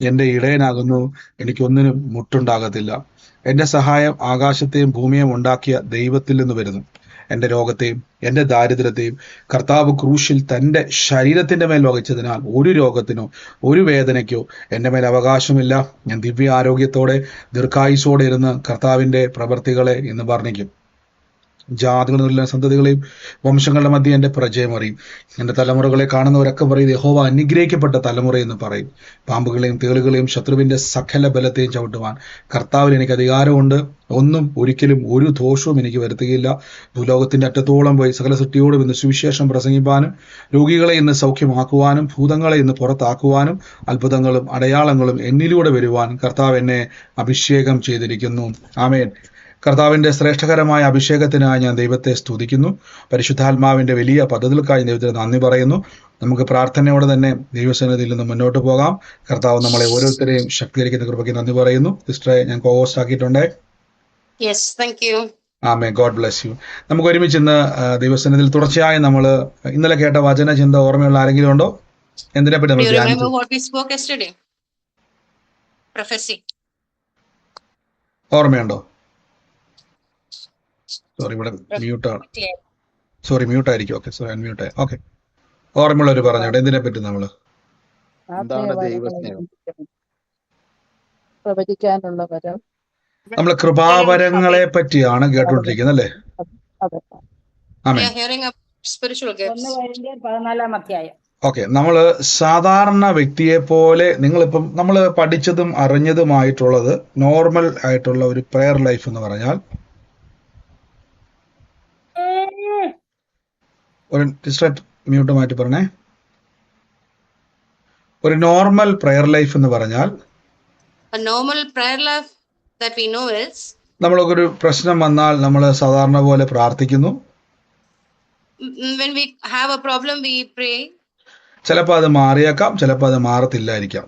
എന്റെ ഇടയനാകുന്നു, എനിക്കൊന്നിനും മുട്ടുണ്ടാകത്തില്ല. എന്റെ സഹായം ആകാശത്തെയും ഭൂമിയെയും ഉണ്ടാക്കിയ ദൈവത്തിൽ നിന്ന് വരുന്നു. എന്റെ രോഗത്തെയും എന്റെ ദാരിദ്ര്യത്തെയും കർത്താവ് ക്രൂശിൽ തന്റെ ശരീരത്തിന്റെ മേൽ വഹിച്ചതിനാൽ ഒരു രോഗത്തിനോ ഒരു വേദനയ്ക്കോ എന്റെ മേൽ അവകാശമില്ല. ഞാൻ ദിവ്യ ആരോഗ്യത്തോടെ ദീർഘായുസോടെ ഇരുന്ന് കർത്താവിന്റെ പ്രവർത്തികളെ ഇന്ന് വർണ്ണിക്കും. ജാതികളുടെ സന്തതികളെയും വംശങ്ങളുടെ മധ്യ എന്റെ പ്രജയം അറിയും. എന്റെ തലമുറകളെ കാണുന്നവരൊക്കെ പറയും, യഹോവ അനുഗ്രഹിക്കപ്പെട്ട തലമുറ എന്ന് പറയും. പാമ്പുകളെയും തേളുകളെയും ശത്രുവിന്റെ സകല ബലത്തെയും ചവിട്ടുവാൻ കർത്താവിന് എനിക്ക് അധികാരമുണ്ട്. ഒന്നും ഒരിക്കലും ഒരു ദോഷവും എനിക്ക് വരുത്തുകയില്ല. ഭൂലോകത്തിന്റെ അറ്റത്തോളം പോയി സകല സൃഷ്ടിയോടും ഇന്ന് സുവിശേഷം പ്രസംഗിപ്പാനും രോഗികളെ ഇന്ന് സൗഖ്യമാക്കുവാനും ഭൂതങ്ങളെ ഇന്ന് പുറത്താക്കുവാനും അത്ഭുതങ്ങളും അടയാളങ്ങളും എന്നിലൂടെ വരുവാൻ കർത്താവ് എന്നെ അഭിഷേകം ചെയ്തിരിക്കുന്നു. ആമേൻ. കർത്താവിന്റെ ശ്രേഷ്ഠകരമായ അഭിഷേകത്തിനായി ഞാൻ ദൈവത്തെ സ്തുതിക്കുന്നു. പരിശുദ്ധാത്മാവിന്റെ വലിയ പദ്ധതികൾക്കായി ദൈവത്തിന് നന്ദി പറയുന്നു. നമുക്ക് പ്രാർത്ഥനയോടെ തന്നെ ദൈവസന്നിധിയിൽ നിന്ന് മുന്നോട്ട് പോകാം. കർത്താവ് നമ്മളെ ഓരോരുത്തരെയും ശക്തീകരിക്കുന്ന കൃപയ്ക്ക് നന്ദി പറയുന്നു. സിസ്റ്ററെ ഞാൻ കോഹോസ്റ്റ് ആക്കിയിട്ടുണ്ട്. ആമേൻ. God bless you. നമുക്ക് ഒരുമിച്ച് ഇന്ന് ദൈവസന്നിധിയിൽ തുടർച്ചയായി നമ്മൾ ഇന്നലെ കേട്ട വചന ചിന്ത ഓർമ്മയുള്ള ആരെങ്കിലും ഉണ്ടോ? എന്തിനെ പറ്റി നമ്മൾ ഓർമ്മയുണ്ടോ? സോറി, ഇവിടെ മ്യൂട്ടാണ്. സോറി, മ്യൂട്ടായിരിക്കും. ഓക്കെ, സോറി, അൺമ്യൂട്ടായി. ഓക്കെ, ഓർമ്മയുള്ളവർ പറഞ്ഞോട്ടെ, എന്തിനെ പറ്റി നമ്മള് നമ്മൾ കൃപാവരങ്ങളെ പറ്റിയാണ് കേട്ടോണ്ടിരിക്കുന്നത് അല്ലേ? ഓക്കെ, നമ്മള് സാധാരണ വ്യക്തിയെ പോലെ നിങ്ങളിപ്പം നമ്മൾ പഠിച്ചതും അറിഞ്ഞതുമായിട്ടുള്ളത് നോർമൽ ആയിട്ടുള്ള ഒരു പ്രെയർ ലൈഫ് എന്ന് പറഞ്ഞാൽ ഒരു മ്യൂട്ട് മാറ്റി പറഞ്ഞേ. ഒരു നോർമൽ പ്രെയർ ലൈഫ് എന്ന് പറഞ്ഞാൽ നമ്മൾക്കൊരു പ്രശ്നം വന്നാൽ നമ്മൾ സാധാരണ പോലെ പ്രാർത്ഥിക്കുന്നു. ചിലപ്പോൾ അത് മാറിയേക്കാം, ചിലപ്പോൾ അത് മാറത്തില്ലായിരിക്കാം.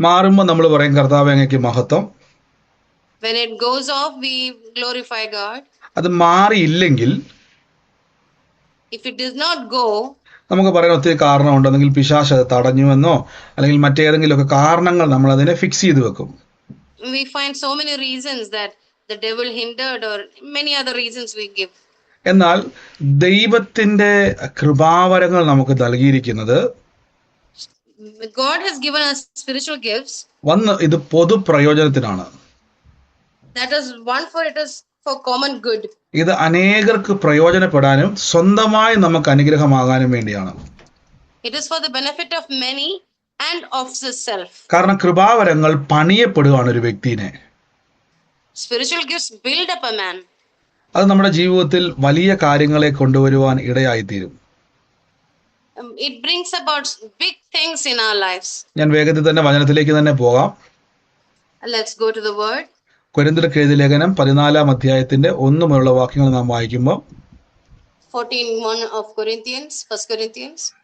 മാറുമ്പോൾ നമ്മൾ പറയും കർത്താവേ അങ്ങേക്ക് മഹത്വം. അത് മാറിയില്ലെങ്കിൽ നമുക്ക് പറയാൻ ഒത്തിരി കാരണമുണ്ട്. ഒന്നെങ്കിൽ പിശാച് അത് തടഞ്ഞുവെന്നോ അല്ലെങ്കിൽ മറ്റേതെങ്കിലുമൊക്കെ കാരണങ്ങൾ നമ്മൾ അതിനെ ഫിക്സ് ചെയ്ത് വെക്കും. എന്നാൽ ദൈവത്തിന്റെ കൃപാവരങ്ങൾ നമുക്ക് നൽകിയിരിക്കുന്നത് വന്ന് ഇത് പൊതു പ്രയോജനത്തിനാണ്. ഇത് അനേകർക്ക് പ്രയോജനപ്പെടാനും സ്വന്തമായി നമുക്ക് അനുഗ്രഹമാകാനും വേണ്ടിയാണ്. കാരണം കൃപാവരങ്ങൾ പണിയപ്പെടുകയാണ് ഒരു വ്യക്തിനെ. അത് നമ്മുടെ ജീവിതത്തിൽ വലിയ കാര്യങ്ങളെ കൊണ്ടുവരുവാൻ ഇടയായിത്തീരും. ഞാൻ വേഗത്തിൽ തന്നെ വചനത്തിലേക്ക് തന്നെ പോകാം. കൊരിന്ത്യർക്ക് എഴുതിയ ലേഖനം 14-ാം അധ്യായത്തിന്റെ 1 മുതലുള്ള വാക്യങ്ങൾ നാം വായിക്കുമ്പോൾ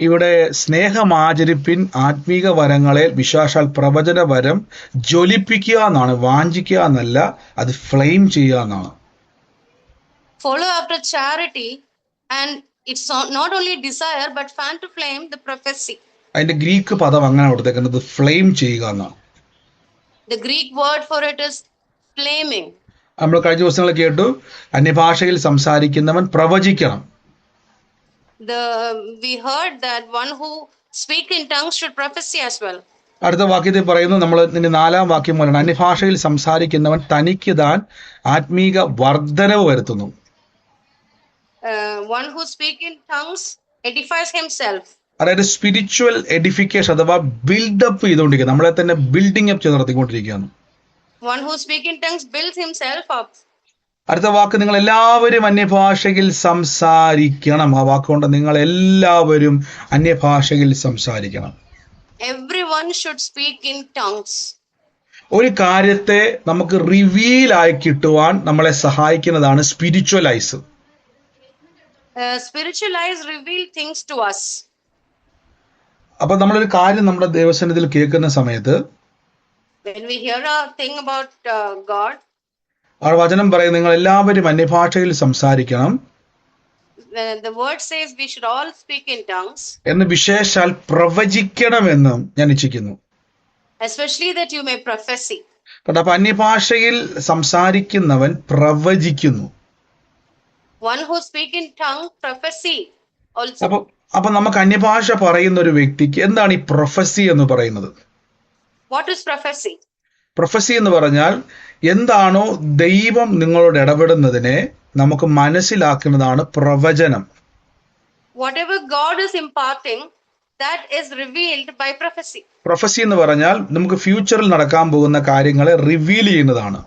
ഇവിടെ സ്നേഹമാചരിപ്പിൻ ആത്മീക വരങ്ങളെ വിശേഷാൽ പ്രവചന വരം ജ്വലിപ്പിക്കുക എന്നാണ്, വാഞ്ചിക്കുക എന്നല്ല, അത് ഫ്ലെയിം ചെയ്യുക എന്നാണ്. Follow after charity, and it's not only desire but fan to flame the prophecy. അതിന്റെ ഗ്രീക്ക് പദം അങ്ങനെ കൊടുത്തേക്കുന്നത് ഫ്ലെയിം ചെയ്യുക എന്നാണ്. The Greek word for it is flaming. നമ്മൾ കഴിഞ്ഞ ദിവസങ്ങൾ കേട്ടു, അന്യഭാഷയിൽ സംസാരിക്കുന്നവൻ പ്രവചിക്കണം. We heard that one who speak in tongues should prophesy as well. അടുത്ത വാക്യത്തിൽ പറയുന്നു, നമ്മൾ ഇതിന്റെ 4-ാം വാക്യം പോലെയാണ്, അന്യഭാഷയിൽ സംസാരിക്കുന്നവൻ തനിക്ക് താൻ ആത്മീക വർധനവ് വരുത്തുന്നു. One who speak in tongues edifies himself. അതായത് സ്പിരിച്വൽ എഡിഫിക്കേഷൻ അഥവാ ബിൽഡപ്പ് ചെയ്തുകൊണ്ടിരിക്കുക, നമ്മളെ തന്നെ ബിൽഡിംഗ് അപ്പ് ചെയ്ത് നടത്തിക്കൊണ്ടിരിക്കുകയാണ്. One who speak in tongues builds himself up. അടുത്ത വാക്ക്, നിങ്ങൾ എല്ലാവരും അന്യഭാഷയിൽ സംസാരിക്കണം. ആ വാക്കുകൊണ്ട് നിങ്ങൾ എല്ലാവരും അന്യഭാഷയിൽ സംസാരിക്കണം. Everyone should speak in tongues. ഒരു കാര്യത്തെ നമുക്ക് റിവീൽ ആയി കിട്ടുവാൻ നമ്മളെ സഹായിക്കുന്നതാണ് spiritual eyes. Spiritual eyes reveal things to us. അപ്പൊ നമ്മളൊരു കാര്യം നമ്മുടെ ദൈവസന്നിധിയിൽ കേൾക്കുന്ന സമയത്ത് when we hear a thing about God, ആ വചനം പറയും നിങ്ങൾ എല്ലാവരും അന്യഭാഷയിൽ സംസാരിക്കണം. the word says we should all speak in tongues, എന്ന് വിശേഷാൽ പ്രവചിക്കണമെന്നും ഞാൻ ഇച്ഛിക്കുന്നു. especially that you may prophesy. അപ്പൊ അന്യഭാഷയിൽ സംസാരിക്കുന്നവൻ പ്രവചിക്കുന്നു. One who speak in tongue prophesy also. അപ്പൊ നമുക്ക് അന്യഭാഷ പറയുന്ന ഒരു വ്യക്തിക്ക് എന്താണ് ഈ പ്രൊഫസി എന്ന് പറയുന്നത്? What is prophecy? പ്രൊഫസി എന്ന് പറഞ്ഞാൽ എന്താണോ ദൈവം നിങ്ങളോട് ഇടപെടുന്നതിനെ നമുക്ക് മനസ്സിലാക്കുന്നതാണ് പ്രവചനം. Whatever God is imparting, that is revealed by prophecy. Prophecy എന്ന് പറഞ്ഞാൽ നമുക്ക് ഫ്യൂച്ചറിൽ നടക്കാൻ പോകുന്ന കാര്യങ്ങളെ റിവീൽ ചെയ്യുന്നതാണ്.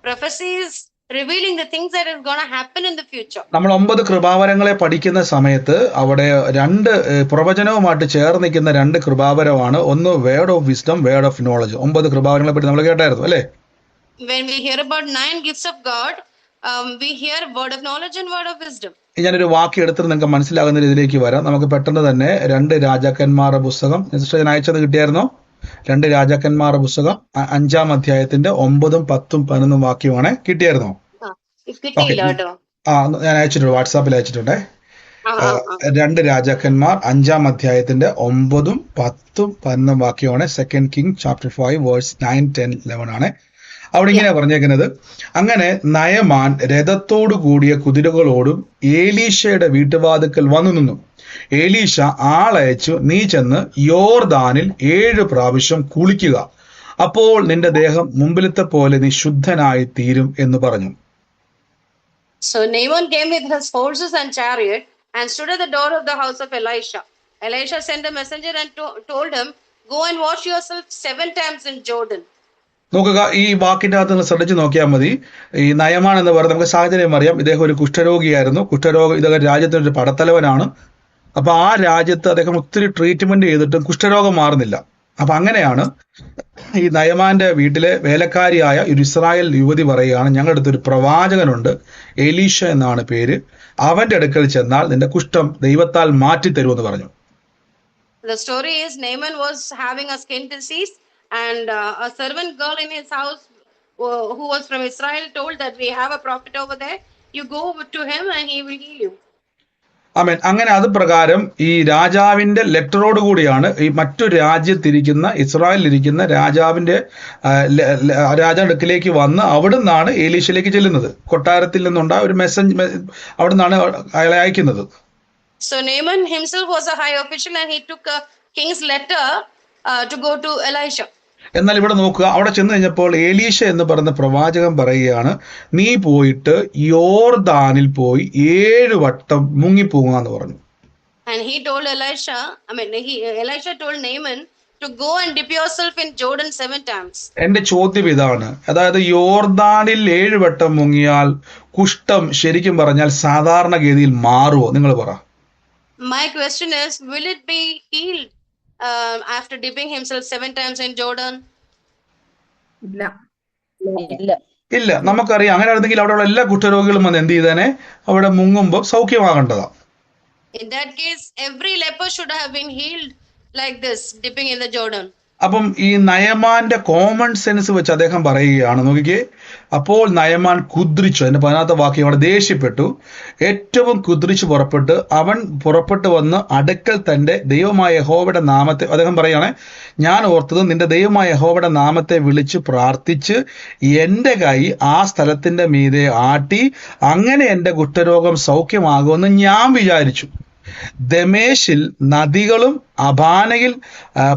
Prophecy is revealing the things that is going to happen in the future. നമ്മൾ 9 കൃപാവരങ്ങളെ പഠിക്കുന്ന സമയത്ത് അവിടെ 2 പ്രവചനവുമായിട്ട് ചേർന്ന് നിൽക്കുന്ന 2 കൃപാവരമാണ്. ഒന്ന് word of wisdom, word of knowledge. 9 കൃപാവരങ്ങളെ പറ്റി നമ്മൾ കേട്ടായിരുന്നു അല്ലേ? When we hear about 9 gifts of God, we hear word of knowledge and word of wisdom. ഞാനൊരു വാക്യം എടുത്തിട്ട് നിങ്ങൾക്ക് മനസ്സിലാകുന്ന രീതിയിലേക്ക് വരാം. നമുക്ക് പെട്ടെന്ന് തന്നെ 2 രാജാക്കന്മാരുടെ പുസ്തകം ഞാൻ അയച്ചത് കിട്ടിയായിരുന്നോ? 2 രാജാക്കന്മാരുടെ പുസ്തകം 5-ാം അധ്യായത്തിന്റെ 9, 10, 11 വാക്യമാണ്. കിട്ടിയായിരുന്നോ? ഞാൻ അയച്ചിട്ടുണ്ട്, വാട്സാപ്പിൽ അയച്ചിട്ടുണ്ടേ. 2 രാജാക്കന്മാർ 5-ാം അധ്യായത്തിന്റെ 9, 10, 11 വാക്യമാണ്. 2 Kings chapter 5 verse 9, 10, 11 ആണ്. അവിടെ ഇങ്ങനെ പറഞ്ഞേക്കുന്നത്, അങ്ങനെ നയമാൻ രഥത്തോടു കൂടിയ കുതിരകളോടും ഏലീശയുടെ വീട്ടുവാതിക്കൽ വന്നു നിന്നു. ഏലീശ ആളയച്ചു, നീ ചെന്ന് യോർദാനിൽ 7 പ്രാവശ്യം കുളിക്കുക, അപ്പോൾ നിന്റെ ദേഹം മുമ്പിലത്തെ പോലെ നീ ശുദ്ധനായി തീരും എന്ന് പറഞ്ഞു. So Naaman came with his horses and chariot and stood at the door of the house of Elisha. Elisha sent a messenger and told him, go and wash yourself 7 times in Jordan. നോക്കുക, ഈ വാക്കിന്റെ അകത്ത് നിങ്ങൾ ശ്രദ്ധിച്ച് നോക്കിയാൽ മതി. ഈ നയമാൻ എന്ന് പറയുന്നത് നമുക്ക് സാഹചര്യം അറിയാം. ഇദ്ദേഹം ഒരു കുഷ്ഠരോഗിയായിരുന്നു. ഇദ്ദേഹം രാജ്യത്തിന്റെ ഒരു പടത്തലവനാണ്. അപ്പൊ ആ രാജ്യത്ത് അദ്ദേഹം ഒത്തിരി ട്രീറ്റ്മെന്റ് ചെയ്തിട്ടും കുഷ്ഠരോഗം മാറുന്നില്ല. അപ്പൊ അങ്ങനെയാണ് ഈ നയമാന്റെ വീട്ടിലെ വേലക്കാരിയായ ഒരു ഇസ്രായേൽ യുവതി പറയുകയാണ്, ഞങ്ങളുടെ അടുത്തൊരു പ്രവാചകനുണ്ട്, എലീഷ എന്നാണ് പേര്, അവന്റെ അടുക്കൽ ചെന്നാൽ നിന്റെ കുഷ്ഠം ദൈവത്താൽ മാറ്റിത്തരുമെന്ന് പറഞ്ഞു. The story is Naaman was having a skin disease, and a servant girl in his house who was from Israel told that we have a prophet over there, you go to him and he will heal you. ആമേൻ. അങ്ങനെ അത് പ്രകാരം ഈ രാജാവിന്റെ ലെറ്ററോട് കൂടിയാണ് ഈ മറ്റു രാജ്യത്തിരിക്കുന്ന ഇസ്രായേലിരിക്കുന്ന രാജാവിന്റെ അടുക്കിലേക്ക് വന്ന് അവിടെ നിന്നാണ് ഏലീശയിലേക്ക് ചെല്ലുന്നത്. കൊട്ടാരത്തിൽ നിന്നുണ്ടായ ഒരു മെസ്സേജ് അവിടെ നിന്നാണ് അയാളെ അയക്കുന്നത്. So Naaman himself was a high official and he took a king's letter to go to Elisha. എന്നാൽ ഇവിടെ നോക്കുക, അവിടെ ചെന്ന് കഴിഞ്ഞപ്പോൾ ഏലീശ എന്ന് പറയുന്ന പ്രവാചകൻ പറയുകയാണ്, നീ പോയിട്ട് യോർദാനിൽ പോയി 7 വട്ടം മുങ്ങിപ്പോകുക എന്ന് പറഞ്ഞു. And he told Elisha told Naaman to go and dip yourself in Jordan 7 times. എന്റെ ചോദ്യം ഇതാണ്, അതായത് യോർദാനിൽ 7 വട്ടം മുങ്ങിയാൽ കുഷ്ഠം ശരിക്കും പറഞ്ഞാൽ സാധാരണഗതിയിൽ മാറുമോ? നിങ്ങൾ പറ. My question is, will it be healed after dipping himself 7 times in Jordan? ഇല്ല. നമുക്കറിയാം, അങ്ങനെ ആയിരുന്നെങ്കിൽ അവിടെയുള്ള എല്ലാ കുഷ്ഠരോഗികളും വന്ന് എന്ത് ചെയ്തേനെ? അവിടെ മുങ്ങുമ്പോൾ സൗഖ്യമാകേണ്ടതാ. In that case, every leper should have been healed like this, dipping in the Jordan. അപ്പം ഈ നയമാന്റെ കോമൺ സെൻസ് വെച്ച് അദ്ദേഹം പറയുകയാണ്, നോക്കിക്കേ, അപ്പോൾ നയമാൻ കുദ്രിച്ചു. അതിന്റെ 14ാം വാക്യം, അവിടെ ദേഷ്യപ്പെട്ടു, ഏറ്റവും കുദ്രിച്ചു അവൻ പുറപ്പെട്ടു വന്ന് അടുക്കൽ തന്റെ ദൈവമായ യഹോവയുടെ നാമത്തെ, അദ്ദേഹം പറയുകയാണ്, ഞാൻ ഓർത്തത് നിന്റെ ദൈവമായ യഹോവയുടെ നാമത്തെ വിളിച്ച് പ്രാർത്ഥിച്ച് എന്റെ കൈ ആ സ്ഥലത്തിന്റെ മീതെ ആട്ടി അങ്ങനെ എന്റെ കുഷ്ഠരോഗം സൗഖ്യമാകുമെന്ന് ഞാൻ വിചാരിച്ചു. ദമേശിൽ നദികളും അബാനയിൽ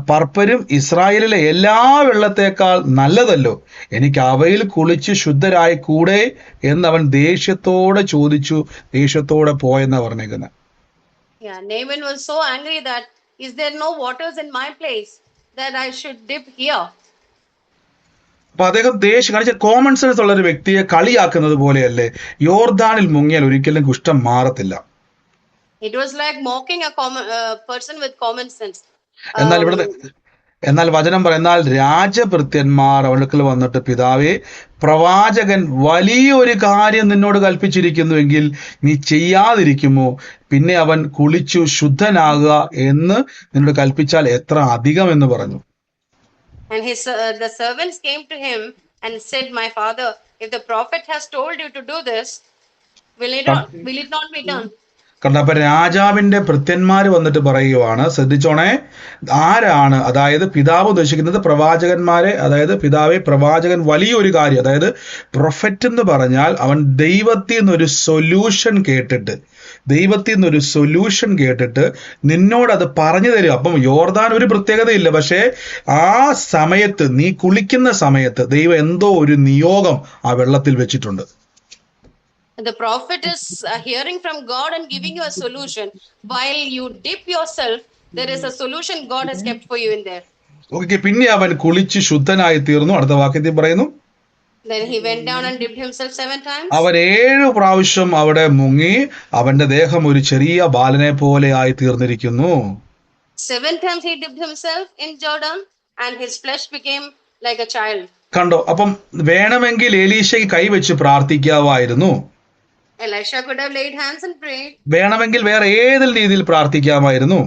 പർപ്പരും ഇസ്രായേലിലെ എല്ലാ വെള്ളത്തേക്കാൾ നല്ലതല്ലോ, എനിക്ക് അവയിൽ കുളിച്ച് ശുദ്ധരായി കൂടെ എന്നവൻ ദേഷ്യത്തോടെ ചോദിച്ചു. ദേഷ്യത്തോടെ പോയെന്നാ പറഞ്ഞേക്കുന്നത്. Yeah, Naaman was so angry that is there no waters in my place that I should dip here? അപ്പൊ അദ്ദേഹം ദേഷ്യം കാണിച്ച കോമൺ സെൻസ് ഉള്ള ഒരു വ്യക്തിയെ കളിയാക്കുന്നത് പോലെയല്ലേ, യോർദാനിൽ മുങ്ങിയാൽ ഒരിക്കലും കുഷ്ഠം മാറത്തില്ല. It was like mocking a person with common sense. എന്നാൽ വചനം എന്നാൽ രാജഭൃത്യന്മാർ അവൾക്കൽ വന്നിട്ട്, പിതാവേ, പ്രവാചകൻ വലിയൊരു കാര്യം നിന്നോട് കൽപ്പിച്ചിരിക്കുന്നുവെങ്കിൽ നീ ചെയ്യാതിരിക്കുമോ? പിന്നെ അവൻ കുളിച്ചു ശുദ്ധനാകുക എന്ന് നിന്നോട് കൽപ്പിച്ചാൽ എത്ര അധികം എന്ന് പറഞ്ഞു. And the servants came to him and said, my father, if the prophet has told you to do this, will it not be done? കാരണം അപ്പൊ രാജാവിന്റെ ഭൃത്യന്മാര് വന്നിട്ട് പറയുവാണ്, ശ്രദ്ധിച്ചോണേ, ആരാണ്, അതായത് പിതാവ് ഉദ്ദേശിക്കുന്നത് പ്രവാചകന്മാരെ, അതായത് പിതാവെ പ്രവാചകൻ വലിയൊരു കാര്യം, അതായത് പ്രൊഫറ്റ് എന്ന് പറഞ്ഞാൽ അവൻ ദൈവത്തിൽ നിന്നൊരു സൊല്യൂഷൻ കേട്ടിട്ട്, നിന്നോട് അത് പറഞ്ഞു തരും. അപ്പം യോർദാൻ ഒരു പ്രത്യേകതയില്ല, പക്ഷേ ആ സമയത്ത് നീ കുളിക്കുന്ന സമയത്ത് ദൈവം എന്തോ ഒരു നിയോഗം ആ വെള്ളത്തിൽ വെച്ചിട്ടുണ്ട്. The prophet is hearing from God and giving you a solution. While you dip yourself, there is a solution God has kept for you in there. Okay, പിന്നെ അവൻ കുളിച്ച് ശുദ്ധനായി തീർന്നു. അടുത്ത വാക്യത്തിൽ പറയുന്നു, Then he went down and dipped himself 7 times. അവൻ 7 പ്രാവശ്യം അവിടെ മുങ്ങി, അവന്റെ ദേഹം ഒരു ചെറിയ ബാലനെ പോലെ ആയി തീർന്നിരിക്കുന്നു. 7 times he dipped himself in Jordan and his flesh became like a child. കണ്ടോ? അപ്പം വേണമെങ്കിൽ എലീശയ്ക്ക് കൈവച്ച് പ്രാർത്ഥിക്കാമായിരുന്നു, Elisha could have laid hands and prayed. വേണമെങ്കിൽ വേറെ ഏതെങ്കിലും രീതിയിൽ പ്രാർത്ഥിക്കാമായിരുന്നു.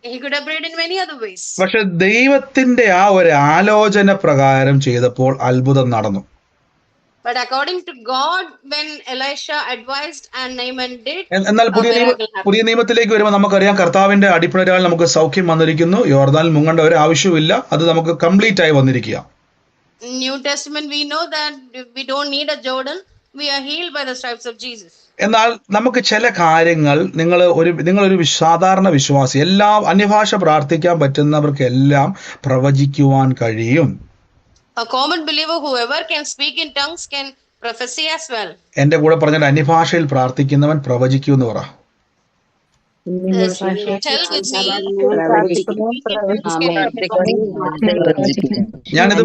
He could have prayed in many other ways. പക്ഷെ ദൈവത്തിന്റെ ആ ഒരു ആലോചന പ്രകാരം ചെയ്തപ്പോൾ അത്ഭുതം നടന്നു. But according to God, when Elisha advised and Naaman did, എന്നാൽ a miracle happened. പുതിയ നിയമത്തിലേക്ക് വരുമ്പോൾ നമുക്കറിയാം, കർത്താവിന്റെ അടിപ്പിണരാൽ നമുക്ക് സൗഖ്യം വന്നിരിക്കുന്നു. യോർദാനിൽ മുങ്ങേണ്ട ഒരു ആവശ്യമില്ല, അത് നമുക്ക് കംപ്ലീറ്റ് ആയി വന്നിരിക്കുക. In New Testament, we know that we don't need a Jordan. We are healed by the stripes of Jesus. എന്നാൽ നമുക്ക് ചില കാര്യങ്ങൾ, നിങ്ങളൊരു സാധാരണ വിശ്വാസി, എല്ലാ അന്യഭാഷ പ്രാർത്ഥിക്കാൻ പറ്റുന്നവർക്കെല്ലാം പ്രവചിക്കുവാൻ കഴിയും. A common believer, whoever can speak in tongues, can prophesy as well. എന്റെ കൂടെ പറഞ്ഞാൽ അന്യഭാഷയിൽ പ്രാർത്ഥിക്കുന്നവൻ പ്രവചിക്കൂ എന്ന് പറ. Yes, tell with me. ഞാനിത്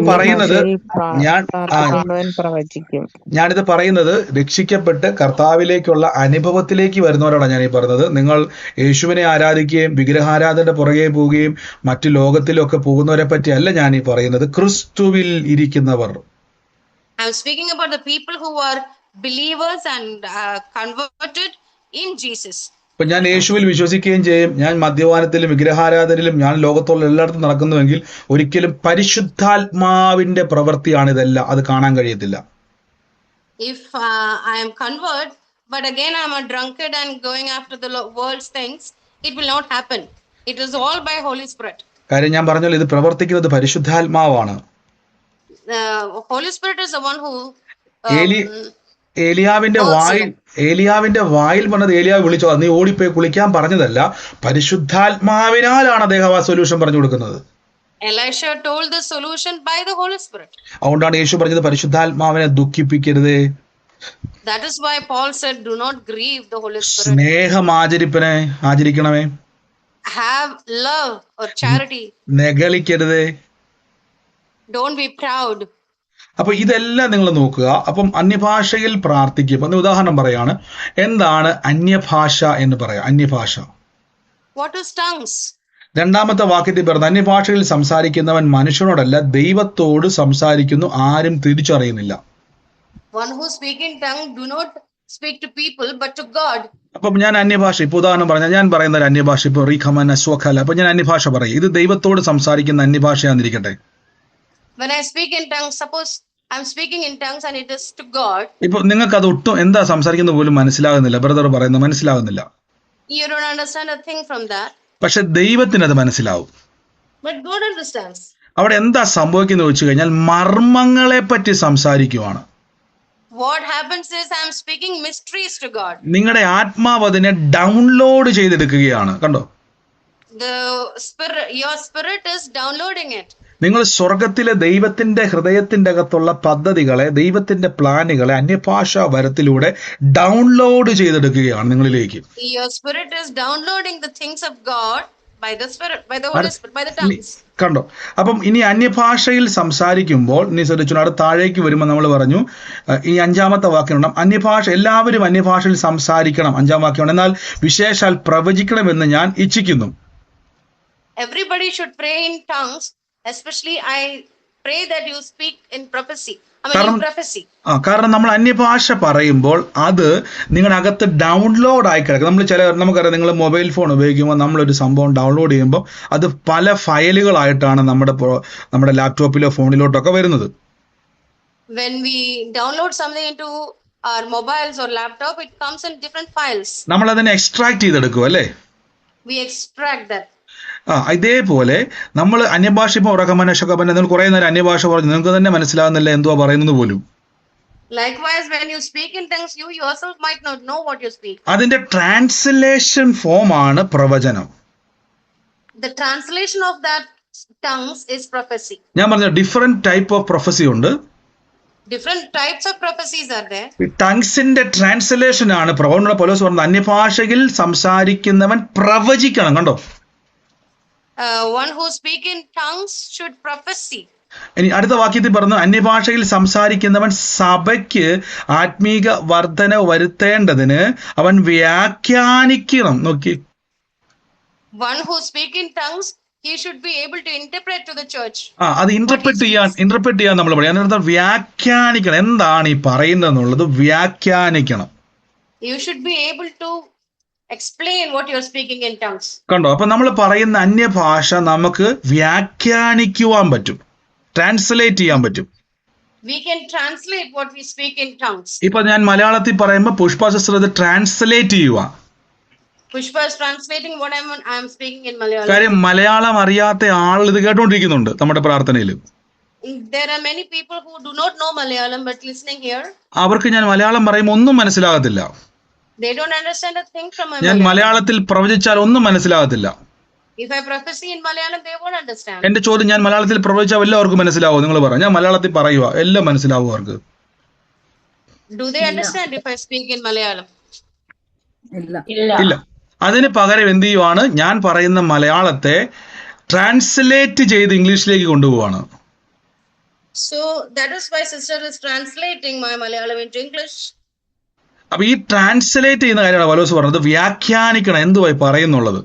പറയുന്നത് രക്ഷിക്കപ്പെട്ട് കർത്താവിലേക്കുള്ള അനുഭവത്തിലേക്ക് വരുന്നവരോടാണ് ഞാൻ ഈ പറഞ്ഞത്. നിങ്ങൾ യേശുവിനെ ആരാധിക്കുകയും വിഗ്രഹാരാധന പുറകെ പോവുകയും മറ്റു ലോകത്തിലൊക്കെ പോകുന്നവരെ പറ്റിയല്ല ഞാൻ ഈ പറയുന്നത്, ക്രിസ്തുവിൽ ഇരിക്കുന്നവർ. I'm speaking about the people who are believers and converted in Jesus. ഇപ്പൊ ഞാൻ യേശുവിൽ വിശ്വസിക്കുകയും ചെയ്യും, ഞാൻ മദ്യപാനത്തിലും വിഗ്രഹാരാധനയിലും ഞാൻ ലോകത്തുള്ള എല്ലായിടത്തും നടക്കുന്നുവെങ്കിൽ ഒരിക്കലും പരിശുദ്ധാത്മാവിന്റെ പ്രവൃത്തിയാണ് ഇതെല്ലാം, അത് കാണാൻ കഴിയത്തില്ല. If I am convert, but again I am a drunkard and going after the world's things, it will not happen. It is all by Holy Spirit. കാര്യം ഞാൻ പറഞ്ഞല്ലോ, ഇത് പ്രവർത്തിക്കുന്നത് പരിശുദ്ധാത്മാവാണ്. Holy Spirit is the one who ഏലിയാവിന്റെ വായിൽ പറഞ്ഞത്, ഏലിയാവ് വിളിച്ചോ, നീ ഓടിപ്പോയി കുളിക്കാൻ പറഞ്ഞതല്ല, പരിശുദ്ധാത്മാവിനാലാണ് അദ്ദേഹം ആ സൊല്യൂഷൻ പറഞ്ഞു കൊടുക്കുന്നത്. Elisha told the solution by the Holy Spirit. അതുകൊണ്ടാണ് യേശു പറഞ്ഞത് പരിശുദ്ധാത്മാവിനെ ദുഃഖിപ്പിക്കരുതേ. That is why Paul said, do not grieve the Holy Spirit. സ്നേഹം ആചരിക്കണമേ. Have love or charity. നെഗളിക്കരുതേ. Don't be proud. അപ്പൊ ഇതെല്ലാം നിങ്ങൾ നോക്കുക. അപ്പം അന്യഭാഷയിൽ പ്രാർത്ഥിക്കും. ഒന്ന് ഉദാഹരണം പറയാണ്, എന്താണ് അന്യഭാഷ എന്ന് പറയാം. അന്യഭാഷ, What is tongues? രണ്ടാമത്തെ വാക്യത്തിൽ പറഞ്ഞ അന്യഭാഷയിൽ സംസാരിക്കുന്നവൻ മനുഷ്യനോടല്ല ദൈവത്തോട് സംസാരിക്കുന്നു, ആരും തിരിച്ചറിയുന്നില്ല. One who speak in tongue do not speak to people but to God. അപ്പം ഞാൻ അന്യഭാഷ, ഇപ്പൊ ഉദാഹരണം പറഞ്ഞാൽ ഞാൻ പറയുന്ന ഒരു അന്യഭാഷ, ഇപ്പൊ റീഖമൻ അസ്വഖല, അപ്പൊ ഞാൻ അന്യഭാഷ പറയും, ഇത് ദൈവത്തോട് സംസാരിക്കുന്ന അന്യഭാഷയാന്നിരിക്കട്ടെ. When I speak in tongues, suppose I'm speaking in tongues and it is to God. ഇപ്പൊ നിങ്ങൾക്ക് അത് ഒട്ടും എന്താ സംസാരിക്കുന്നത് പോലും മനസ്സിലാകുന്നില്ല, ബ്രദർ പറയുന്നത് മനസ്സിലാകുന്നില്ല. You don't understand a thing from that. പക്ഷെ ദൈവത്തിന് അത് മനസ്സിലാവും. But God understands. അവിടെ എന്താ സംഭവിക്കുന്നത് വെച്ച് കഴിഞ്ഞാൽ മർമ്മങ്ങളെ പറ്റി സംസാരിക്കുവാണ്. What happens is I'm speaking mysteries to God. നിങ്ങളുടെ ആത്മാവ് അതിനെ ഡൗൺലോഡ് ചെയ്തെടുക്കുകയാണ്. കണ്ടോ, your spirit is downloading it. നിങ്ങൾ സ്വർഗത്തിലെ ദൈവത്തിന്റെ ഹൃദയത്തിന്റെ അകത്തുള്ള പദ്ധതികളെ, ദൈവത്തിന്റെ പ്ലാനുകളെ അന്യഭാഷാ വരത്തിലൂടെ ഡൗൺലോഡ് ചെയ്തെടുക്കുകയാണ് നിങ്ങളിലേക്ക്. Your spirit is downloading the things of God by the Spirit, by the Holy Spirit, by the tongues. കണ്ടോ? അപ്പം ഇനി അന്യഭാഷയിൽ സംസാരിക്കുമ്പോൾ നീ ശ്രദ്ധിച്ചു, അവിടെ താഴേക്ക് വരുമ്പോൾ നമ്മൾ പറഞ്ഞു, ഈ 5ാമത്തെ വാക്യം അന്യഭാഷ, എല്ലാവരും അന്യഭാഷയിൽ സംസാരിക്കണം. 5ാം വാക്യമാണ്, എന്നാൽ വിശേഷാൽ പ്രവചിക്കണമെന്ന് ഞാൻ ഇച്ഛിക്കുന്നു. Everybody should pray in tongues. Especially I pray that you speak in prophecy. കാരണം നമ്മൾ അന്യഭാഷ പറയുമ്പോൾ അത് നിങ്ങളുടെ അകത്ത് ഡൗൺലോഡ് ആയി കിടക്കും. നമുക്കറിയാം, നിങ്ങൾ മൊബൈൽ ഫോൺ ഉപയോഗിക്കുമ്പോൾ നമ്മളൊരു സംഭവം ഡൗൺലോഡ് ചെയ്യുമ്പോൾ അത് പല ഫയലുകളായിട്ടാണ് നമ്മുടെ ലാപ്ടോപ്പിലോ ഫോണിലോട്ടോ ഒക്കെ വരുന്നത്. When we download something into our mobiles or laptop, it comes in different files. നമ്മൾ അതിനെ എക്സ്ട്രാക്ട് ചെയ്തെടുക്കും അല്ലേ? We extract that. ഇതേപോലെ നമ്മൾ അന്യഭാഷ ഇപ്പോൾ ഉറക്കമന ശകമന നിങ്ങൾ കുറെ നേരം അന്യഭാഷ പറഞ്ഞു, നിങ്ങൾക്ക് തന്നെ മനസ്സിലാകുന്നില്ല എന്തുവാ പറയുന്നത് പോലും. Likewise, when you speak in tongues, you yourself might not know what you speak. അതിന്റെ ട്രാൻസ്ലേഷൻ ഫോം ആണ് പ്രവചനം. The translation of that tongues is prophecy. ഞാൻ പറഞ്ഞ ഡിഫറെന്റ് ടൈപ്പ് ഓഫ് പ്രൊഫസി ഉണ്ട്. Different types of prophecies are there. ടങ്സിന്റെ translation ആണ് പ്രവചന. പൗലോസ് പറഞ്ഞത് അന്യഭാഷയിൽ സംസാരിക്കുന്നവൻ പ്രവചിക്കണം. കണ്ടോ? One who speak in tongues should prophesy. ഇനി അടുത്ത വാക്യത്തിൽ പറഞ്ഞു അന്യഭാഷയിൽ സംസാരിക്കുന്നവൻ സഭയ്ക്ക് ആത്മീക വർധന വരുത്തേണ്ടതിന് അവൻ വ്യാഖ്യാനിക്കണം. നോക്കി, One who speak in tongues, he should be able to interpret to the church. അത് ഇന്റർപ്രറ്റ് ചെയ്യാൻ നമ്മൾ പറയും. അതിനർത്ഥം വ്യാഖ്യാനിക്കണം. എന്താണ് ഈ പറയുന്നത് എന്നുള്ളത് വ്യാഖ്യാനിക്കണം. You should be able to explain what you are speaking in tongues. കണ്ടോ? അപ്പൊ നമ്മൾ പറയുന്ന അന്യഭാഷ നമുക്ക് വ്യാഖ്യാനിക്കുവാൻ പറ്റും, ട്രാൻസ്ലേറ്റ് ചെയ്യാൻ പറ്റും. We can translate what we speak in tongues. ഇപ്പൊ ഞാൻ മലയാളത്തിൽ പറയുമ്പോൾ പുഷ്പ സിസ്റ്റർ ഇത് ട്രാൻസ്ലേറ്റ് ചെയ്യുക. Pushpa is translating what I am speaking in Malayalam. കാര്യം മലയാളം അറിയാത്ത ആൾ ഇത് കേട്ടോണ്ടിരിക്കുന്നുണ്ട് നമ്മുടെ പ്രാർത്ഥനയിൽ. There are many people who do not know Malayalam but listening here. അവർക്ക് ഞാൻ മലയാളം പറയുമ്പോൾ ഒന്നും മനസ്സിലാകത്തില്ല. They don't understand a thing from my ഞാൻ Malayalam. മലയാളത്തിൽ പ്രവചിച്ചാൽ ഒന്നും മനസ്സിലാകത്തില്ല. If I prophesy in Malayalam, they won't understand. എന്റെ ചോദ്യം, ഞാൻ മലയാളത്തിൽ പ്രവചിച്ചാൽ എല്ലാവർക്കും മനസ്സിലാവോ? നിങ്ങൾ പറ. ഞാൻ മലയാളത്തിൽ പറയുക, എല്ലാം മനസ്സിലാവും അവർക്ക്. Do they understand if I speak in Malayalam? ഇല്ല. അതിന് പകരം എന്ത് ചെയ്യുവാണ്? ഞാൻ പറയുന്ന മലയാളത്തെ ട്രാൻസ്ലേറ്റ് ചെയ്ത് ഇംഗ്ലീഷിലേക്ക് കൊണ്ടുപോവാണ്. So that is why sister is translating my Malayalam into English. അപ്പൊ ഈ ട്രാൻസ്ലേറ്റ് ചെയ്യുന്ന കാര്യമാണ് പൗലോസ് പറഞ്ഞത്. വ്യാഖ്യാനിക്കണം എന്തുവായി പറയുന്നുള്ളത്.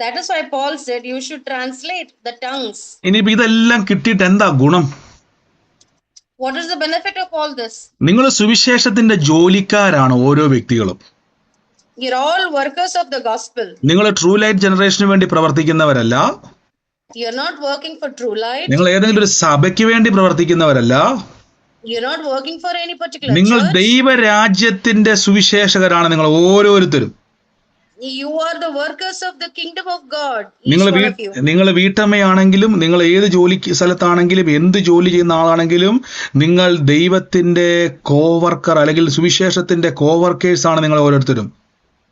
That is why Paul said you should translate the tongues. ഇനിയിപ്പോ ഇതെല്ലാം കിട്ടിയിട്ട് എന്താ ഗുണം? What is the benefit of all this? നിങ്ങൾ സുവിശേഷത്തിന്റെ ജോലിക്കാരാണ് ഓരോ വ്യക്തികളും. You're all workers of the gospel. നിങ്ങൾ ട്രൂ ലൈറ്റ് ജനറേഷന് വേണ്ടി പ്രവർത്തിക്കുന്നവരല്ല. You're not working for True Light. നിങ്ങൾ ഏതെങ്കിലും ഒരു സഭയ്ക്ക് വേണ്ടി പ്രവർത്തിക്കുന്നവരല്ല. You're not working for any particular നിങ്ങൾ church. ദൈവരാജ്യത്തിന്റെ സുവിശേഷകരാണ് നിങ്ങൾ ഓരോരുത്തരും. You are the workers of the kingdom of God. നിങ്ങൾ വീട്ടമ്മയാണെങ്കിലും നിങ്ങൾ ഏത് ജോലി സ്ഥലത്താണെങ്കിലും എന്ത് ജോലി ചെയ്യുന്ന ആളാണെങ്കിലും നിങ്ങൾ ദൈവത്തിന്റെ കോവർക്കർ അല്ലെങ്കിൽ സുവിശേഷത്തിന്റെ കോവർക്കേഴ്സ് ആണ് നിങ്ങൾ ഓരോരുത്തരും.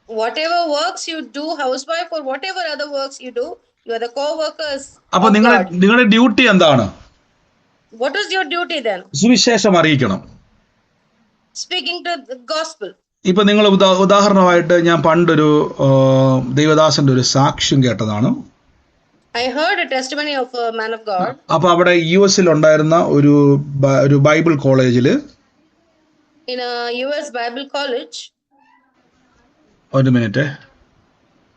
Whatever works you do, housewife or whatever other works you do, you are the co-workers. അപ്പൊ നിങ്ങളുടെ ഡ്യൂട്ടി എന്താണ്? What is your duty then? സുവിശേഷം അറിയിക്കണം. Speaking to the gospel. ഇപ്പൊ നിങ്ങൾ ഉദാഹരണമായിട്ട് ഞാൻ പണ്ടൊരു ദൈവദാസന്റെ ഒരു സാക്ഷ്യം കേട്ടതാണ്. I heard a testimony of a man of God. അപ്പൊ അവിടെ US ഉണ്ടായിരുന്ന ഒരു ബൈബിൾ കോളേജില് In a US Bible college. ഒരു മിനിറ്റ്,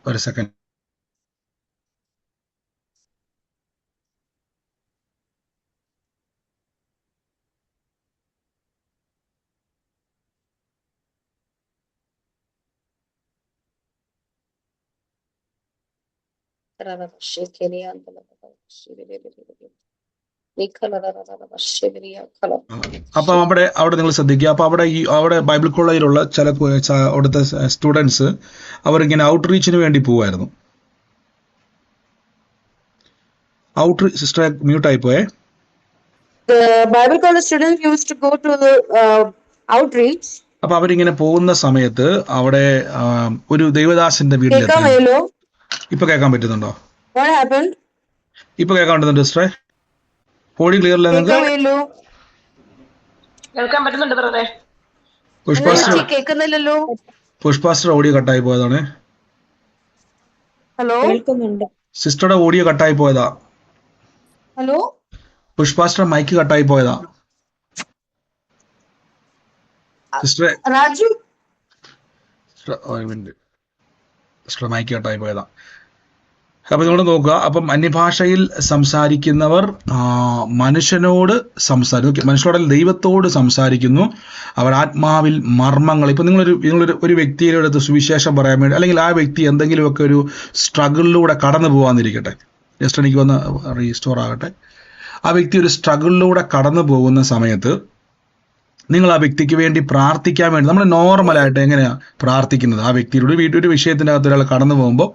ഒരു സെക്കൻഡ്. അപ്പൊ അവിടെ നിങ്ങൾ ശ്രദ്ധിക്കുക. അപ്പൊ അവിടെ ബൈബിൾ കോളേജിലുള്ള ചില അവിടുത്തെ സ്റ്റുഡൻസ് അവരിങ്ങനെ ഔട്ട്റീച്ചിന് വേണ്ടി പോവായിരുന്നു. സിസ്റ്റർ മ്യൂട്ട് ആയി പോയേ. The Bible college students used to go to the outreach. അപ്പൊ അവരിങ്ങനെ പോകുന്ന സമയത്ത് അവിടെ ഒരു ദൈവദാസന്റെ വീട്ടിലെത്തി. ഇപ്പൊ കേൾക്കാൻ പറ്റുന്നുണ്ടോ? What happened? ഇപ്പൊ കേൾക്കാൻ പറ്റുന്നുണ്ടോ സിസ്റ്ററെ? ഓഡിയോ ക്ലിയർ അല്ലേ നിങ്ങൾക്ക്? കേൾക്കാൻ പറ്റുന്നുണ്ട് ബ്രദറെ. പുഷ്പാസ്റ്റർ ഓഡിയോ കട്ടായി പോയതാണ്. ഹലോ, കേൾക്കുന്നുണ്ട്. സിസ്റ്ററുടെ ഓഡിയോ കട്ടായി പോയതാ. ഹലോ, പുഷ്പാസ്റ്റർ മൈക്ക് കട്ടായി പോയതാ. സിസ്റ്ററെ രാജു, സിസ്റ്റർ മൈക്ക് കട്ടായി പോയതാ. അപ്പൊ നിങ്ങൾ നോക്കുക. അപ്പം അന്യഭാഷയിൽ സംസാരിക്കുന്നവർ മനുഷ്യനോട് മനുഷ്യരോട് ദൈവത്തോട് സംസാരിക്കുന്നു. അവർ ആത്മാവിൽ മർമ്മങ്ങൾ. ഇപ്പൊ നിങ്ങളൊരു വ്യക്തിയുടെ അടുത്ത് സുവിശേഷം പറയാൻ വേണ്ടി, അല്ലെങ്കിൽ ആ വ്യക്തി എന്തെങ്കിലുമൊക്കെ ഒരു സ്ട്രഗിളിലൂടെ കടന്നു പോകാന്നിരിക്കട്ടെ, ജസ്റ്റ് എനിക്ക് വന്ന് റീസ്റ്റോർ ആകട്ടെ. ആ വ്യക്തി ഒരു സ്ട്രഗിളിലൂടെ കടന്നു പോകുന്ന സമയത്ത് നിങ്ങൾ ആ വ്യക്തിക്ക് വേണ്ടി പ്രാർത്ഥിക്കാൻ വേണ്ടി നമ്മൾ നോർമലായിട്ട് എങ്ങനെയാ പ്രാർത്ഥിക്കുന്നത്? ആ വ്യക്തിയുടെ ഒരു വിഷയത്തിൻ്റെ അകത്ത് ഒരാൾ കടന്നു പോകുമ്പോൾ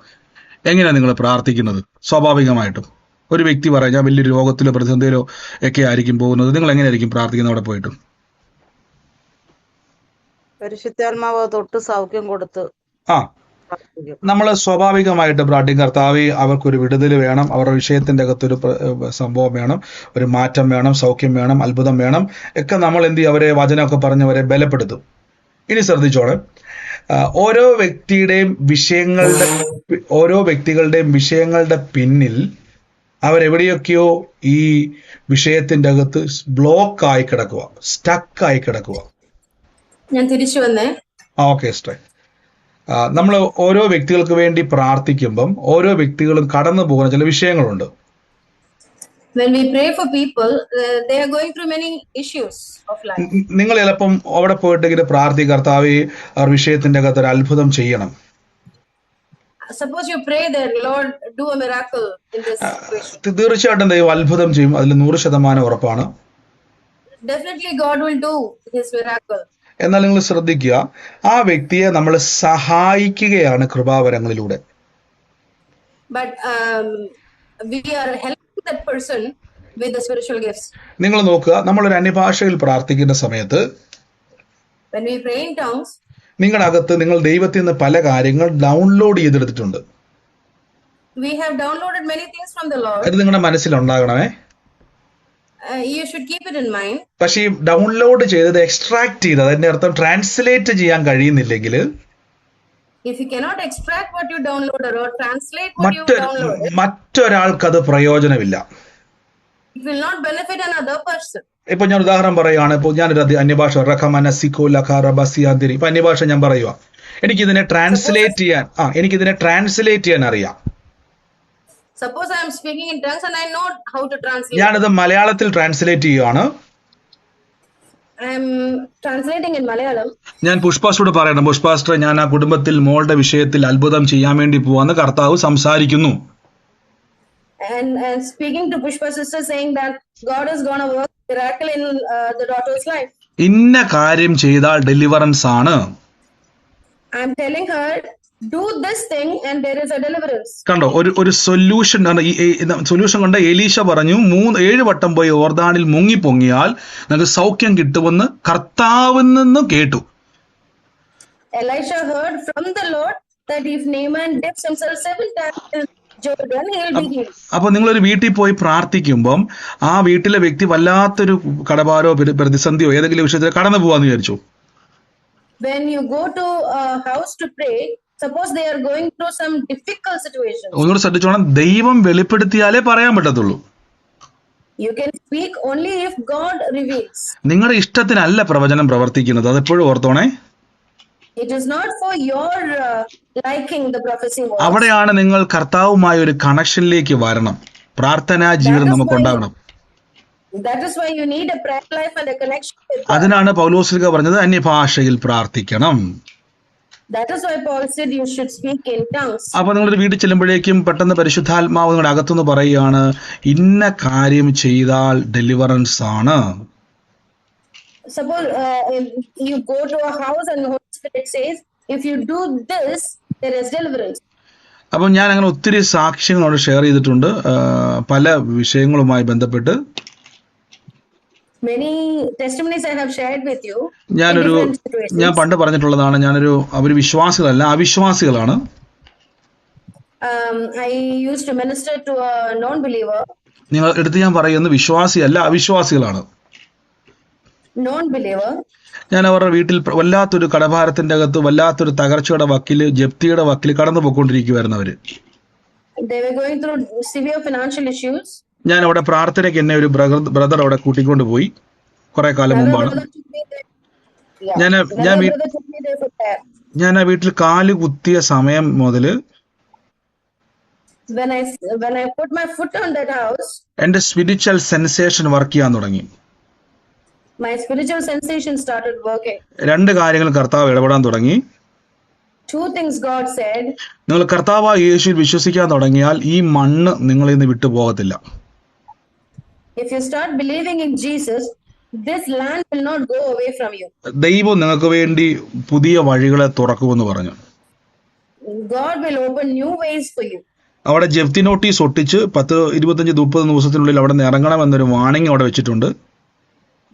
എങ്ങനെയാണ് നിങ്ങൾ പ്രാർത്ഥിക്കുന്നത്? സ്വാഭാവികമായിട്ടും ഒരു വ്യക്തി പറയാം, ഞാൻ വലിയൊരു രോഗത്തിലോ പ്രതിസന്ധിയിലോ ഒക്കെ ആയിരിക്കും പോകുന്നത്, നിങ്ങൾ എങ്ങനെയായിരിക്കും പ്രാർത്ഥിക്കുന്നത് അവിടെ പോയിട്ട്? പരിശുദ്ധാത്മാവ് തൊട്ട് സൗഖ്യം കൊടുത്ത് ആ പ്രാർത്ഥിക്കും. നമ്മൾ സ്വാഭാവികമായിട്ട് പ്രാർത്ഥിക്കും, കർത്താവേ അവർക്കൊരു വിടുതൽ വേണം, അവരുടെ വിഷയത്തിൻ്റെ അകത്തൊരു സംഭവം വേണം, ഒരു മാറ്റം വേണം, സൗഖ്യം വേണം, അത്ഭുതം വേണം ഒക്കെ നമ്മൾ എന്ത് ചെയ്യും? അവരെ വചനമൊക്കെ പറഞ്ഞ് അവരെ ബലപ്പെടുത്തും. ഇനി ശ്രദ്ധിച്ചോളെ, ഓരോ വ്യക്തികളുടെയും വിഷയങ്ങളുടെ പിന്നിൽ അവരെവിടെയൊക്കെയോ ഈ വിഷയത്തിൻ്റെ അകത്ത് ബ്ലോക്കായി കിടക്കുക, സ്റ്റക്കായി കിടക്കുക. ഞാൻ തിരിച്ചു വന്നേ. Okay stay. നമ്മൾ ഓരോ വ്യക്തികൾക്ക് വേണ്ടി പ്രാർത്ഥിക്കുമ്പം ഓരോ വ്യക്തികളും കടന്നു പോകുന്ന ചില വിഷയങ്ങളുണ്ട്. When we pray for people, they are going through many issues of life. നിങ്ങൾ ചിലപ്പം അവിടെ പോയിട്ട് ഇങ്ങനെ പ്രാർത്ഥിക്കുക, കർത്താവേ അവർ വിഷയത്തിന്റെ അകത്ത് ഒരു അത്ഭുതം ചെയ്യണം. Suppose you pray that Lord do a miracle in this situation. തീർച്ചയായിട്ടും ദൈവം അത്ഭുതം ചെയ്യും, അതിൽ 100% ഉറപ്പാണ്. Definitely God will do his miracle. എന്നാൽ നിങ്ങൾ ശ്രദ്ധിക്കുക, ആ വ്യക്തിയെ നമ്മൾ സഹായിക്കുകയാണ് കൃപാവരങ്ങളിലൂടെ. But we are helping that person with the spiritual gifts. നിങ്ങൾ നോക്കുക, നമ്മളൊരു അന്യഭാഷയിൽ പ്രാർത്ഥിക്കുന്ന സമയത്ത് When we pray in tongues, നിങ്ങളുടെ അകത്ത് നിങ്ങൾ ദൈവത്തിൽ നിന്ന് പല കാര്യങ്ങൾ ഡൗൺലോഡ് ചെയ്തെടുത്തിട്ടുണ്ട്. we have downloaded many things from the Lord. അത് നിങ്ങളുടെ മനസ്സിലുണ്ടാകണമേ. You should keep it in mind. പക്ഷേ ഈ ഡൗൺലോഡ് ചെയ്തത് എക്സ്ട്രാക്ട് ചെയ്ത് അതിന്റെ അർത്ഥം ട്രാൻസ്ലേറ്റ് ചെയ്യാൻ കഴിയുന്നില്ലെങ്കിൽ, If you cannot extract what you downloaded or translate what you downloaded, മറ്റൊരാൾക്കത് പ്രയോജനമില്ല. it will not benefit another person. ഇപ്പൊ ഞാൻ ഉദാഹരണം പറയുകയാണ്. ഇപ്പോൾ ഞാനൊരു അന്യഭാഷ ഇപ്പൊ അന്യഭാഷ ഞാൻ പറയുക, എനിക്കിതിനെ ട്രാൻസ്ലേറ്റ് ചെയ്യാൻ അറിയാം. Suppose I am speaking in tongues and I know how to translate. ഞാനത് മലയാളത്തിൽ ട്രാൻസ്ലേറ്റ് ചെയ്യുകയാണ്. I am translating in Malayalam. ഞാൻ പുഷ്പാസ്റ്റോട് പറയണം, പുഷ്പാസ്റ്റർ ഞാൻ ആ കുടുംബത്തിൽ മോളുടെ വിഷയത്തിൽ അത്ഭുതം ചെയ്യാൻ വേണ്ടി പോവാന്ന് കർത്താവ് സംസാരിക്കുന്നു. And speaking to Pushpa sister saying that God is going to work miracle in the daughter's life. ഇന്ന കാര്യം ചെയ്താൽ ഡെലിവറൻസ് ആണ്. I am telling her do this thing and there is a deliverance. കണ്ടോ, ഒരു സൊല്യൂഷൻ കൊണ്ട് എലീശ പറഞ്ഞു, 7 വട്ടം പോയി യോർദാനിൽ മുങ്ങിപ്പൊങ്ങിയാൽ നമുക്ക് സൗഖ്യം കിട്ടുമെന്ന് കർത്താവിൽ നിന്ന് കേട്ടു. Elisha heard from the Lord that if Naaman dips himself 7 times in Jordan, he will be healed. അപ്പൊ നിങ്ങളൊരു വീട്ടിൽ പോയി പ്രാർത്ഥിക്കുമ്പം ആ വീട്ടിലെ വ്യക്തി വല്ലാത്തൊരു കടഭാരോ പ്രതിസന്ധിയോ ഏതെങ്കിലും വിഷയത്തിൽ കടന്നു പോവാന്ന് വിചാരിച്ചു. When you go to a house to pray, suppose they are going through some difficult situation. ഒന്നുകൂടെ ശ്രദ്ധിച്ചോണം, ദൈവം വെളിപ്പെടുത്തിയാലേ പറയാൻ പറ്റത്തുള്ളൂ. You can speak only if God reveals. നിങ്ങളുടെ ഇഷ്ടത്തിനല്ല പ്രവചനം പ്രവർത്തിക്കുന്നത്, അതെപ്പോഴും ഓർത്തോണേ. It is not for your liking the prophecy words. അവിടെയാണ് നിങ്ങൾ കർത്താവുമായ ഒരു കണക്ഷനിലേക്ക് വരണം. പ്രാർത്ഥനാ ജീവിതം നമുക്കുണ്ടാകണം. That is why you need a prayer life and a connection with God. അതിനാണ് പൗലോസ്ലിഹ പറഞ്ഞത് അന്യഭാഷയിൽ പ്രാർത്ഥിക്കണം. That is why Paul said you should speak in tongues. അപ്പൊ നിങ്ങളുടെ വീട്ടിൽ ചെല്ലുമ്പോഴേക്കും പെട്ടെന്ന് പരിശുദ്ധാത്മാവ് നിങ്ങളുടെ അകത്തുനിന്ന് പറയുകയാണ്, ഇന്ന കാര്യം ചെയ്താൽ ഡെലിവറൻസ് ആണ്. Suppose you go to a house and the Holy Spirit says, if you do this, there is deliverance. അപ്പം ഞാൻ അങ്ങനെ ഒത്തിരി സാക്ഷ്യങ്ങളോട് ഷെയർ ചെയ്തിട്ടുണ്ട് പല വിഷയങ്ങളുമായി ബന്ധപ്പെട്ട്. Many testimonies I have shared with you. ഞാൻ പണ്ട് പറഞ്ഞിട്ടുള്ളതാണ്, അവർ വിശ്വാസികളല്ല, അവിശ്വാസികളാണ്. I used to minister to a non-believer. നിങ്ങൾ എടുത്ത് ഞാൻ പറയുന്നത് വിശ്വാസിയല്ല, അവിശ്വാസികളാണ്. Non-believer. ഞാൻ അവരുടെ വീട്ടിൽ വല്ലാത്തൊരു കടഭാരത്തിന്റെ അകത്ത്, വല്ലാത്തൊരു തകർച്ചയുടെ വക്കില്, ജപ്തിയുടെ വക്കില് കടന്നു പോയിക്കൊണ്ടിരിക്കുവായിരുന്നു അവര്. They were going through severe financial issues. ഞാൻ അവിടെ പ്രാർത്ഥനയ്ക്ക് എന്നെ ഒരു ബ്രദർ അവിടെ കൂട്ടിക്കൊണ്ട് പോയി, കുറെ കാലം മുമ്പാണ്. ഞാൻ ആ വീട്ടിൽ കാല് കുത്തിയ സമയം മുതല് when I put my foot on that house, എന്റെ സ്പിരിച്വൽ സെൻസേഷൻ വർക്ക് ചെയ്യാൻ തുടങ്ങി. My spiritual sensation started working. 2 കാര്യങ്ങൾ കർത്താവ് ഇടപെടാൻ തുടങ്ങി. 2 things God said. നിങ്ങൾ കർത്താവ് യേശുവിൽ വിശ്വസിക്കാൻ തുടങ്ങിയാൽ ഈ മണ്ണ് നിങ്ങളിൽ നിന്ന് വിട്ടുപോകത്തില്ല. If you start believing in Jesus, this land will not go away from you. ദൈവം നിങ്ങൾക്ക് വേണ്ടി പുതിയ വഴികളെ തുറക്കുമെന്ന് പറഞ്ഞു. God will open new ways for you. അവിടെ ജപ്തി നോട്ടീസ് ഒട്ടിച്ച് 10, 25, 30 ദിവസത്തിനുള്ളിൽ അവിടെ നിന്ന് ഇറങ്ങണമെന്നൊരു വാണിംഗ് അവിടെ വെച്ചിട്ടുണ്ട്.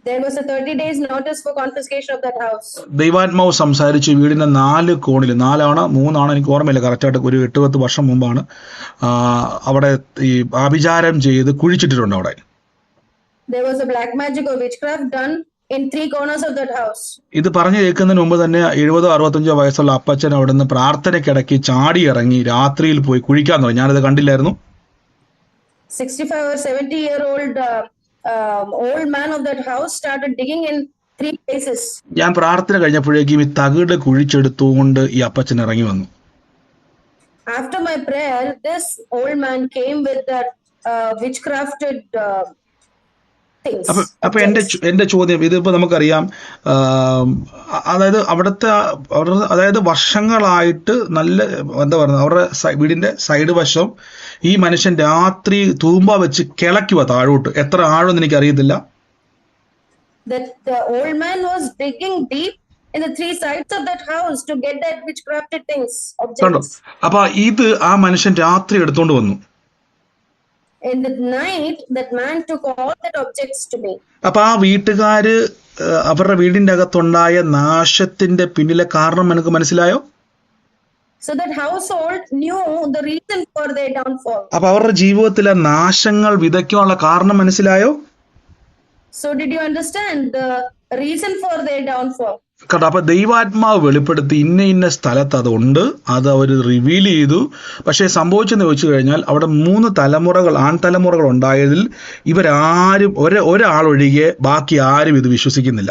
There was a 30 days notice for confiscation of that house. ദൈവാത്മാവ് സംസാരിച്ച് വീടിന്റെ 4 കോണിൽ, 4 3 എനിക്ക് ഓർമ്മയില്ല കറക്റ്റായിട്ട്, ഒരു 8-10 വർഷം മുമ്പാണ് അവിടെ ഈ ആഭിചാരം ചെയ്ത് കുഴിച്ചിട്ടിട്ടുണ്ട് അവിടെ. There was a black magic or witchcraft done in 3 corners of that house. ഇത് പറഞ്ഞു കേൾക്കുന്നതിന് മുമ്പ് തന്നെ 70-65 വയസ്സുള്ള അപ്പച്ചൻ അവിടെ നിന്ന് പ്രാർത്ഥനയ്ക്കിടയ്ക്ക് ചാടി ഇറങ്ങി രാത്രിയിൽ പോയി കുഴിക്കാൻ തുടങ്ങി. ഞാനത് കണ്ടില്ലായിരുന്നു. 65 or 70-year-old old man of that house started digging in 3 places. ഞാൻ പ്രാർത്ഥന കഴിഞ്ഞപ്പോഴേക്കും ഈ തകിട് കുഴിച്ചെടുത്തുകൊണ്ട് ഈ അപ്പച്ചൻ ഇറങ്ങി വന്നു. After my prayer, this old man came with that witchcrafted things. അപ്പൊ എന്റെ ചോദ്യം, ഇതിപ്പോ നമുക്കറിയാം, അതായത് വർഷങ്ങളായിട്ട് നല്ല എന്താ പറയുക, അവരുടെ വീടിന്റെ സൈഡ് വശം ഈ മനുഷ്യൻ രാത്രി തൂമ്പ വെച്ച് കിളയ്ക്കുക താഴോട്ട്. എത്ര ആഴമെന്ന് എനിക്ക് അറിയത്തില്ല. That the old man was digging deep in the 3 sides of that house to get that witchcrafted things, objects. അപ്പൊ ഇത് ആ മനുഷ്യൻ രാത്രി എടുത്തോണ്ട് വന്നു. In the night, that man took all that objects to me. അപ്പൊ ആ വീട്ടുകാര് അവരുടെ വീടിന്റെ അകത്തുണ്ടായ നാശത്തിന്റെ പിന്നിലെ കാരണം എനിക്ക് മനസ്സിലായോ? So that household knew the reason for their downfall. അപ്പൊ അവരുടെ ജീവിതത്തിലെ നാശങ്ങൾ വിതയ്ക്കാനുള്ള കാരണം മനസ്സിലായോ? So did you understand the reason for their downfall? കേട്ടോ, അപ്പൊ ദൈവാത്മാവ് വെളിപ്പെടുത്തി ഇന്ന സ്ഥലത്ത് അതുണ്ട്, അത് അവർ റിവീൽ ചെയ്തു. പക്ഷെ സംഭവിച്ചെന്ന് ചോദിച്ചു കഴിഞ്ഞാൽ അവിടെ 3 തലമുറകൾ, ആൺതലമുറകൾ ഉണ്ടായതിൽ ഇവരാരും ഒരാളൊഴികെ ബാക്കി ആരും ഇത് വിശ്വസിക്കുന്നില്ല.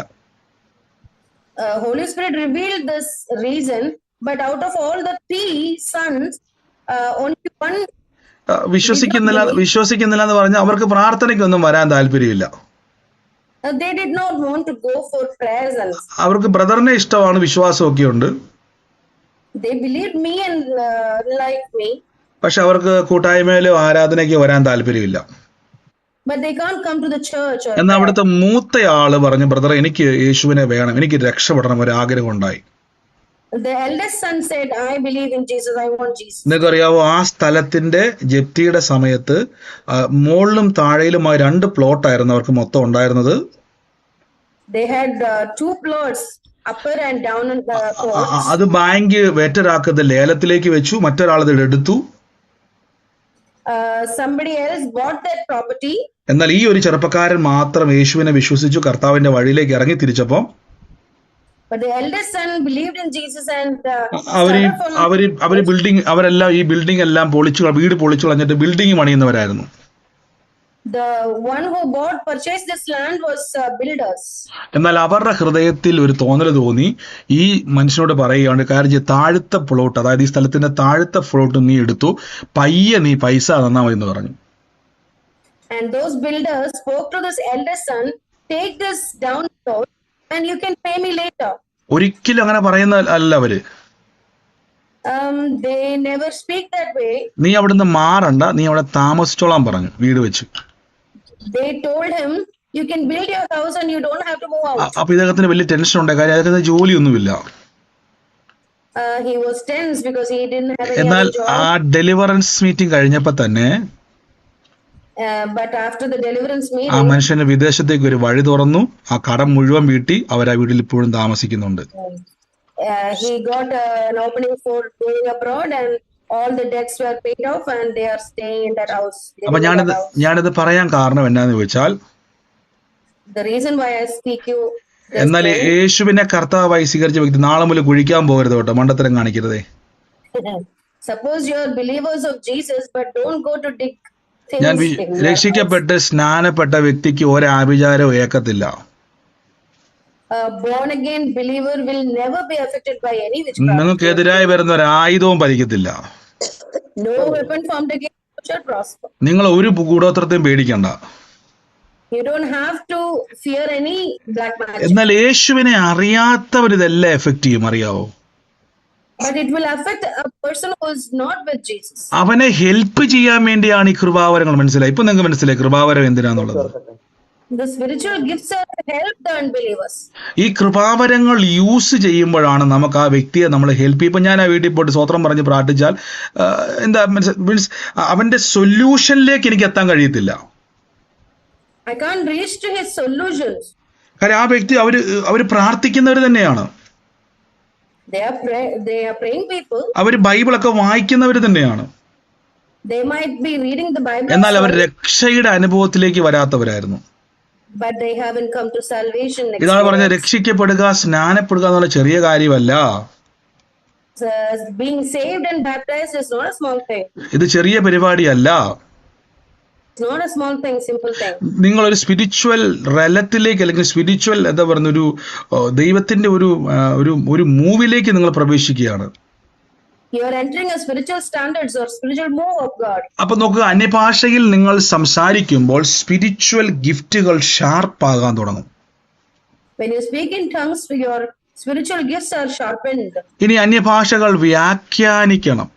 Holy Spirit revealed this reason, but out of all the 3 sons, only one വിശ്വസിക്കുന്നില്ല എന്ന് പറഞ്ഞാൽ അവർക്ക് പ്രാർത്ഥനയ്ക്കൊന്നും വരാൻ താല്പര്യമില്ല. they did not want to go for prayers and അവർക്ക് ബ്രദറിനെ ഇഷ്ടമാണ്, വിശ്വാസമൊക്കെ ഉണ്ട്. They believed me and liked me. പക്ഷെ അവർക്ക് കൂട്ടായ്മയിലോ ആരാധനയ്ക്കോ വരാൻ താല്പര്യമില്ല. But they can't come to the church. എന്നാൽ അവിടുത്തെ മൂത്തയാള് പറഞ്ഞു, ബ്രദർ എനിക്ക് യേശുവിനെ വേണം, എനിക്ക് രക്ഷപ്പെടണം, ഒരു ആഗ്രഹം ഉണ്ടായി. The eldest son said, I believe in Jesus, I want Jesus. നിങ്ങൾക്കറിയാവോ, ആ സ്ഥലത്തിന്റെ ജപ്തിയുടെ സമയത്ത് മുകളിലും താഴെയിലുമായി 2 പ്ലോട്ടായിരുന്നു അവർക്ക് മൊത്തം ഉണ്ടായിരുന്നത്. They had 2 plots, upper and down plots. അത് ബാങ്ക് വെറ്ററാക്കത് ലേലത്തിലേക്ക് വെച്ചു, മറ്റൊരാളത് എടുത്തു. Somebody else bought that property. എന്നാൽ ഈ ഒരു ചെറുപ്പക്കാരൻ മാത്രം യേശുവിനെ വിശ്വസിച്ചു, കർത്താവിന്റെ വഴിയിലേക്ക് ഇറങ്ങി തിരിച്ചപ്പോ But the eldest son believed in Jesus and അവര് ബിൽഡിംഗ്, അവരെല്ലാം ഈ ബിൽഡിംഗ് എല്ലാം വീട് പൊളിച്ചു കളഞ്ഞിട്ട് building പണിയുന്നവരായിരുന്നു. The one who purchased this land was builders. എന്നാൽ അവരുടെ ഹൃദയത്തിൽ ഒരു തോന്നൽ തോന്നി, ഈ മനുഷ്യനോട് പറയുകയാണ്, കാര്യം താഴത്തെ പ്ലോട്ട്, അതായത് ഈ സ്ഥലത്തിന്റെ താഴത്തെ പ്ലോട്ട് നീ എടുത്തു, പയ്യെ നീ പൈസ തന്നാ മതി എന്ന് പറഞ്ഞു. And those builders spoke to this eldest son, take this down plot and you can pay me later. ഒരിക്കലും അങ്ങനെ പറയുന്ന അല്ല അവര്. They never speak that way. നീ അവിടുന്ന് മാറണ്ട, നീ അവിടെ താമസിച്ചോളാൻ പറഞ്ഞു, വീട് വെച്ച്. They told him, you can build your house and you don't have to move out. അപ്പൊ ഇദ്ദേഹത്തിന് വലിയ ടെൻഷൻ ഉണ്ടായി, കാര്യം അദ്ദേഹത്തിന് ജോലിയൊന്നുമില്ല. He was tense because he didn't have any എന്നാൽ other job. ആ ഡെലിവറൻസ് മീറ്റിംഗ് കഴിഞ്ഞപ്പോ തന്നെ But after the deliverance ആ meeting, മനുഷ്യന് വിദേശത്തേക്ക് ഒരു വഴി തുറന്നു. ആ കടം മുഴുവൻ വീട്ടി അവർ ആ വീട്ടിൽ ഇപ്പോഴും താമസിക്കുന്നുണ്ട്. he got an opening for going abroad and all the debts were paid off and they are staying in that house. അപ്പൊ ഞാനിത് പറയാൻ കാരണം എന്നാന്ന് ചോദിച്ചാൽ, The reason why I speak you this എന്നാൽ way, യേശുവിനെ കർത്താവായി സ്വീകരിച്ച വ്യക്തി നാളെ മുതൽ കുഴിക്കാൻ പോകരുത് കേട്ടോ, മണ്ടത്തരം കാണിക്കരുതേ. suppose you are believers of Jesus but don't go to dig ഞാൻ things in your house. രക്ഷിക്കപ്പെട്ട് സ്നാനപ്പെട്ട വ്യക്തിക്ക് ഒരു ആഭിചാരവും ഏക്കത്തില്ല. A born again believer will never be affected by any witchcraft. നിങ്ങൾക്കെതിരായി വരുന്ന ഒരു ആയുധവും പതിക്കത്തില്ല. No weapon formed against you shall prosper. നിങ്ങൾ ഒരു കൂടോത്രത്തെയും പേടിക്കണ്ട. You don't have to fear any black magic. എന്നാൽ യേശുവിനെ അറിയാത്തവർ ഇതെല്ലാം എഫക്ട് ചെയ്യും, അറിയാവോ? But it will affect a person who is not with Jesus. അവനെ ഹെൽപ്പ് ചെയ്യാൻ വേണ്ടിയാണ് ഈ കൃപാവരങ്ങൾ. മനസ്സിലായി? ഇപ്പൊ നിങ്ങൾക്ക് മനസ്സിലായി കൃപാവരം എന്തിനാന്നുള്ളത്? The spiritual gifts are to help the unbelievers. ഈ കൃപാവരങ്ങൾ യൂസ് ചെയ്യുമ്പോഴാണ് നമുക്ക് ആ വ്യക്തിയെ നമ്മൾ ഹെൽപ്പ് ചെയ്യും. ഇപ്പം ഞാൻ ആ വീട്ടിൽ പോയിട്ട് സ്വത്രം പറഞ്ഞ് പ്രാർത്ഥിച്ചാൽ എന്താ മീൻസ് അവന്റെ സൊല്യൂഷനിലേക്ക് എനിക്ക് എത്താൻ കഴിയത്തില്ല. I can't reach to his solutions. കാര്യം ആ വ്യക്തി അവര് പ്രാർത്ഥിക്കുന്നവർ തന്നെയാണ്, They are praying people. അവര് ബൈബിളൊക്കെ വായിക്കുന്നവർ തന്നെയാണ്. They might be reading the Bible, എന്നാൽ അവർ രക്ഷയുടെ അനുഭവത്തിലേക്ക് വരാത്തവരായിരുന്നു. but they haven't come to salvation. ഇതാണ് പറഞ്ഞത്, രക്ഷിക്കപ്പെടുക, സ്നാനപ്പെടുക എന്നുള്ള ചെറിയ കാര്യമല്ല. Being saved and baptized is not a small thing. ഇത് ചെറിയ പരിപാടിയല്ല. It's not a small thing, simple thing. നിങ്ങളൊരു സ്പിരിച്വൽ റെലത്തിലേക്ക് അല്ലെങ്കിൽ സ്പിരിച്വൽ എന്താ പറയുന്ന ഒരു ദൈവത്തിന്റെ ഒരു മൂവിലേക്ക് നിങ്ങൾ പ്രവേശിക്കുകയാണ്. You are entering a spiritual standards or spiritual move of God. അപ്പൊ നോക്കുക, അന്യഭാഷയിൽ നിങ്ങൾ സംസാരിക്കുമ്പോൾ സ്പിരിച്വൽ ഗിഫ്റ്റുകൾ ഷാർപ്പാകാൻ തുടങ്ങും. When you speak in tongues, your spiritual gifts are sharpened. ഇനി അന്യഭാഷകൾ വ്യാഖ്യാനിക്കണം.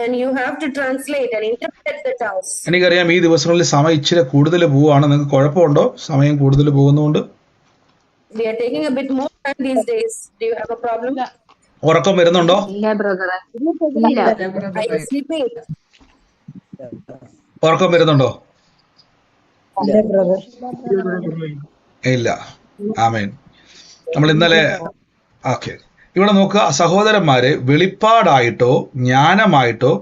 And you have to translate and interpret the tongues. എനിക്കറിയാം ഈ ദിവസങ്ങളിൽ സമയം ഇച്ചിരി കൂടുതൽ പോവുകയാണ്. നിങ്ങൾക്ക് കുഴപ്പമുണ്ടോ? സമയം കൂടുതൽ പോകുന്നതുകൊണ്ട് We are taking a bit more time these days. Do you have a problem? ഉറക്കം വരുന്നുണ്ടോ? Are you sleeping? ഉറക്കം വരുന്നുണ്ടോ? ഇല്ല. ആമേൻ. നമ്മൾ ഇന്നലെ ഓക്കെ, ഇവിടെ നോക്കുക സഹോദരന്മാരെ, വെളിപ്പാടായിട്ടോ ജ്ഞാനമായിട്ടോ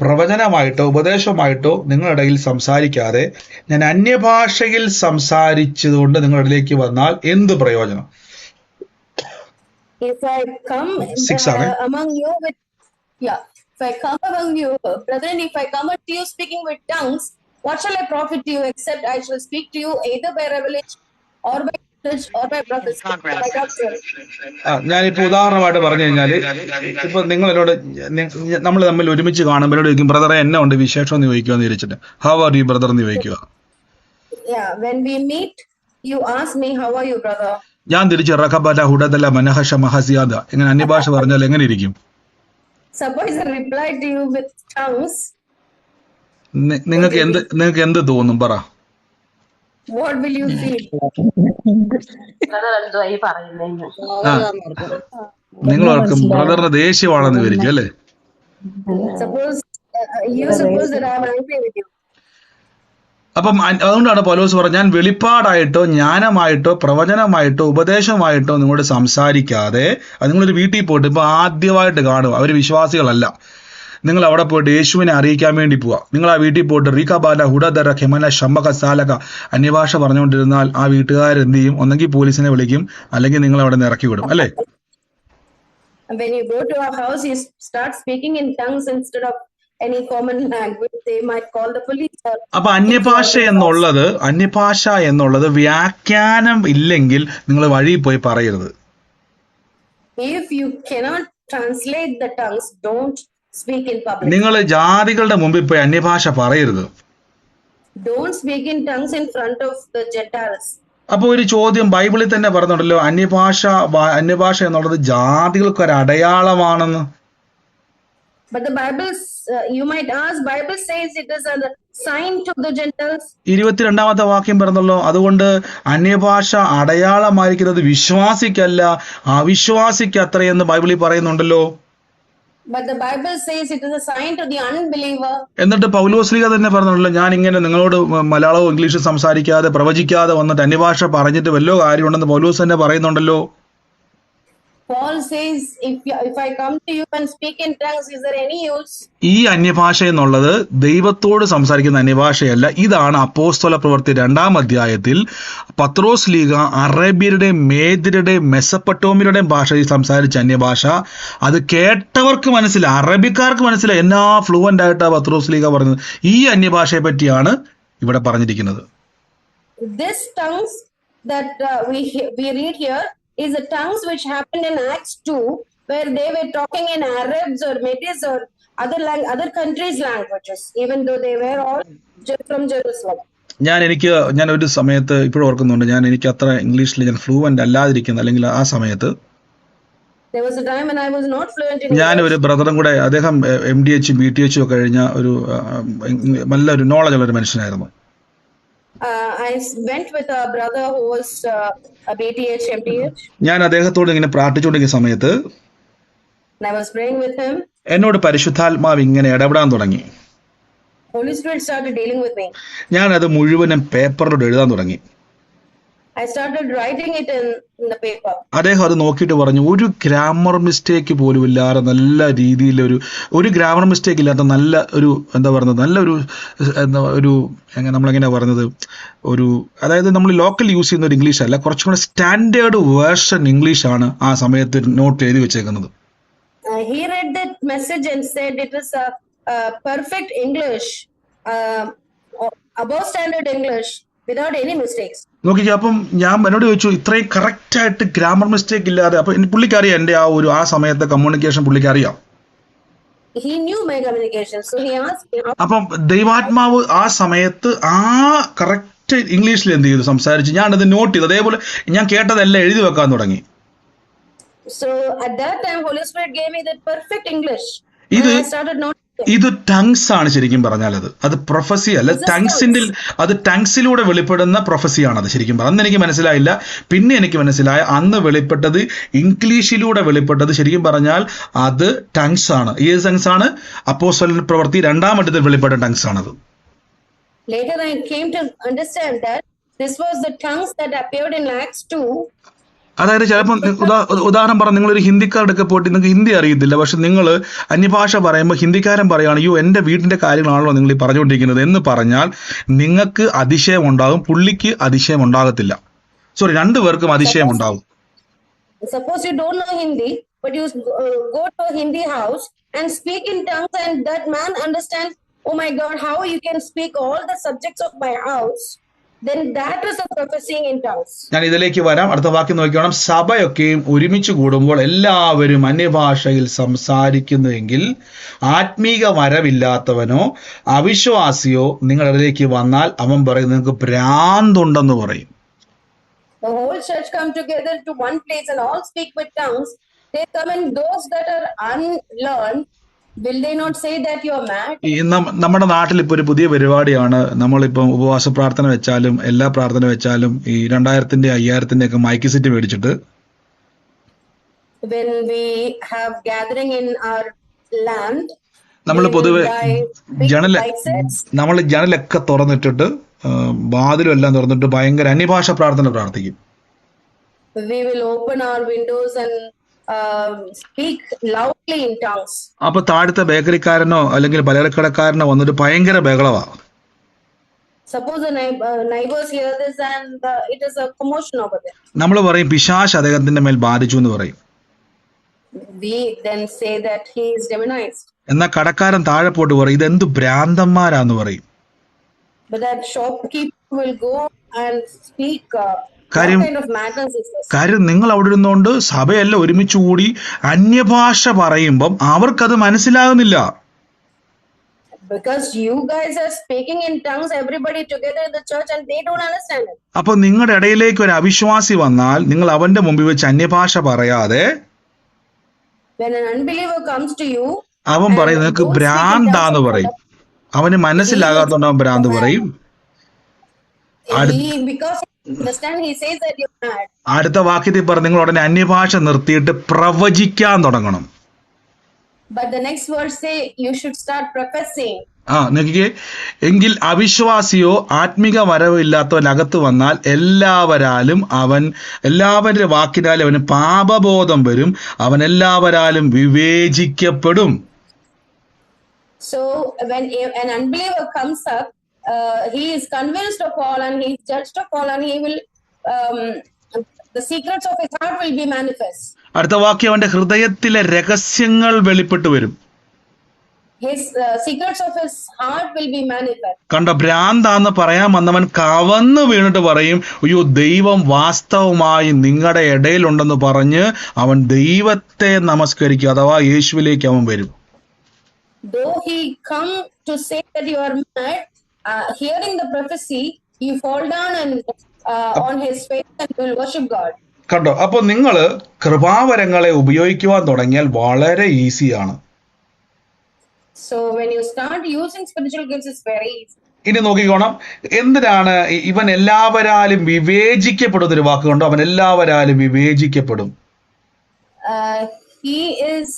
പ്രവചനമായിട്ടോ ഉപദേശമായിട്ടോ നിങ്ങളുടെ ഇടയിൽ സംസാരിക്കാതെ ഞാൻ അന്യഭാഷയിൽ സംസാരിച്ചതുകൊണ്ട് നിങ്ങളുടെ ഇടയിലേക്ക് വന്നാൽ എന്ത് പ്രയോജനം? If I come among you with, if I come among you, brethren, if I come unto you speaking with tongues, what shall I profit you, except I shall speak to you either by revelation or by knowledge or by prophecy or by doctrine. ഞാനിപ്പോ ഉദാഹരണമായിട്ട് പറഞ്ഞു കഴിഞ്ഞാല്, ഇപ്പൊ നിങ്ങൾ എന്നോട് നമ്മൾ തമ്മിൽ ഒരുമിച്ച് കാണുമ്പോൾ ചോദിക്കും, ബ്രദറെ എന്നെ ഉണ്ട് വിശേഷം എന്ന് ചോദിക്കുമെന്ന് വിചാരിച്ചിട്ട്, ഹൗ ആർ യു ബ്രദർ എന്ന് ചോദിക്കുക. When we meet, you ask me, how are you, brother? ഞാൻ തിരിച്ച് റഖബല ഹുഡദല മനഹഷ മഹസിയാദ ഇങ്ങനെ അന്യഭാഷ പറഞ്ഞാൽ എങ്ങനെ ഇരിക്കും? Suppose I reply to you with tongues, നിങ്ങൾക്ക് എന്ത് തോന്നും? പറ. what will you feel? നിങ്ങൾ ഓർക്കും ബ്രദറിന്റെ ദേഷ്യമാണെന്ന് വിചാരിക്കും അല്ലേ? Suppose that I am angry with you. അപ്പം അതുകൊണ്ടാണ് പൗലോസ് പറഞ്ഞത്, ഞാൻ വെളിപ്പാടായിട്ടോ ജ്ഞാനമായിട്ടോ പ്രവചനമായിട്ടോ ഉപദേശമായിട്ടോ നിങ്ങളോട് സംസാരിക്കാതെ, അത് നിങ്ങളൊരു വീട്ടിൽ പോയിട്ട് ഇപ്പൊ ആദ്യമായിട്ട് കാണുക, അവർ വിശ്വാസികളല്ല, നിങ്ങൾ അവിടെ പോയിട്ട് യേശുവിനെ അറിയിക്കാൻ വേണ്ടി പോവാ. നിങ്ങൾ ആ വീട്ടിൽ പോയിട്ട് റീഖബാല ഹുഡദര ഖെമന ഷമ്മക സാലക അന്യഭാഷ പറഞ്ഞുകൊണ്ടിരുന്നാൽ ആ വീട്ടുകാരെന്ത് ചെയ്യും? ഒന്നെങ്കിൽ പോലീസിനെ വിളിക്കും, അല്ലെങ്കിൽ നിങ്ങൾ അവിടെ നിന്ന് ഇറക്കി വിടും അല്ലേ? When you go to a house, you start speaking in tongues instead of any common language, they might call the police. അപ്പൊ അന്യഭാഷ എന്നുള്ളത് വ്യാഖ്യാനം ഇല്ലെങ്കിൽ നിങ്ങൾ വഴിയിൽ പോയി പറയരുത്. If you cannot translate the tongues, don't speak in public. നിങ്ങൾ ജാതികളുടെ മുമ്പിൽ പോയി അന്യഭാഷ പറയരുത്. Don't speak in tongues in front of the Gentiles. അപ്പൊ ഒരു ചോദ്യം, ബൈബിളിൽ തന്നെ പറഞ്ഞിട്ടുണ്ടല്ലോ അന്യഭാഷ എന്നുള്ളത് ജാതികൾക്ക് ഒരു അടയാളമാണെന്ന്. But the Bible, you might ask, Bible says it is a sign to the Gentiles. 22ാമത്തെ വാക്യം പറഞ്ഞല്ലോ, അതുകൊണ്ട് അന്യഭാഷ അടയാളമായിരിക്കുന്നത് വിശ്വാസിക്കല്ല അവിശ്വാസിക്ക് അത്രയെന്ന് ബൈബിളിൽ പറയുന്നുണ്ടല്ലോ. But the Bible says it is a sign to the unbeliever. എന്നിട്ട് പൗലോസ്ലീഹ തന്നെ പറഞ്ഞിട്ടുണ്ടല്ലോ, ഞാൻ ഇങ്ങനെ നിങ്ങളോട് മലയാളവും ഇംഗ്ലീഷും സംസാരിക്കാതെ പ്രവചിക്കാതെ വന്നിട്ട് അന്യഭാഷ പറഞ്ഞിട്ട് വല്ലോ കാര്യമുണ്ടെന്ന് പൗലോസ് തന്നെ പറയുന്നുണ്ടല്ലോ. Paul says, if I come to you and speak in tongues, is there any use? ഈ അന്യഭാഷ എന്നുള്ളത് ദൈവത്തോട് സംസാരിക്കുന്ന അന്യഭാഷയല്ല. ഇതാണ് അപ്പോസ്തല പ്രവൃത്തി 2-ാം അധ്യായത്തിൽ പത്രോസ് ലീഗ അറേബ്യരുടെയും മേദ്യരുടെയും മെസപ്പൊട്ടോമിയരുടെയും ഭാഷയിൽ സംസാരിച്ച അന്യഭാഷ. അത് കേട്ടവർക്ക് മനസ്സിലായി, അറബിക്കാർക്ക് മനസ്സിലായി, എന്നാ ഫ്ലുവൻ്റ് ആയിട്ടാണ് പത്രോസ് ലീഗ പറഞ്ഞത്. ഈ അന്യഭാഷയെ പറ്റിയാണ് ഇവിടെ പറഞ്ഞിരിക്കുന്നത്. This tongues that we read here is the tongues which happened in Acts 2, where they were talking in Arabs or Medes or other countries' languages, even though they were all from Jerusalem. ഞാൻ ഒരു സമയത്ത് ഇപ്പോഴും ഓർക്കുന്നുണ്ട്, എനിക്ക് അത്ര ഇംഗ്ലീഷിൽ ഞാൻ fluent അല്ലാതിരിക്കുന്ന, അല്ലെങ്കിൽ ആ സമയത്ത് There was a time when I was not fluent in ഞാൻ ഒരു ബ്രദറും കൂടെ, അദ്ദേഹം MDH BTH ഒക്കെ കഴിഞ്ഞ ഒരു നല്ലൊരു നോളജ് ഉള്ള ഒരു മനുഷ്യനായിരുന്നു. went with a brother who was a BTH, MTH, ഞാൻ അദ്ദേഹത്തോട് ഇങ്ങനെ പ്രാർത്ഥിച്ചുകൊണ്ടിരിക്കുന്ന സമയത്ത് and I was praying with him. എന്നോട് പരിശുദ്ധാത്മാവ് ഇങ്ങനെ ഇടപെടാൻ തുടങ്ങി. Holy Spirit started dealing with me. ഞാൻ അത് മുഴുവനും പേപ്പറിലൂടെ എഴുതാൻ തുടങ്ങി. I started writing it in the paper. അദ്ദേഹം അത് നോക്കിയിട്ട് പറഞ്ഞു, ഒരു ഗ്രാമർ മിസ്റ്റേക്ക് പോലും ഇല്ലാതെ നല്ല രീതിയിൽ ഒരു ഗ്രാമർ മിസ്റ്റേക്ക് ഇല്ലാത്ത നല്ല ഒരു എന്താ പറയുന്നത്, നല്ലൊരു നമ്മളെങ്ങനെയാ പറഞ്ഞത്, അതായത് നമ്മൾ ലോക്കൽ യൂസ് ചെയ്യുന്ന ഒരു ഇംഗ്ലീഷ് അല്ല, കുറച്ചും കൂടെ സ്റ്റാൻഡേർഡ് വേർഷൻ ഇംഗ്ലീഷാണ് ആ സമയത്ത് നോട്ട് എഴുതി വെച്ചേക്കുന്നത്. He read that message and said it is a perfect English, above standard English, without any mistakes. നോക്കിക്കോ, അപ്പം ഞാൻ എന്നോട് ചോദിച്ചു, ഇത്രയും കറക്റ്റ് ആയിട്ട് ഗ്രാമർ മിസ്റ്റേക്ക് ഇല്ലാതെ, അപ്പൊ പുള്ളിക്കറിയാം എന്റെ ആ സമയത്തെ communication പുള്ളിക്കറിയാം. He knew my communication, so he asked me. അപ്പം ദൈവാത്മാവ് ആ സമയത്ത് ആ കറക്റ്റ് ഇംഗ്ലീഷിൽ എന്ത് ചെയ്തു, സംസാരിച്ചു. ഞാനത് നോട്ട് ചെയ്തു, അതേപോലെ ഞാൻ കേട്ടതെല്ലാം എഴുതി വെക്കാൻ തുടങ്ങി. So at that time, Holy Spirit gave me that perfect English. ഇത് I started noting. ഇത് ടങ്സ് ആണ് ശരിക്കും പറഞ്ഞാൽ. അത് പ്രൊഫസി അല്ല, അത് ടങ്സിലൂടെ വെളിപ്പെടുന്ന പ്രൊഫസിയാണ്. അത് ശരിക്കും പറഞ്ഞാൽ അന്ന് എനിക്ക് മനസ്സിലായില്ല. പിന്നെ എനിക്ക് മനസ്സിലായ, അന്ന് വെളിപ്പെട്ടത് ഇംഗ്ലീഷിലൂടെ വെളിപ്പെട്ടത് ശരിക്കും പറഞ്ഞാൽ അത് ടങ്സ് ആണ്. ഏത് ടങ്സ് ആണ്? അപ്പോസ്തലരുടെ പ്രവൃത്തി 2-ാം അധ്യായത്തിൽ വെളിപ്പെട്ട ടങ്സ് ആണത്. Later I came to understand that this was the tongues that appeared in Acts 2. അതായത് ചിലപ്പോൾ ഉദാഹരണം പറഞ്ഞാൽ, നിങ്ങളൊരു ഹിന്ദിക്കാരുടെ ഒക്കെ പോയിട്ട് നിങ്ങൾക്ക് ഹിന്ദി അറിയത്തില്ല, പക്ഷെ നിങ്ങൾ അന്യഭാഷ പറയുമ്പോൾ ഹിന്ദിക്കാരൻ പറയുകയാണ്, അയ്യോ എൻ്റെ വീടിൻ്റെ കാര്യങ്ങളാണല്ലോ നിങ്ങൾ ഈ പറഞ്ഞുകൊണ്ടിരിക്കുന്നത് എന്ന് പറഞ്ഞാൽ നിങ്ങൾക്ക് അതിശയം ഉണ്ടാകും, പുള്ളിക്ക് അതിശയം ഉണ്ടാകത്തില്ല. സോറി, രണ്ടുപേർക്കും അതിശയം ഉണ്ടാകും. Suppose you don't know Hindi, but you go to a Hindi house and speak in tongues, and that man understands, oh my God, how you can speak all the subjects of my house. Then that is a prophesying in tongues. ഞാൻ ഇതിലേക്ക് വരാം. അടുത്ത വാക്യം നോക്കിക്കോണം. സഭയൊക്കെയും ഒരുമിച്ച് കൂടുമ്പോൾ എല്ലാവരും അന്യഭാഷയിൽ സംസാരിക്കുന്നുവെങ്കിൽ ആത്മീക വരവില്ലാത്തവനോ അവിശ്വാസിയോ നിങ്ങളിലേക്ക് വന്നാൽ അവൻ പറയും, നിങ്ങൾക്ക് ഭ്രാന്തുണ്ടെന്ന് പറയും. The whole church come together to one place and all speak with tongues. They come, and those that are unlearned, will they not say that you are mad? നമ്മുടെ നാട്ടിൽ ഇപ്പോൾ ഒരു പുതിയ പരിപാടിയാണ്. നമ്മളിപ്പം ഉപവാസ പ്രാർത്ഥന വെച്ചാലും എല്ലാ പ്രാർത്ഥന വെച്ചാലും ഈ 2000-ന്റെ 5000-ന്റെ ഒക്കെ മൈക്ക് സെറ്റ് മേടിച്ചിട്ട്, when we have gathering in our land, നമ്മൾ പൊതുവെ ജനലൊക്കെ തുറന്നിട്ടിട്ട് വാതിലും എല്ലാം തുറന്നിട്ട് ഭയങ്കര അന്യഭാഷ പ്രാർത്ഥന പ്രാർത്ഥിക്കും. We will open our windows and speak loudly in tongues. അപ്പൊ താഴത്തെ ബേക്കറിക്കാരനോ അല്ലെങ്കിൽ പലചരക്കടക്കാരനോ വന്നിട്ട് ഭയങ്കര ബഹളവാ. Suppose the neighbors hear this and it is a commotion over there. നമ്മൾ പറയും പിശാച് അദ്ദേഹത്തിന്റെ മേൽ ബാധിച്ചു എന്ന് പറയും. We then say that he is demonized. എന്നാൽ കടക്കാരൻ താഴെ പോട്ട് പറയും, ഇതെന്ത് ഭ്രാന്തന്മാരാന്ന് പറയും. But that shopkeeper will go and speak കാര്യം നിങ്ങൾ അവിടെ ഇരുന്നുകൊണ്ട് സഭയെല്ലാം ഒരുമിച്ച് കൂടി അന്യഭാഷ പറയുമ്പം അവർക്കത് മനസ്സിലാകുന്നില്ല. Because you guys are speaking in tongues, everybody together in the church, and they don't understand it. അപ്പൊ നിങ്ങളുടെ ഇടയിലേക്ക് ഒരു അവിശ്വാസി വന്നാൽ നിങ്ങൾ അവന്റെ മുമ്പിൽ വെച്ച് അന്യഭാഷ പറയാതെ, when an unbeliever comes to you, അവൻ പറയും നിനക്ക് ഭ്രാന്താന്ന് പറയും. അവന് മനസ്സിലാകാത്തോണ്ട് അവൻ ഭ്രാന്ത് പറയും. അടുത്ത വാക്യത്തിൽ പറഞ്ഞു, നിങ്ങൾ ഉടനെ അന്യഭാഷ നിർത്തിയിട്ട് പ്രവചിക്കാൻ തുടങ്ങണം. നോക്കിക്കേ, എങ്കിൽ അവിശ്വാസിയോ ആത്മിക വരവില്ലാത്തവൻ അകത്ത് വന്നാൽ എല്ലാവരുടെ വാക്കിനാലും അവന് പാപബോധം വരും, അവൻ എല്ലാവരാലും വിവേചിക്കപ്പെടും. So when an unbeliever comes up, he is convinced of all and he is judged of all, and he will the secrets of his heart will be manifest. അടുത്ത വാക്യം, അവന്റെ ഹൃദയത്തിലെ രഹസ്യങ്ങൾ വെളിപ്പെട്ടു വരും. His secrets of his heart will be manifest. കണ്ട, ഭ്രാന്താന്ന് പറയാൻ വന്നവൻ കവന്ന് വീണിട്ട് പറയും, അയ്യോ ദൈവം വാസ്തവമായി നിങ്ങളുടെ ഇടയിലുണ്ടെന്ന് പറഞ്ഞ് അവൻ ദൈവത്തെ നമസ്കരിക്കും, അഥവാ യേശുവിലേക്ക് അവൻ വരും. Though he come to say that you are mad, hearing the prophecy, you fall down and on his face and will worship God. കണ്ടോ, അപ്പൊ നിങ്ങൾ കൃപാവരങ്ങളെ ഉപയോഗിക്കുവാൻ തുടങ്ങിയാൽ വളരെ ഈസിയാണ്. So when you start using spiritual gifts, it's very easy. ഇനി നോക്കിക്കോണം, എന്തിനാണ് ഇവൻ എല്ലാവരാലും വിവേചിക്കപ്പെടുന്ന ഒരു വാക്കുകൊണ്ടോ? അവൻ എല്ലാവരാലും വിവേചിക്കപ്പെടും. He is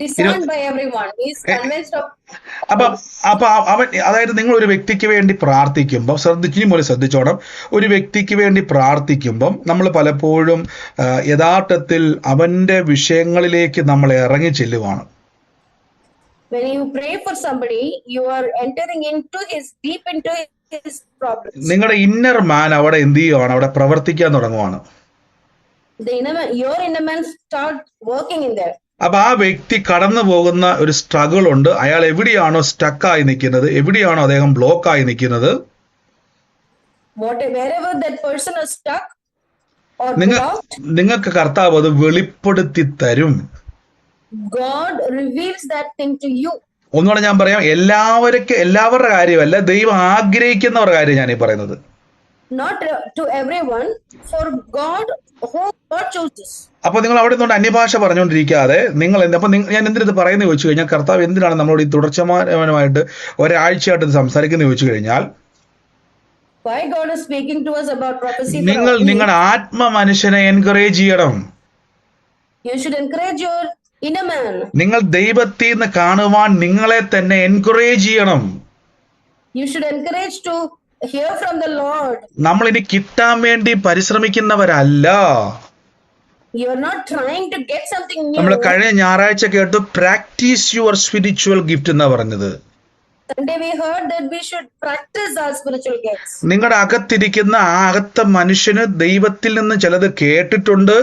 discerned by everyone. He is convinced of. അപ്പൊ അവൻ, അതായത് നിങ്ങൾ ഒരു വ്യക്തിക്ക് വേണ്ടി പ്രാർത്ഥിക്കുമ്പോൾ ശ്രദ്ധിച്ചോണം, ഒരു വ്യക്തിക്ക് വേണ്ടി പ്രാർത്ഥിക്കുമ്പം നമ്മൾ പലപ്പോഴും യഥാർത്ഥത്തിൽ അവന്റെ വിഷയങ്ങളിലേക്ക് നമ്മൾ ഇറങ്ങി ചെല്ലുവാണ്. When you pray for somebody, you are entering deep into his problems. നിങ്ങളുടെ ഇന്നർ മാൻ അവിടെ എന്ത് ചെയ്യുവാണ്? അവിടെ പ്രവർത്തിക്കാൻ തുടങ്ങുവാണ്. Your inner man start working in there. അപ്പൊ ആ വ്യക്തി കടന്നു പോകുന്ന ഒരു സ്ട്രഗിൾ ഉണ്ട്. അയാൾ എവിടെയാണോ സ്റ്റക്കായി നിൽക്കുന്നത്, എവിടെയാണോ അദ്ദേഹം ബ്ലോക്കായി നിൽക്കുന്നത്, wherever that person is stuck or blocked, നിങ്ങൾക്ക് കർത്താവ് അത് വെളിപ്പെടുത്തി തരും. God reveals that thing to you. ഒന്നുകൂടെ ഞാൻ പറയാം, എല്ലാവരുടെ കാര്യമല്ല, ദൈവം ആഗ്രഹിക്കുന്നവരുടെ കാര്യം ഞാൻ ഈ പറയുന്നത്. Not to everyone, for God, who God chooses. അപ്പൊ നിങ്ങൾ അവിടെ നിന്നുകൊണ്ട് അന്യഭാഷ പറഞ്ഞുകൊണ്ടിരിക്കാതെ നിങ്ങൾ അപ്പൊ ഞാൻ എന്തിനത് പറയുന്നത് ചോദിച്ചു കഴിഞ്ഞാൽ, കർത്താവ് എന്തിനാണ് നമ്മളോട് ഈ തുടർച്ചമാനമായിട്ട് ഒരാഴ്ചയായിട്ട് ഇത് സംസാരിക്കുന്നത് ചോദിച്ചു കഴിഞ്ഞാൽ, why God is speaking to us about prophecy? നിങ്ങൾ നിങ്ങളുടെ ആത്മ മനുഷ്യനെ എൻകറേജ് ചെയ്യണം. You should encourage your inner man. നിങ്ങൾ ദൈവത്തിൽ നിന്ന് കാണുവാൻ നിങ്ങളെ തന്നെ എൻകറേജ് ചെയ്യണം. You should encourage to hear from the Lord. നമ്മൾ ഇനി കിട്ടാൻ വേണ്ടി പരിശ്രമിക്കുന്നവരല്ല. You are not trying to get something new. നമ്മൾ കഴിഞ്ഞ ഞായറാഴ്ച കേട്ടു, പ്രാക്ടീസ് യുവർ സ്പിരിച്വൽ ഗിഫ്റ്റ് എന്നാ പറഞ്ഞത്. Sunday we heard that we should practice our spiritual gifts. നിങ്ങളുടെ അകത്തിരിക്കുന്ന ആ അകത്ത മനുഷ്യന് ദൈവത്തിൽ നിന്ന് ചിലത് കേട്ടിട്ടുണ്ട്.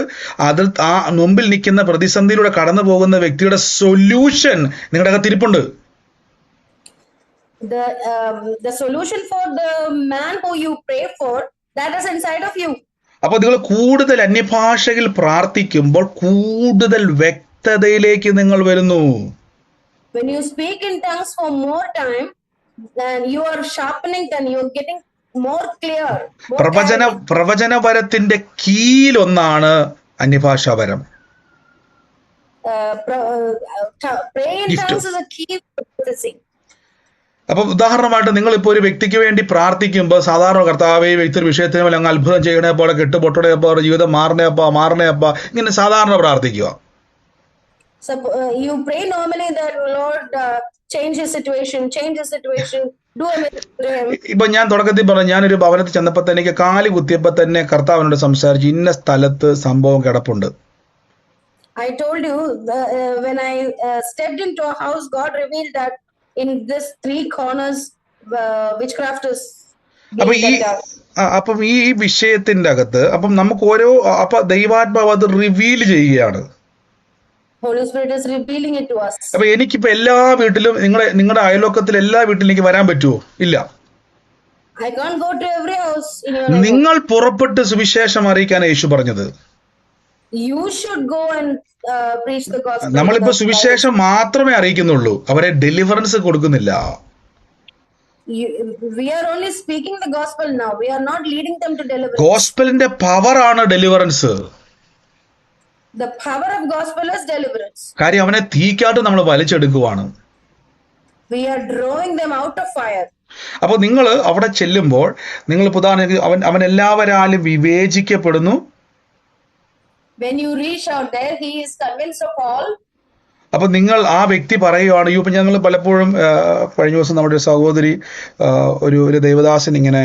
അതിൽ ആ മുമ്പിൽ നിൽക്കുന്ന പ്രതിസന്ധിയിലൂടെ കടന്നു പോകുന്ന വ്യക്തിയുടെ സൊല്യൂഷൻ നിങ്ങളുടെ അകത്തിരിപ്പുണ്ട്. The solution for the man who you pray for, that is inside of you. അപ്പൊ നിങ്ങൾ കൂടുതൽ അന്യഭാഷയിൽ പ്രാർത്ഥിക്കുമ്പോൾ കൂടുതൽ വ്യക്തതയിലേക്ക് നിങ്ങൾ വരുന്നു. When you speak in tongues for more time, then you are sharpening, then you are getting more clear. പ്രവചനപരത്തിന്റെ കീഴിലൊന്നാണ് അന്യഭാഷാപരം. Praying in tongues is a key for prophecy. അപ്പൊ ഉദാഹരണമായിട്ട് നിങ്ങൾ ഇപ്പൊ ഒരു വ്യക്തിക്ക് വേണ്ടി പ്രാർത്ഥിക്കുമ്പോൾ സാധാരണ കർത്താവേ വ്യക്തി വിഷയത്തിന് പോലെ അങ്ങ് അത്ഭുതം ചെയ്യണേ പോലെ, കെട്ടുപൊട്ടണേപ്പോ, ജീവിതം മാറണേപ്പാ ഇങ്ങനെ സാധാരണ പ്രാർത്ഥിക്കുക. So you pray normally that Lord change his situation, do a miracle. ഇപ്പൊ ഞാൻ തുടക്കത്തിൽ പറഞ്ഞു, ഞാനൊരു ഭവനത്തിൽ ചെന്നപ്പോ തന്നെ എനിക്ക് കാല് കുത്തിയപ്പോ തന്നെ കർത്താവിനോട് സംസാരിച്ചു, ഇന്ന സ്ഥലത്ത് സംഭവം കിടപ്പുണ്ട്. I told you when I stepped into a house, God revealed that in this 3 corners witchcraft is. അപ്പം ഈ വിഷയത്തിന്റെ അകത്ത് അപ്പം നമുക്ക് അപ്പൊ ദൈവാത്മാവ് അത് റിവീൽ ചെയ്യുകയാണ്. Holy Spirit is revealing it to us. അപ്പൊ എനിക്കിപ്പോ എല്ലാ വീട്ടിലും നിങ്ങളുടെ അയൽവക്കത്തിൽ എല്ലാ വീട്ടിലേക്ക് വരാൻ പറ്റുമോ? ഇല്ല. I can't go to every house in your neighborhood. നിങ്ങൾ പുറപ്പെട്ട് സുവിശേഷം അറിയിക്കാൻ യേശു പറഞ്ഞത്. You should go and preach the gospel. നമ്മളിപ്പോ സുവിശേഷം മാത്രമേ അറിയിക്കുന്നുള്ളൂ, അവരെ ഡെലിവറൻസ് കൊടുക്കുന്നില്ല. We are only speaking the gospel now. We are not leading them to deliverance. ഗോസ്പലിന്റെ പവർ ആണ് deliverance. The power of gospel is deliverance. കാര്യം അവനെ തീക്കാട്ട് നമ്മൾ വലിച്ചെടുക്കുവാണ്. We are drawing them out of fire. അപ്പൊ നിങ്ങൾ അവിടെ ചെല്ലുമ്പോൾ നിങ്ങൾ അവൻ എല്ലാവരാലും വിവേചിക്കപ്പെടുന്നു. When you reach out there, he is convinced of all. അപ്പൊ നിങ്ങൾ ആ വ്യക്തി പറയുകയാണ്. ഇപ്പൊ ഞങ്ങൾ പലപ്പോഴും കഴിഞ്ഞ ദിവസം നമ്മുടെ ഒരു സഹോദരി ഒരു ദേവദാസൻ ഇങ്ങനെ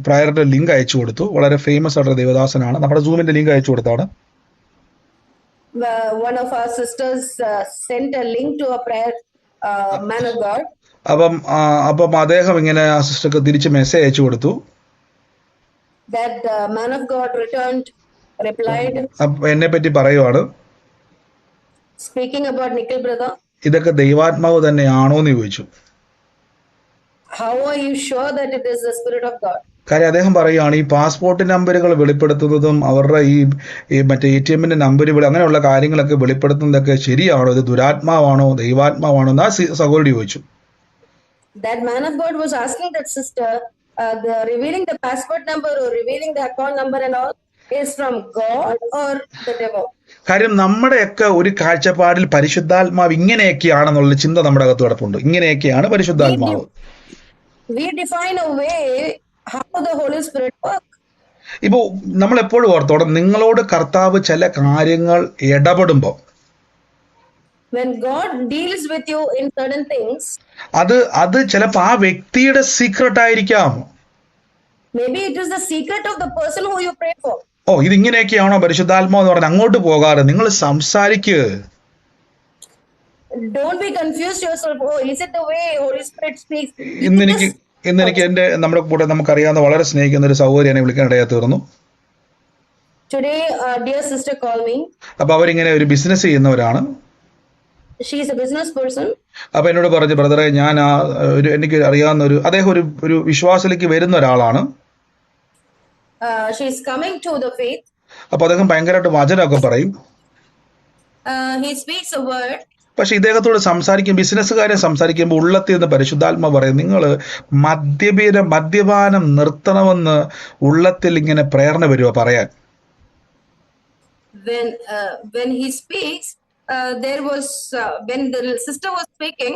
പ്രയറിന്റെ ലിങ്ക് അയച്ചു കൊടുത്തു. വളരെ ഫേമസ് ആയിട്ടുള്ള ദേവദാസനാണ്. നമ്മുടെ സൂമിന്റെ ലിങ്ക് അയച്ചു കൊടുത്താണ്. One of our sisters sent a link to a prayer man of God. അപ്പം അദ്ദേഹം ഇങ്ങനെ ആ സിസ്റ്റർക്ക് തിരിച്ച് മെസ്സേജ് അയച്ചു കൊടുത്തു. That man of God replied. എന്നെ പറ്റി പറയുവാണ്, speaking about Nikhil brother. ഇതൊക്കെ ദൈവാത്മാവ് തന്നെയാണോ എന്ന് ചോദിച്ചു. How are you sure that it is the Spirit of God? കാര്യം അദ്ദേഹം പറയുകയാണ്, ഈ പാസ്പോർട്ട് നമ്പറുകൾ വെളിപ്പെടുത്തുന്നതും അവരുടെ ഈ മറ്റേ ATM നമ്പറുകൾ അങ്ങനെയുള്ള കാര്യങ്ങളൊക്കെ വെളിപ്പെടുത്തുന്നതൊക്കെ ശരിയാണോ? ഇത് ദുരാത്മാവാണോ ദൈവാത്മാവാണോ എന്ന് ആ സഹോദരി ചോദിച്ചു. That man of God was asking that sister, revealing the passport number or revealing the account number and all, is from God or the devil. കാര്യം നമ്മുടെയൊക്കെ ഒരു കാഴ്ചപ്പാടിൽ പരിശുദ്ധാത്മാവ് ഇങ്ങനെയൊക്കെയാണെന്നുള്ള ചിന്ത നമ്മുടെ അകത്ത് കിടപ്പുണ്ട്. ഇങ്ങനെയൊക്കെയാണ് പരിശുദ്ധാത്മാവ്. We define a way how the Holy Spirit works. ഇപ്പോ നമ്മൾ എപ്പോഴും ഓർത്തോണം, നിങ്ങളോട് കർത്താവ് ചില കാര്യങ്ങൾ ഇടപെടുമ്പോൾ When God deals with you in certain things, അത് ചിലപ്പോൾ ആ വ്യക്തിയുടെ സീക്രട്ട് ആയിരിക്കാം. maybe it is the secret of the person who you pray for. ഇതിങ്ങനെയൊക്കെയാണോ പരിശുദ്ധാത്മാവ് എന്ന് പറഞ്ഞാൽ അങ്ങോട്ട് പോകാറ്, നിങ്ങൾ സംസാരിക്കുക. Don't be confused yourself. Oh, is it the way Holy Spirit speaks? ഇന്നെനിക്ക് നമ്മുടെ കൂടെ നമുക്കറിയാവുന്ന വളരെ സ്നേഹിക്കുന്ന ഒരു സഹോദരി എന്നെ വിളിക്കാൻ ഇടയാ തീർന്നു. Today, dear sister called me. അപ്പൊ അവരിങ്ങനെ ഒരു ബിസിനസ് ചെയ്യുന്നവരാണ്. She is a business person. അപ്പൊ എന്നോട് പറഞ്ഞു, ബ്രദറെ, ഞാൻ എനിക്ക് അറിയാവുന്ന അദ്ദേഹം ഒരു വിശ്വാസത്തിലേക്ക് വരുന്ന ഒരാളാണ്. She is coming to the faith. അപ്പൊ അദ്ദേഹം ഭയങ്കരമായിട്ട് വചനമൊക്കെ പറയും. He speaks a word. പക്ഷെ ഇദ്ദേഹത്തോട് ബിസിനസ്സുകാരെ സംസാരിക്കുമ്പോൾ ഉള്ളത്തിൽ നിന്ന് പരിശുദ്ധാത്മ പറയും, നിങ്ങൾ മദ്യപാനം നിർത്തണമെന്ന് ഉള്ളത്തിൽ ഇങ്ങനെ പ്രേരണ വരുക പറയാൻ. When he speaks, there was when the sister was speaking,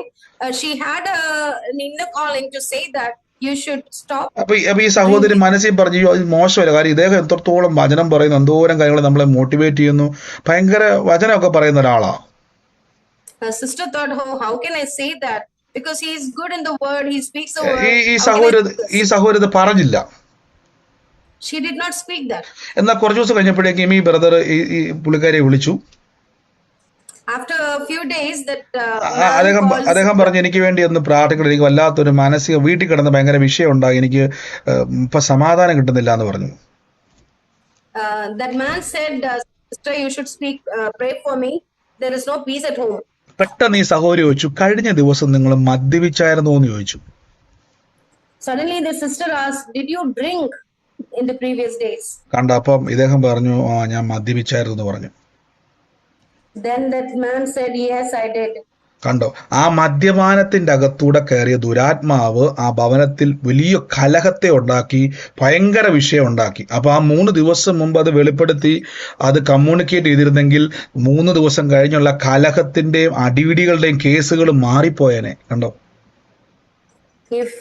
she had an inner calling to say that you should stop. അപ്പൊ ഈ സഹോദരി മനസ്സിൽ പറഞ്ഞു, മോശമല്ല, കാര്യം ഇദ്ദേഹം എത്രത്തോളം വചനം പറയുന്നു, എന്തോരം കാര്യങ്ങൾ നമ്മളെ മോട്ടിവേറ്റ് ചെയ്യുന്നു, ഭയങ്കര വചനമൊക്കെ പറയുന്ന ഒരാളാ. Sister thought, oh, how can I say that? Because he is good in the word, he speaks the word. ഈ സഹോദരി പറഞ്ഞില്ല. She did not speak that. എന്നാൽ കുറച്ചു ദിവസം കഴിഞ്ഞപ്പോഴേക്കും ഈ ബ്രദർ ഈ പുള്ളിക്കാരെ വിളിച്ചു. After a few days that അദ്ദേഹം പറഞ്ഞു, എനിക്ക് വേണ്ടി ഒന്ന് പ്രാർത്ഥിക്കണം, എനിക്ക് വല്ലാത്തൊരു മാനസിക, വീട്ടിൽ കിടന്ന് ഭയങ്കര വിഷയം ഉണ്ടായി, എനിക്ക് ഇപ്പൊ സമാധാനം കിട്ടുന്നില്ല എന്ന് പറഞ്ഞു. That man said, sister, you should speak, pray for me, there is no peace at home. പെട്ടെന്ന് ഈ സഹോദരി ചോദിച്ചു, കഴിഞ്ഞ ദിവസം നിങ്ങൾ മദ്യപിച്ചായിരുന്നോ എന്ന് ചോദിച്ചു. Suddenly the sister asked, did you drink in the previous days? കണ്ട, അപ്പം ഇദ്ദേഹം പറഞ്ഞു, ഞാൻ മദ്യപിച്ചായിരുന്നു എന്ന് പറഞ്ഞു. Then that man said, yes, I did. കണ്ടോ, ആ മദ്യപാനത്തിന്റെ അകത്തൂടെ കയറിയ ദുരാത്മാവ് ആ ഭവനത്തിൽ വലിയ കലഹത്തെ ഉണ്ടാക്കി, ഭയങ്കര വിഷയം ഉണ്ടാക്കി. അപ്പൊ ആ 3 ദിവസം മുമ്പ് അത് വെളിപ്പെടുത്തി അത് കമ്മ്യൂണിക്കേറ്റ് ചെയ്തിരുന്നെങ്കിൽ 3 ദിവസം കഴിഞ്ഞുള്ള കലഹത്തിന്റെയും അടിപിടികളുടെയും കേസുകൾ മാറിപ്പോയനെ. കണ്ടോ, if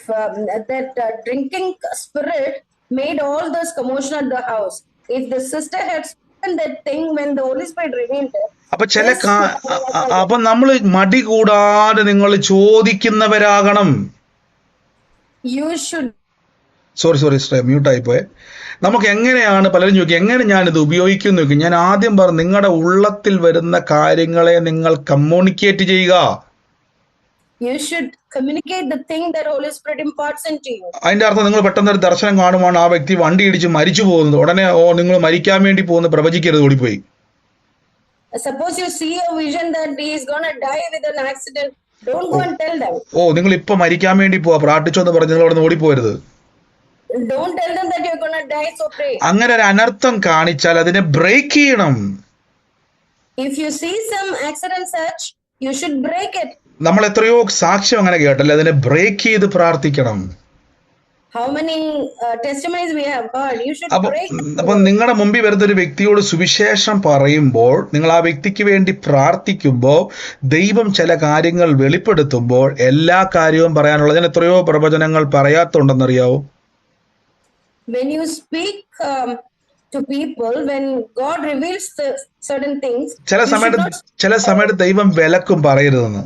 that drinking spirit made all this commotion at the house, if the sister had spoken that thing when the Holy Spirit revealed it, അപ്പൊ നമ്മൾ മടി കൂടാതെ നിങ്ങൾ ചോദിക്കുന്നവരാകണം. സോറി മ്യൂട്ടായി പോയെ. നമുക്ക് എങ്ങനെയാണ് പലരും ചോദിക്കും, എങ്ങനെ ഞാനിത് ഉപയോഗിക്കുന്നു നോക്കി. ഞാൻ ആദ്യം പറഞ്ഞു, നിങ്ങളുടെ ഉള്ളത്തിൽ വരുന്ന കാര്യങ്ങളെ നിങ്ങൾ കമ്മ്യൂണിക്കേറ്റ് ചെയ്യുക. You should communicate the thing that Holy Spirit imparts into you. അതിന്റെ അർത്ഥം, നിങ്ങൾ പെട്ടെന്ന് ഒരു ദർശനം കാണുവാണ്, ആ വ്യക്തി വണ്ടി ഇടിച്ച് മരിച്ചു പോകുന്നത്, ഉടനെ നിങ്ങൾ മരിക്കാൻ വേണ്ടി പോകുന്ന പ്രവചിക്കരുത്, ഓടിപ്പോയി. Suppose you see a vision that he is going to die with an accident, don't go and tell them. നിങ്ങൾ ഇപ്പൊ മരിക്കാൻ വേണ്ടി പോവാ, പ്രാർത്ഥിച്ചോന്ന് പറഞ്ഞ് നിങ്ങൾ അവിടെ ഓടിപ്പോരുത്. Don't tell them that you're going to die, so pray. അങ്ങനെ ഒരു അനർത്ഥം കാണിച്ചാൽ അതിനെ ബ്രേക്ക് ചെയ്യണം. If you see some accident such, you should break it. നമ്മൾ എത്രയോ സാക്ഷ്യം അങ്ങനെ കേട്ടല്ലേ, അതിനെ ബ്രേക്ക് ചെയ്ത് പ്രാർത്ഥിക്കണം. How many testimonies we have heard? You should break. അപ്പൊ നിങ്ങളുടെ മുമ്പിൽ വരുന്ന ഒരു വ്യക്തിയോട് സുവിശേഷം പറയുമ്പോൾ, നിങ്ങൾ ആ വ്യക്തിക്ക് വേണ്ടി പ്രാർത്ഥിക്കുമ്പോൾ, ദൈവം ചില കാര്യങ്ങൾ വെളിപ്പെടുത്തുമ്പോൾ എല്ലാ കാര്യവും പറയാനുള്ള, ഞാൻ എത്രയോ പ്രവചനങ്ങൾ പറയാത്തുണ്ടെന്നറിയാവോ. When you speak to people, when God reveals certain things, ചില സമയത്ത് ദൈവം വിലക്കും പറയരുതെന്ന്.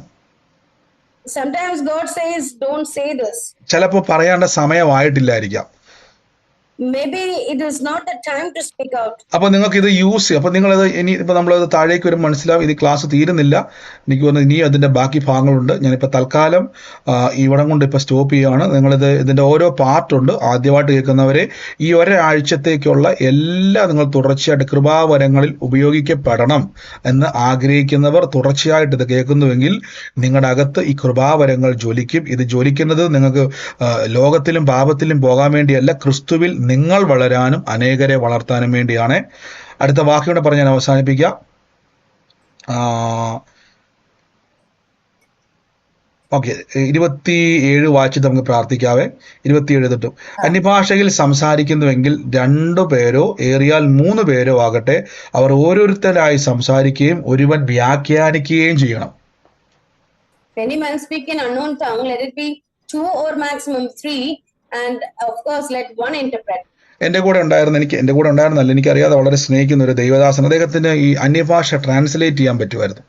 Sometimes God says, don't say this. ചിലപ്പോ പറയാണ്ട സമയമായിട്ടില്ലായിരിക്കാം. Maybe it is not the time to speak out. അപ്പൊ നിങ്ങൾക്ക് ഇത് യൂസ് ചെയ്യും. അപ്പൊ നിങ്ങളത് ഇപ്പൊ നമ്മളത് താഴേക്ക് വരും, മനസ്സിലാവും ഇത് ക്ലാസ് തീരുന്നില്ല. എനിക്ക് തോന്നുന്നു ഇനി അതിന്റെ ബാക്കി ഭാഗങ്ങളുണ്ട്. ഞാനിപ്പോ തൽക്കാലം ഇവിടം കൊണ്ട് ഇപ്പൊ സ്റ്റോപ്പ് ചെയ്യുകയാണ്. നിങ്ങളിത് ഇതിന്റെ ഓരോ പാർട്ടുണ്ട്. ആദ്യമായിട്ട് കേൾക്കുന്നവരെ ഈ ഒരാഴ്ചത്തേക്കുള്ള എല്ലാം നിങ്ങൾ തുടർച്ചയായിട്ട് കൃപാവരങ്ങളിൽ ഉപയോഗിക്കപ്പെടണം എന്ന് ആഗ്രഹിക്കുന്നവർ തുടർച്ചയായിട്ട് ഇത് കേൾക്കുന്നുവെങ്കിൽ നിങ്ങളുടെ അകത്ത് ഈ കൃപാവരങ്ങൾ ജ്വലിക്കും. ഇത് ജ്വലിക്കുന്നത് നിങ്ങൾക്ക് ലോകത്തിലും പാപത്തിലും പോകാൻ വേണ്ടിയല്ല, ക്രിസ്തുവിൽ നിങ്ങൾ വളരാനും അനേകരെ വളർത്താനും വേണ്ടിയാണ്. അടുത്ത വാക്യോടെ പറഞ്ഞ് ഞാൻ അവസാനിപ്പിക്കാം. ഓക്കെ, 27 വായിച്ചിട്ട് നമുക്ക് പ്രാർത്ഥിക്കാവേ. 27 തൊട്ടും. അന്യഭാഷയിൽ സംസാരിക്കുന്നുവെങ്കിൽ 2 പേരോ ഏറിയാൽ 3 പേരോ ആകട്ടെ, അവർ ഓരോരുത്തരായി സംസാരിക്കുകയും ഒരുവൻ വ്യാഖ്യാനിക്കുകയും ചെയ്യണം. If any man speak in unknown tongue, let it be 2 or maximum 3, and of course let one interpret. എൻ്റെ കൂടെ ഉണ്ടായിരുന്നല്ല, എനിക്കറിയാതെ വളരെ സ്നേഹിക്കുന്ന ഒരു ദൈവദാസൻ, അദ്ദേഹത്തിന് ഈ അന്യഭാഷ ട്രാൻസ്ലേറ്റ് ചെയ്യാൻ പറ്റുമായിരുന്നു.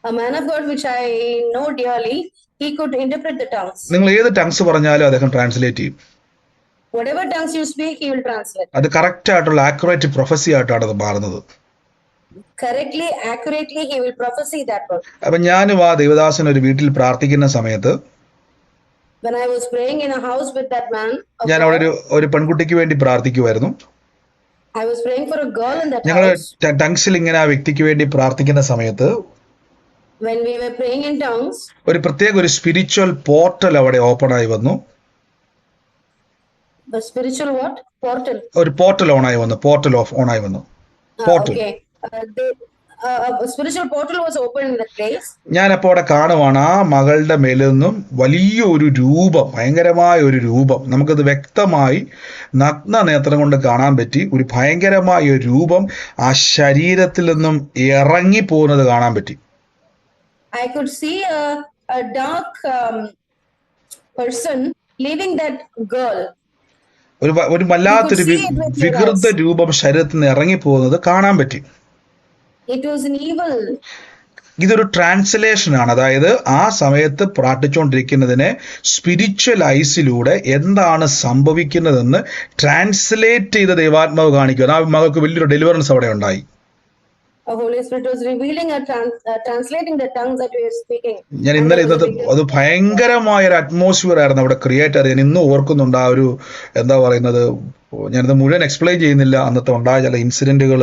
A man of God which I know dearly, he could interpret the tongues. നിങ്ങൾ ഏത് ടങ്സ് പറഞ്ഞാലും അദ്ദേഹം ട്രാൻസ്ലേറ്റ് ചെയ്യും. Whatever tongues you speak, he will translate. അത് കറക്റ്റ് ആയിട്ടുള്ള ആക്യുറേറ്റ് പ്രൊഫസി ആയിട്ടാണ് അത് മാറുന്നത്. Correctly, accurately, he will prophesy that word. അപ്പൊ ഞാനും ആ ദൈവദാസൻ ഒരു വീട്ടിൽ പ്രാർത്ഥിക്കുന്ന സമയത്ത് When I was praying in a house with that man of ഞാൻ അവിടെ God, ഒരു പെൺകുട്ടിക്ക് വേണ്ടി പ്രാർത്ഥിക്കുമായിരുന്നു. I was praying for a girl in that ഞങ്ങൾ house. ടങ്സിൽ ഇങ്ങനെ ആ വ്യക്തിക്ക് വേണ്ടി പ്രാർത്ഥിക്കുന്ന സമയത്ത് When we were praying in tongues, ഒരു പ്രത്യേക ഒരു സ്പിരിച്വൽ പോർട്ടൽ അവിടെ ഓപ്പൺ ആയി വന്നു. the spiritual what? Portal. ഒരു പോർട്ടൽ ഓണായി വന്നു. Portal. Okay. A spiritual portal was opened in that place. ഞാനപ്പോൾ അവിടെ കാണുവാണ് ആ മകളുടെ മേലിൽ നിന്നും വലിയൊരു രൂപം, ഭയങ്കരമായ ഒരു രൂപം, നമുക്കത് വ്യക്തമായി നഗ്ന നേത്രം കൊണ്ട് കാണാൻ പറ്റി. ഒരു ഭയങ്കരമായ ഒരു രൂപം ആ ശരീരത്തിൽ നിന്നും ഇറങ്ങി പോകുന്നത് കാണാൻ പറ്റി. I could see a dark person leaving that girl. ഒരു വല്ലാത്തൊരു വികൃത രൂപം ശരീരത്തിൽ നിന്ന് ഇറങ്ങി പോകുന്നത് കാണാൻ പറ്റി. It was an evil. ഇതൊരു ട്രാൻസ്ലേഷൻ ആണ്. അതായത് ആ സമയത്ത് പ്രാർത്ഥിച്ചുകൊണ്ടിരിക്കുന്നതിനെ സ്പിരിച്വൽ ഐസിലൂടെ എന്താണ് സംഭവിക്കുന്നതെന്ന് ട്രാൻസ്ലേറ്റ് ചെയ്ത ദൈവാത്മാവ് കാണിക്കുക. ആ മകൾക്ക് വലിയൊരു ഡെലിവറൻസ് അവിടെ ഉണ്ടായി. A Holy Spirit was revealing translating the tongues that we were speaking. ഞാൻ ഇന്നലെ അത് ഭയങ്കരമായ ഒരു അറ്റ്മോസ്ഫിയർ ആയിരുന്നു അവിടെ ക്രിയേറ്റ് ചെയ്തത്. ഞാൻ ഇന്നും ഓർക്കുന്നുണ്ട് ആ ഒരു എന്താ പറയുന്നത്. ഞാനത് മുഴുവൻ എക്സ്പ്ലെയിൻ ചെയ്യുന്നില്ല. അന്നത്തെ ഉണ്ടായ ചില ഇൻസിഡന്റുകൾ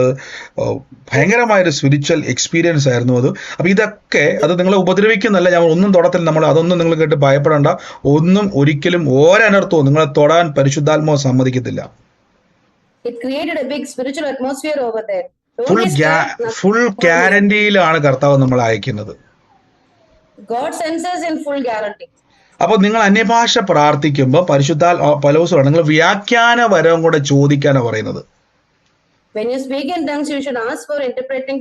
ഭയങ്കരമായൊരു സ്പിരിച്വൽ എക്സ്പീരിയൻസ് ആയിരുന്നു അത്. അപ്പൊ ഇതൊക്കെ അത് നിങ്ങളെ ഉപദ്രവിക്കുന്നല്ല, ഞാൻ ഒന്നും തൊടത്തില്ല. നമ്മൾ അതൊന്നും നിങ്ങൾ കേട്ട് ഭയപ്പെടേണ്ട. ഒന്നും ഒരിക്കലും ഒരനർത്ഥവും നിങ്ങളെ തൊടാൻ പരിശുദ്ധാത്മാവ് സമ്മതിക്കത്തില്ല. It created a big spiritual atmosphere over there. Full ഗ്യാരണ്ടിയിലാണ് കർത്താവ് നമ്മളെ അയക്കുന്നത്. God sends us in full guarantee. അപ്പോൾ നിങ്ങൾ അന്യഭാഷ പ്രാർത്ഥിക്കുമ്പോൾ പൗലോസ് നിങ്ങൾ വ്യാഖ്യാന വരം കൂടെ ചോദിക്കാനാണ് പറയുന്നത്. When you speak in tongues, you should ask for interpreting.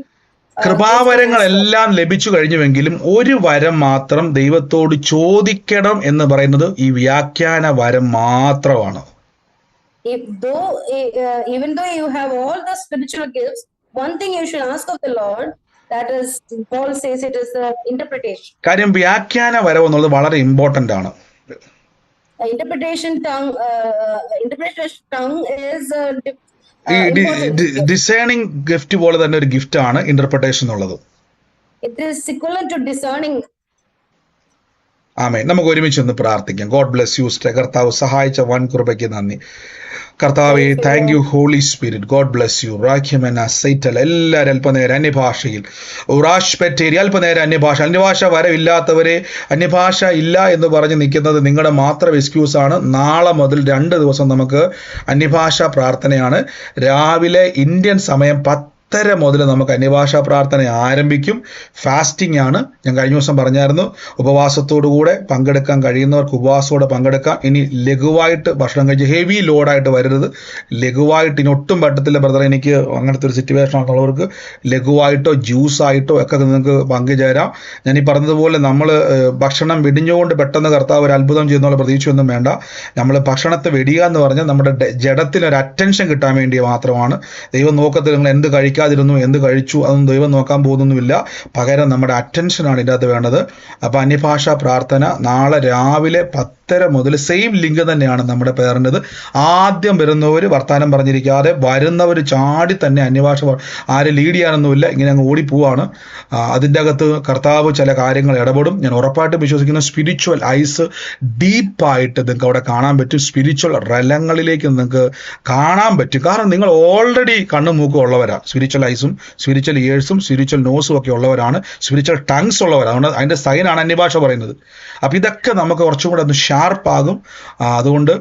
കൃപാവരങ്ങളെല്ലാം ലഭിച്ചു കഴിഞ്ഞുവെങ്കിലും ഒരു വരം മാത്രം ദൈവത്തോട് ചോദിക്കണം എന്ന് പറയുന്നത് ഈ വ്യാഖ്യാന വരം മാത്രമാണ്. Even though you have all the spiritual gifts, one thing you should ask of the Lord, that is, Paul says it is the interpretation. കാര്യം വ്യാഖ്യാന വരം എന്നുള്ളത് വളരെ ഇമ്പോർട്ടന്റ് ആണ്. Interpretation tongue is discerning gift പോലെ തന്നെ ഒരു ഗിഫ്റ്റ് ആണ് ഇന്റർപ്രിട്ടേഷൻ എന്നുള്ളത്. It is equivalent to discerning. ആമേൻ. നമുക്ക് ഒരുമിച്ച് ഒന്ന് പ്രാർത്ഥിക്കാം. God bless you sister. കർത്താവ് സഹായിച്ച വൻ കൃപയ്ക്ക് നന്ദി. കർത്താവെ, thank you holy Spirit. God bless you. റാഖ്യമന സൈറ്റൽ എല്ലാവരും അല്പനേരം അന്യഭാഷയിൽ ഉറാഷ്പെറ്റേരി അല്പനേരം അന്യഭാഷ വരവില്ലാത്തവരെ അന്യഭാഷ ഇല്ല എന്ന് പറഞ്ഞ് നിൽക്കുന്നത് നിങ്ങളുടെ മാത്രം എക്സ്ക്യൂസ് ആണ്. നാളെ മുതൽ 2 ദിവസം നമുക്ക് അന്യഭാഷ പ്രാർത്ഥനയാണ്. രാവിലെ ഇന്ത്യൻ സമയം 10:30 മുതൽ നമുക്ക് അന്യഭാഷാ പ്രാർത്ഥന ആരംഭിക്കും. ഫാസ്റ്റിംഗ് ആണ്. ഞാൻ കഴിഞ്ഞ ദിവസം പറഞ്ഞായിരുന്നു, ഉപവാസത്തോടുകൂടെ പങ്കെടുക്കാൻ കഴിയുന്നവർക്ക് ഉപവാസത്തോടെ പങ്കെടുക്കാം. ഇനി ലഘുവായിട്ട് ഭക്ഷണം കഴിച്ച് ഹെവി ലോഡായിട്ട് വരരുത്. ലഘുവായിട്ട് ഇനി ഒട്ടും പറ്റത്തില്ല ബ്രദർ, എനിക്ക് അങ്ങനത്തെ ഒരു സിറ്റുവേഷൻ ആണെന്നുള്ളവർക്ക് ലഘുവായിട്ടോ ജ്യൂസായിട്ടോ ഒക്കെ നിങ്ങൾക്ക് പങ്കുചേരാം. ഞാൻ ഈ പറഞ്ഞതുപോലെ നമ്മൾ ഭക്ഷണം വെടിഞ്ഞുകൊണ്ട് പെട്ടെന്ന് കർത്താവ് ഒരു അത്ഭുതം ചെയ്യുന്നുള്ള പ്രതീക്ഷയൊന്നും വേണ്ട. നമ്മൾ ഭക്ഷണത്തെ വെടിയുക എന്ന് പറഞ്ഞാൽ നമ്മുടെ ജഡത്തിനൊരു അറ്റൻഷൻ കിട്ടാൻ വേണ്ടി മാത്രമാണ്. ദൈവം നോക്കത്തിൽ നിങ്ങൾ എന്ത് കഴിക്കാതിരുന്നു, എന്ത് കഴിച്ചു, അതൊന്നും ദൈവം നോക്കാൻ പോകുന്നൊന്നുമില്ല. പകരം നമ്മുടെ അറ്റൻഷനാണ് ഇതിനകത്ത് വേണ്ടത്. അപ്പം അന്യഭാഷാ പ്രാർത്ഥന നാളെ രാവിലെ 10:30 മുതൽ സെയിം ലിങ്ക് തന്നെയാണ് നമ്മുടെ പേരിൻ്റെത്. ആദ്യം വരുന്നവർ വർത്താനം പറഞ്ഞിരിക്കാതെ വരുന്നവർ ചാടി തന്നെ അന്യഭാഷ, ആരും ലീഡ് ചെയ്യാനൊന്നുമില്ല, ഇങ്ങനെ അങ്ങ് ഓടിപ്പോവാണ്. അതിൻ്റെ അകത്ത് കർത്താവ് ചില കാര്യങ്ങൾ ഇടപെടും. ഞാൻ ഉറപ്പായിട്ടും വിശ്വസിക്കുന്ന സ്പിരിച്വൽ ഐസ് ഡീപ്പായിട്ട് നിങ്ങൾക്ക് അവിടെ കാണാൻ പറ്റും. സ്പിരിച്വൽ റലങ്ങളിലേക്ക് നിങ്ങൾക്ക് കാണാൻ പറ്റും. കാരണം നിങ്ങൾ ഓൾറെഡി കണ്ണും മൂക്കും ഉള്ളവരാണ്. സ്പിരിച്വൽ സ്പിരിച്വൽ ഐസും സ്പിരിച്വൽ ഇയേഴ്സും സ്പിരിച്വൽ നോസും ഒക്കെ ഉള്ളവരാണ്, സ്പിരിച്വൽ ടങ്സ് ഉള്ളവരാണ്. അതുകൊണ്ട് അതിൻ്റെ സൈനാണ് അന്യഭാഷ പറയുന്നത്. അപ്പം ഇതൊക്കെ നമുക്ക് കുറച്ചും കൂടെ ഒന്ന് ഷാർപ്പാകും. അതുകൊണ്ട്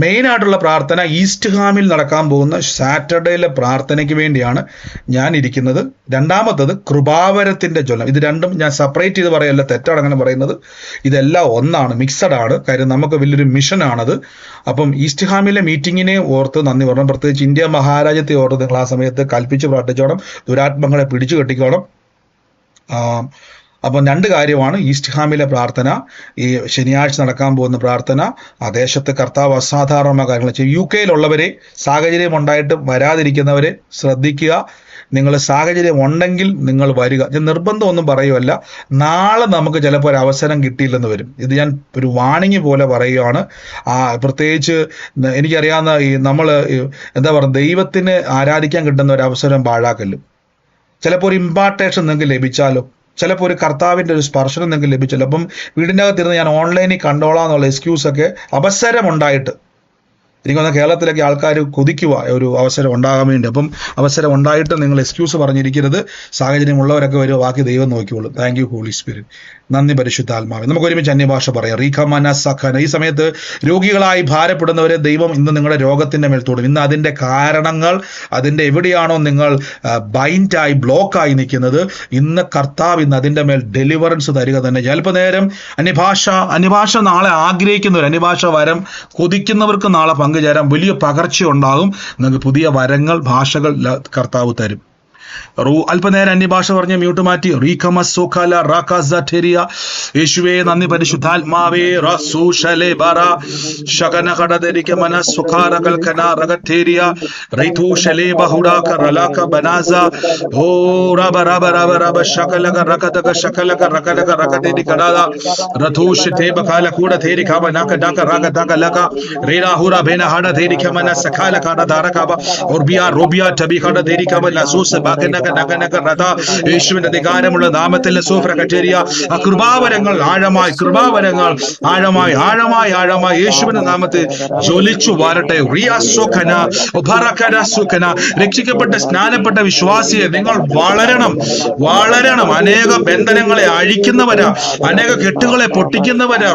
മെയിനായിട്ടുള്ള പ്രാർത്ഥന ഈസ്റ്റ് ഹാമിൽ നടക്കാൻ പോകുന്ന സാറ്റർഡേയിലെ പ്രാർത്ഥനയ്ക്ക് വേണ്ടിയാണ് ഞാൻ ഇരിക്കുന്നത്. രണ്ടാമത്തത് കൃപാവരത്തിൻ്റെ ജ്വലനം. ഇത് രണ്ടും ഞാൻ സെപ്പറേറ്റ് ചെയ്ത് പറയല്ല, തെറ്റാണ് അങ്ങനെ പറയുന്നത്. ഇതെല്ലാം ഒന്നാണ്, മിക്സഡ് ആണ്. കാര്യം നമുക്ക് വലിയൊരു മിഷനാണത്. അപ്പം ഈസ്റ്റ് ഹാമിലെ മീറ്റിങ്ങിനെ ഓർത്ത് നന്ദി പറഞ്ഞു. പ്രത്യേകിച്ച് ഇന്ത്യ മഹാരാജ്യത്തെ ഓർത്ത് നിങ്ങൾ ആ സമയത്ത് കൽപ്പിച്ച് പ്രാർത്ഥിച്ചോണം, ദുരാത്മങ്ങളെ പിടിച്ചു കെട്ടിക്കോണം. അപ്പം രണ്ട് കാര്യമാണ് ഈസ്റ്റ് ഹാമിലെ പ്രാർത്ഥന, ഈ ശനിയാഴ്ച നടക്കാൻ പോകുന്ന പ്രാർത്ഥന. ആ ദേശത്ത് കർത്താവ് അസാധാരണമായ കാര്യങ്ങൾ ചെയ്യും. UK യിലുള്ളവരെ, സാഹചര്യം ഉണ്ടായിട്ട് വരാതിരിക്കുന്നവരെ ശ്രദ്ധിക്കുക. നിങ്ങൾ സാഹചര്യം ഉണ്ടെങ്കിൽ നിങ്ങൾ വരിക. ഞാൻ നിർബന്ധമൊന്നും പറയുമല്ല. നാളെ നമുക്ക് ചിലപ്പോൾ ഒരു അവസരം കിട്ടിയില്ലെന്ന് വരും. ഇത് ഞാൻ ഒരു വാണിംഗ് പോലെ പറയുകയാണ്. പ്രത്യേകിച്ച് എനിക്കറിയാവുന്ന ഈ നമ്മൾ എന്താ പറയുക, ദൈവത്തിന് ആരാധിക്കാൻ കിട്ടുന്ന ഒരു അവസരം പാഴാക്കല്ലും. ചിലപ്പോൾ ഒരു ഇമ്പാർട്ടേഷൻ നിങ്ങൾക്ക് ലഭിച്ചാലോ, ചിലപ്പോൾ ഒരു കർത്താവിൻ്റെ ഒരു സ്പർശനം നിങ്ങൾക്ക് ലഭിച്ചല്ലോ. അപ്പം വീടിൻ്റെ അകത്തിരുന്ന് ഞാൻ ഓൺലൈനിൽ കണ്ടോളാം എന്നുള്ള എക്സ്ക്യൂസൊക്കെ അവസരമുണ്ടായിട്ട്, എനിക്ക് തോന്നുന്നു കേരളത്തിലൊക്കെ ആൾക്കാർ കൊതിക്കുക ഒരു അവസരം ഉണ്ടാകാൻ വേണ്ടി. അപ്പം അവസരം ഉണ്ടായിട്ട് നിങ്ങൾ എക്സ്ക്യൂസ് പറഞ്ഞിരിക്കരുത്. സാഹചര്യമുള്ളവരൊക്കെ വരും, ബാക്കി ദൈവം നോക്കിക്കോളും. Thank you holy spirit. നന്ദി പരിശുദ്ധാത്മാവേ. നമുക്ക് ഒരുമിച്ച് അന്യഭാഷ പറയാം. റീഖമന സഖന. ഈ സമയത്ത് രോഗികളായി ഭാരപ്പെടുന്നവരെ ദൈവം ഇന്ന് നിങ്ങളുടെ രോഗത്തിൻ്റെ മേൽ തൊടും. ഇന്ന് അതിൻ്റെ കാരണങ്ങൾ, അതിൻ്റെ എവിടെയാണോ നിങ്ങൾ ബൈൻഡായി ബ്ലോക്കായി നിൽക്കുന്നത്, ഇന്ന് കർത്താവ് ഇന്ന് അതിൻ്റെ മേൽ ഡെലിവറൻസ് തരിക തന്നെ. ചിലപ്പോൾ നേരം അന്യഭാഷ നാളെ ആഗ്രഹിക്കുന്നവർ, അന്യഭാഷ വരം കൊതിക്കുന്നവർക്ക് നാളെ പങ്കുചേരാൻ വലിയ പകർച്ച ഉണ്ടാകും. നിങ്ങൾക്ക് പുതിയ വരങ്ങൾ, ഭാഷകൾ കർത്താവ് തരും. അല്പനേരം അന്യഭാഷ പറഞ്ഞ് മ്യൂട്ട് മാറ്റി. യേശുവേ നന്ദി പരിശുദ്ധാത്മാവേ. യേശുവിന്റെ അധികാരമുള്ള നാമത്തിൽ കൃപാവരങ്ങൾ ആഴമായി യേശുവിന്റെ നാമത്തിൽ ജ്വലിച്ചു വരട്ടെ. രക്ഷിക്കപ്പെട്ട സ്നാനപ്പെട്ട വിശ്വാസിയെ നിങ്ങൾ വളരണം. അനേക ബന്ധനങ്ങളെ അഴിക്കുന്നവരാ, അനേക കെട്ടുകളെ പൊട്ടിക്കുന്നവരാ.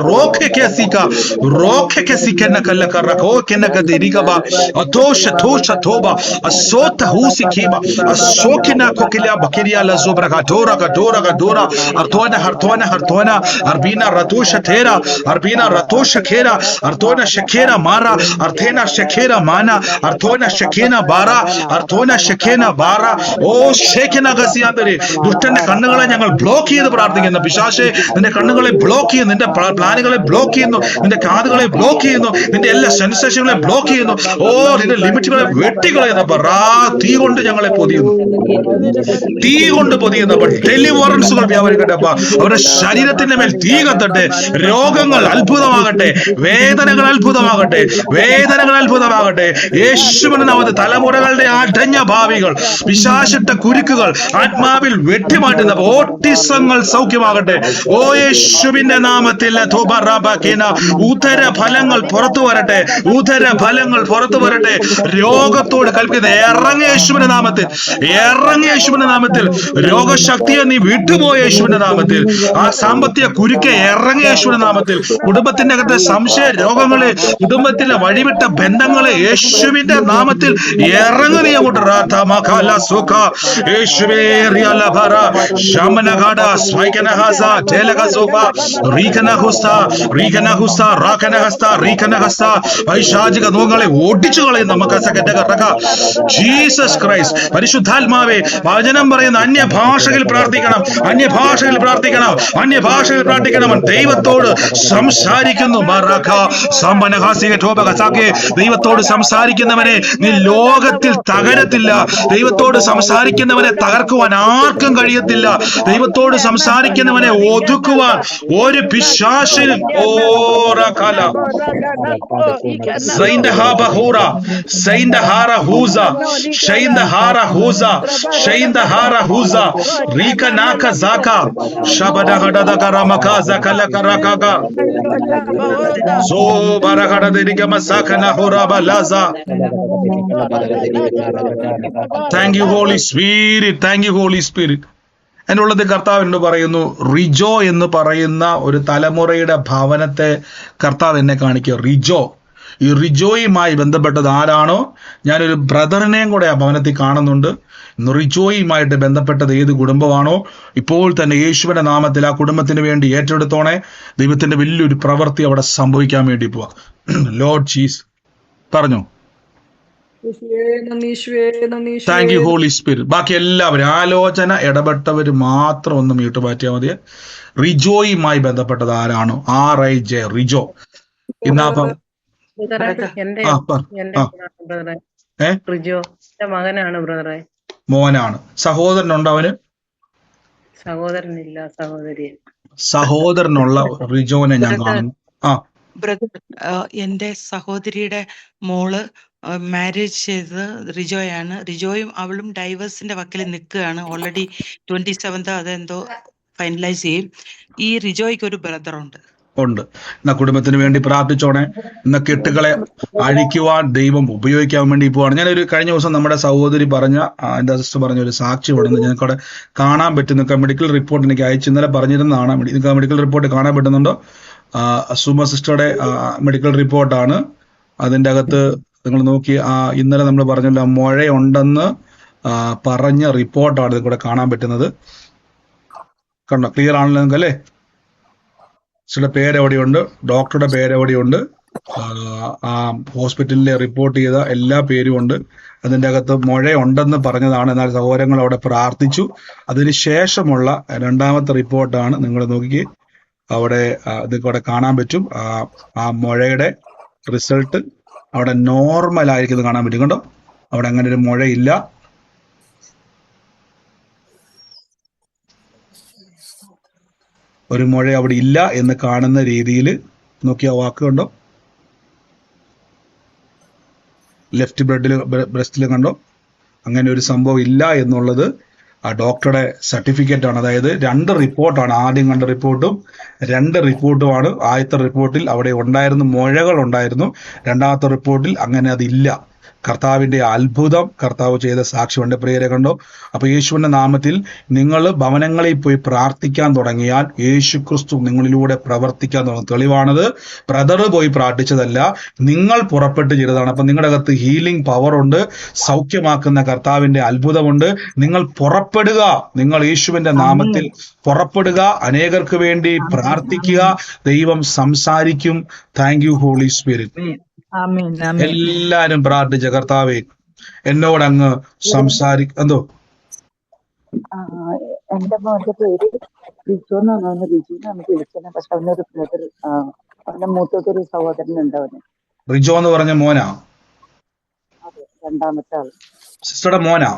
Asokina kokilia bakiria la zubra katora hartona arbina ratusha tera arbina ratusha kera artona shakera mara artena shakera mana artona shakena bara oh shakena gasiandare ദുഷ്ടന്റെ കണ്ണുകളെ ഞങ്ങൾ ബ്ലോക്ക് ചെയ്ത് പ്രാർത്ഥിക്കുന്നു. പിശാചേ, നിന്റെ കണ്ണുകളെ ബ്ലോക്ക് ചെയ്യുന്നു, നിന്റെ പ്ലാനുകളെ ബ്ലോക്ക് ചെയ്യുന്നു, നിന്റെ കാതുകളെ ബ്ലോക്ക് ചെയ്യുന്നു, നിന്റെ എല്ലാ സെൻസേഷനുകളെ ബ്ലോക്ക് ചെയ്യുന്നു. ഓ നിന്റെ ലിമിറ്റുകളെ വെട്ടികളയുന്ന തീ കൊണ്ട് ഞങ്ങളെ പൊതിയുന്നു, തീ കൊണ്ട് പൊതിയുന്നപ്പോൾ ഡെലിവറൻസുകൾ വ്യാപരിക്കട്ടെ. അവരുടെ ശരീരത്തിന്റെ മേൽ തീ കത്തട്ടെ. രോഗങ്ങൾ അത്ഭുതമാകട്ടെ, വേദനകൾ അത്ഭുതമാകട്ടെ. യേശുവിന്റെ നാമത്തിൽ തലമുറകളുടെ അടഞ്ഞ ഭാവികൾ, പിശാചിട്ട കുരുക്കുകൾ ആത്മാവിൽ വെട്ടിമാറ്റുന്ന ഓട്ടിസങ്ങൾ സൗഖ്യമാകട്ടെ. ഓ യേശുവിന്റെ നാമത്തിൽ ഉദരഫലങ്ങൾ പുറത്തു വരട്ടെ. രോഗത്തോട് കൽപ്പിക്കുന്ന ഇറങ്ങിയ യേശുവിന്റെ നാമത്തിൽ രോഗശക്തിയെ നീ വിട്ടുപോയ യേശുവിന്റെ നാമത്തിൽ. ആ സാമ്പത്തിക കുരുക്കെ ഇറങ്ങിയ യേശുവിന്റെ നാമത്തിൽ. കുടുംബത്തിന്റെ അകത്തെ സംശയ രോഗങ്ങളെ, കുടുംബത്തിലെ വഴിവിട്ട ബന്ധങ്ങളെ യേശുവിന്റെ നാമത്തിൽ ഇറങ്ങി അങ്ങോട്ട്. പൈശാചിക നോങ്ങളെ ഓടിച്ചു കളയും നമുക്ക്. Jesus Christ. പരിശുദ്ധാത്മാവേ, വചനം പറയുന്ന അന്യഭാഷയിൽ പ്രാർത്ഥിക്കണം. ദൈവത്തോട് സംസാരിക്കുന്നു. ദൈവത്തോട് സംസാരിക്കുന്നവനെ നീ ലോകത്തിൽ തകരത്തില്ല. ദൈവത്തോട് സംസാരിക്കുന്നവനെ തകർക്കുവാൻ ആർക്കും കഴിയത്തില്ല. ദൈവത്തോട് സംസാരിക്കുന്നവനെ ഒതുക്കുവാൻ ഒരു പിശാചിനും Sheindahara Huza, Rika Naka Zaka, Shabadahadaka Ramakaza Kalakarakaga, So Barahada Dedika Masaka Nahoraba Laza. Thank you, Holy Spirit. Thank you, Holy Spirit. എന്നുള്ളത് കർത്താവ് എന്ന് പറയുന്നു, റിജോ എന്ന് പറയുന്ന ഒരു തലമുറയുടെ ഭവനത്തെ കർത്താവ് എന്നെ കാണിക്കുക. റിജോ, ഈ റിജോയുമായി ബന്ധപ്പെട്ടത് ആരാണോ, ഞാനൊരു ബ്രദറിനെയും കൂടെ ആ ഭവനത്തിൽ കാണുന്നുണ്ട്. റിജോയുമായിട്ട് ബന്ധപ്പെട്ടത് ഏത് കുടുംബമാണോ, ഇപ്പോൾ തന്നെ യേശുവിന്റെ നാമത്തിൽ ആ കുടുംബത്തിന് വേണ്ടി ഏറ്റെടുത്തോണേ. ദൈവത്തിന്റെ വലിയൊരു പ്രവൃത്തി അവിടെ സംഭവിക്കാൻ വേണ്ടി പോവാ. ലോർഡ് ജീസ് പറഞ്ഞു. Thank you holy spirit. ബാക്കി എല്ലാവരും ആലോചന ഇടപെട്ടവർ മാത്രം ഒന്ന് മ്യൂട്ട് മാറ്റിയാൽ മതി. റിജോയുമായി ബന്ധപ്പെട്ടത് ആരാണോ, RIJ റിജോ. ഇന്നാപ്പം മകനാണ് ബ്രദറെ, മോനാണ്. സഹോദരനുണ്ടോ അവന്? സഹോദരനില്ല, സഹോദരി. സഹോദരനുള്ള റിജോനെ ഞാൻ കാണുന്നു. ബ്രദർ, എന്റെ സഹോദരിയുടെ മോള് മാരേജ് ചെയ്തത് റിജോയാണ്. റിജോയും അവളും ഡൈവേഴ്സിന്റെ വക്കിൽ നിൽക്കുകയാണ്. ഓൾറെഡി 27th അതെന്തോ ഫൈനലൈസ് ചെയ്യും. ഈ റിജോയ്ക്ക് ഒരു ബ്രദറുണ്ട്. എന്നാ കുടുംബത്തിന് വേണ്ടി പ്രാർത്ഥിച്ചോണേ. ഇന്ന് കെട്ടുകളെ അഴിക്കുവാൻ ദൈവം ഉപയോഗിക്കാൻ വേണ്ടി പോവാണ്. ഞാനൊരു കഴിഞ്ഞ ദിവസം നമ്മുടെ സഹോദരി പറഞ്ഞ, എന്റെ സിസ്റ്റർ പറഞ്ഞ ഒരു സാക്ഷി ഉണ്ടെന്ന് ഞങ്ങൾക്ക് അവിടെ കാണാൻ പറ്റുന്ന മെഡിക്കൽ റിപ്പോർട്ട് എനിക്ക് അയച്ചു ഇന്നലെ പറഞ്ഞിരുന്നതാണ്. നിങ്ങൾക്ക് മെഡിക്കൽ റിപ്പോർട്ട് കാണാൻ പറ്റുന്നുണ്ടോ? സുമ സിസ്റ്ററുടെ മെഡിക്കൽ റിപ്പോർട്ടാണ്. അതിൻ്റെ അകത്ത് നിങ്ങൾ നോക്കി, ഇന്നലെ നമ്മൾ പറഞ്ഞല്ലോ മുഴയുണ്ടെന്ന് പറഞ്ഞ റിപ്പോർട്ടാണ് ഇത് കൂടെ കാണാൻ പറ്റുന്നത്. കണ്ടോ? ക്ലിയർ ആണല്ലോ നിങ്ങൾക്ക് അല്ലേ? സിസ്റ്ററുടെ പേരെവിടെയുണ്ട്, ഡോക്ടറുടെ പേരെവിടെയുണ്ട്, ആ ഹോസ്പിറ്റലിലെ റിപ്പോർട്ട് ചെയ്ത എല്ലാ പേരും ഉണ്ട്. അതിൻ്റെ അകത്ത് മുഴയുണ്ടെന്ന് പറഞ്ഞതാണ്. എന്നാൽ സഹോദരങ്ങൾ അവിടെ പ്രാർത്ഥിച്ചു. അതിനുശേഷമുള്ള രണ്ടാമത്തെ റിപ്പോർട്ടാണ്. നിങ്ങൾ നോക്കി അവിടെ ഇതൊക്കെ കാണാൻ പറ്റും. ആ മുഴയുടെ റിസൾട്ട് അവിടെ നോർമൽ ആയിരിക്കുന്നത് കാണാൻ പറ്റും. കണ്ടോ? അവിടെ അങ്ങനെ ഒരു മുഴയില്ല. ഒരു മുഴ അവിടെ ഇല്ല എന്ന് കാണുന്ന രീതിയിൽ നോക്കിയ വാക്ക് കണ്ടോ? ലെഫ്റ്റ് ബ്രസ്റ്റിൽ കണ്ടോ? അങ്ങനെ ഒരു സംഭവം ഇല്ല എന്നുള്ളത് ആ ഡോക്ടറുടെ സർട്ടിഫിക്കറ്റ് ആണ്. അതായത് 2 റിപ്പോർട്ടാണ്. ആദ്യം കണ്ട റിപ്പോർട്ടും 2 റിപ്പോർട്ടുമാണ്. ആദ്യത്തെ റിപ്പോർട്ടിൽ അവിടെ ഉണ്ടായിരുന്നു, മുഴകൾ ഉണ്ടായിരുന്നു. രണ്ടാമത്തെ റിപ്പോർട്ടിൽ അങ്ങനെ അതില്ല. കർത്താവിന്റെ അത്ഭുതം കർത്താവ് ചെയ്ത സാക്ഷ്യമുണ്ട്. പ്രിയരെ കണ്ടോ? അപ്പൊ യേശുവിന്റെ നാമത്തിൽ നിങ്ങൾ ഭവനങ്ങളിൽ പോയി പ്രാർത്ഥിക്കാൻ തുടങ്ങിയാൽ യേശു ക്രിസ്തു നിങ്ങളിലൂടെ പ്രവർത്തിക്കാൻ തുടങ്ങും. തെളിവാണത്. ബ്രദർ പോയി പ്രാർത്ഥിച്ചതല്ല, നിങ്ങൾ പുറപ്പെട്ട് ചെയ്തതാണ്. അപ്പൊ നിങ്ങളുടെ അകത്ത് ഹീലിംഗ് പവർ ഉണ്ട്, സൗഖ്യമാക്കുന്ന കർത്താവിന്റെ അത്ഭുതമുണ്ട്. നിങ്ങൾ പുറപ്പെടുക, നിങ്ങൾ യേശുവിന്റെ നാമത്തിൽ പുറപ്പെടുക, അനേകർക്ക് വേണ്ടി പ്രാർത്ഥിക്കുക, ദൈവം സംസാരിക്കും. Thank you holy spirit. എല്ലാരും പ്രാർത്ഥിച്ച കർത്താവേ എന്നോട് അങ്ങ് എന്തോ? എന്റെ മോന്റെ പേര് റിജു എന്നാണ്. റിജു നമുക്ക് വിളിക്കുന്നത്. പക്ഷെ അവനൊരു ബ്രദർ, അവന്റെ മൂത്തൊരു സഹോദരനുണ്ട്. അവന് റിജോ എന്ന് പറഞ്ഞ മോനാ? അതെ, രണ്ടാമത്തെ ആള്. സിസ്റ്ററുടെ മോനാ?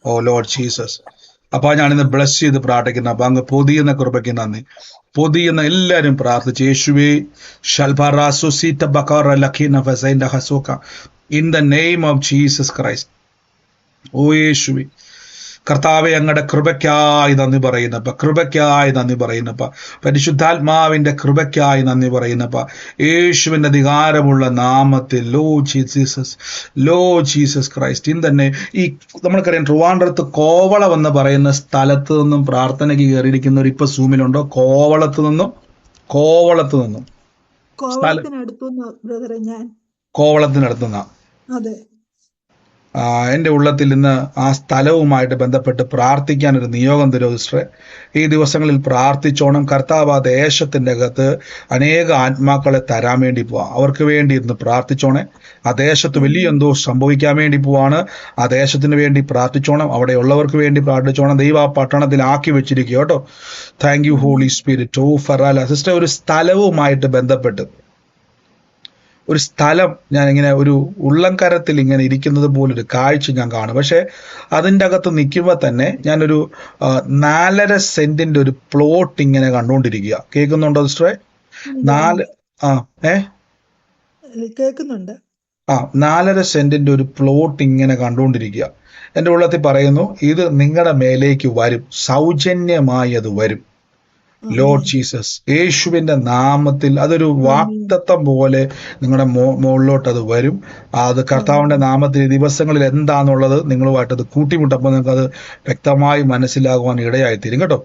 ഓ ലോർഡ് ജീസസ്. അപ്പൊ ഞാനിന്ന് ബ്ലസ് ചെയ്ത് പ്രാർത്ഥിക്കുന്നു. അപ്പൊ അങ്ങ് പൊതിയുന്ന കൃപയ്ക്ക് നന്ദി. പൊതിയുന്ന എല്ലാരും പ്രാർത്ഥിച്ച് യേശുവേ in the name of Jesus Christ. ഓ യേശുവേ കർത്താവെ, അങ്ങയുടെ കൃപയ്ക്കായി നന്ദി പറയുന്നപ്പ, കൃപയ്ക്കായി നന്ദി പറയുന്നപ്പ, പരിശുദ്ധാത്മാവിന്റെ കൃപയ്ക്കായി നന്ദി പറയുന്നപ്പ, യേശുവിന്റെ അധികാരമുള്ള നാമത്തിൽ ലോ ജീസസ് ക്രൈസ്റ്റ്. ഇൻ തന്നെ ഈ നമ്മൾക്കറിയാം, ട്രിവാൻഡ്രത്ത് കോവളം എന്ന് പറയുന്ന സ്ഥലത്ത് നിന്നും പ്രാർത്ഥനയ്ക്ക് കയറിയിരിക്കുന്നവർ ഇപ്പൊ സൂമിലുണ്ടോ? കോവളത്ത് നിന്നും കോവളത്തിനടുത്തുനിന്നാ. എൻ്റെ ഉള്ളത്തിൽ ഇന്ന് ആ സ്ഥലവുമായിട്ട് ബന്ധപ്പെട്ട് പ്രാർത്ഥിക്കാൻ ഒരു നിയോഗം തരും സിസ്റ്ററെ. ഈ ദിവസങ്ങളിൽ പ്രാർത്ഥിച്ചോണം. കർത്താവ് ആ ദേശത്തിൻ്റെ അകത്ത് അനേക ആത്മാക്കളെ തരാൻ വേണ്ടി പോവാം. അവർക്ക് വേണ്ടി ഇന്ന് പ്രാർത്ഥിച്ചോണേ. ആ ദേശത്ത് വലിയ എന്തോ സംഭവിക്കാൻ വേണ്ടി പോവാണ്. ആ ദേശത്തിന് വേണ്ടി പ്രാർത്ഥിച്ചോണം. അവിടെ ഉള്ളവർക്ക് വേണ്ടി പ്രാർത്ഥിച്ചോണം. ദൈവം ആ പട്ടണത്തിൽ ആക്കി വെച്ചിരിക്കുക കേട്ടോ. Thank you holy Spirit. ഓ ഫറാല സിസ്റ്റർ, ഒരു സ്ഥലവുമായിട്ട് ബന്ധപ്പെട്ട് ഒരു സ്ഥലം ഞാൻ ഇങ്ങനെ ഒരു ഉള്ളംകരത്തിൽ ഇങ്ങനെ ഇരിക്കുന്നത് പോലൊരു കാഴ്ച ഞാൻ കാണും. പക്ഷെ അതിൻ്റെ അകത്ത് നിൽക്കുമ്പോൾ തന്നെ ഞാനൊരു 4.5 സെന്റിന്റെ ഒരു പ്ലോട്ട് ഇങ്ങനെ കണ്ടുകൊണ്ടിരിക്കുക. കേൾക്കുന്നുണ്ടോ സിസ്റ്ററെ? കേൾക്കുന്നുണ്ട്. 4.5 സെന്റിന്റെ ഒരു പ്ലോട്ട് ഇങ്ങനെ കണ്ടുകൊണ്ടിരിക്കുക. എൻ്റെ ഉള്ളത്തിൽ പറയുന്നു, ഇത് നിങ്ങളുടെ മേലേക്ക് വരും, സൗജന്യമായി അത് വരും. ലോർഡ് ജീസസ്, യേശുവിന്റെ നാമത്തിൽ അതൊരു വാഗ്ദത്തം പോലെ നിങ്ങളുടെ മുകളിലോട്ട് അത് വരും. അത് കർത്താവിന്റെ നാമത്തിൽ ഈ ദിവസങ്ങളിൽ എന്താന്നുള്ളത് നിങ്ങളുമായിട്ട് അത് കൂട്ടിമുട്ടപ്പോൾ നിങ്ങൾക്ക് അത് വ്യക്തമായി മനസ്സിലാകുവാൻ ഇടയായിത്തീരും കേട്ടോ.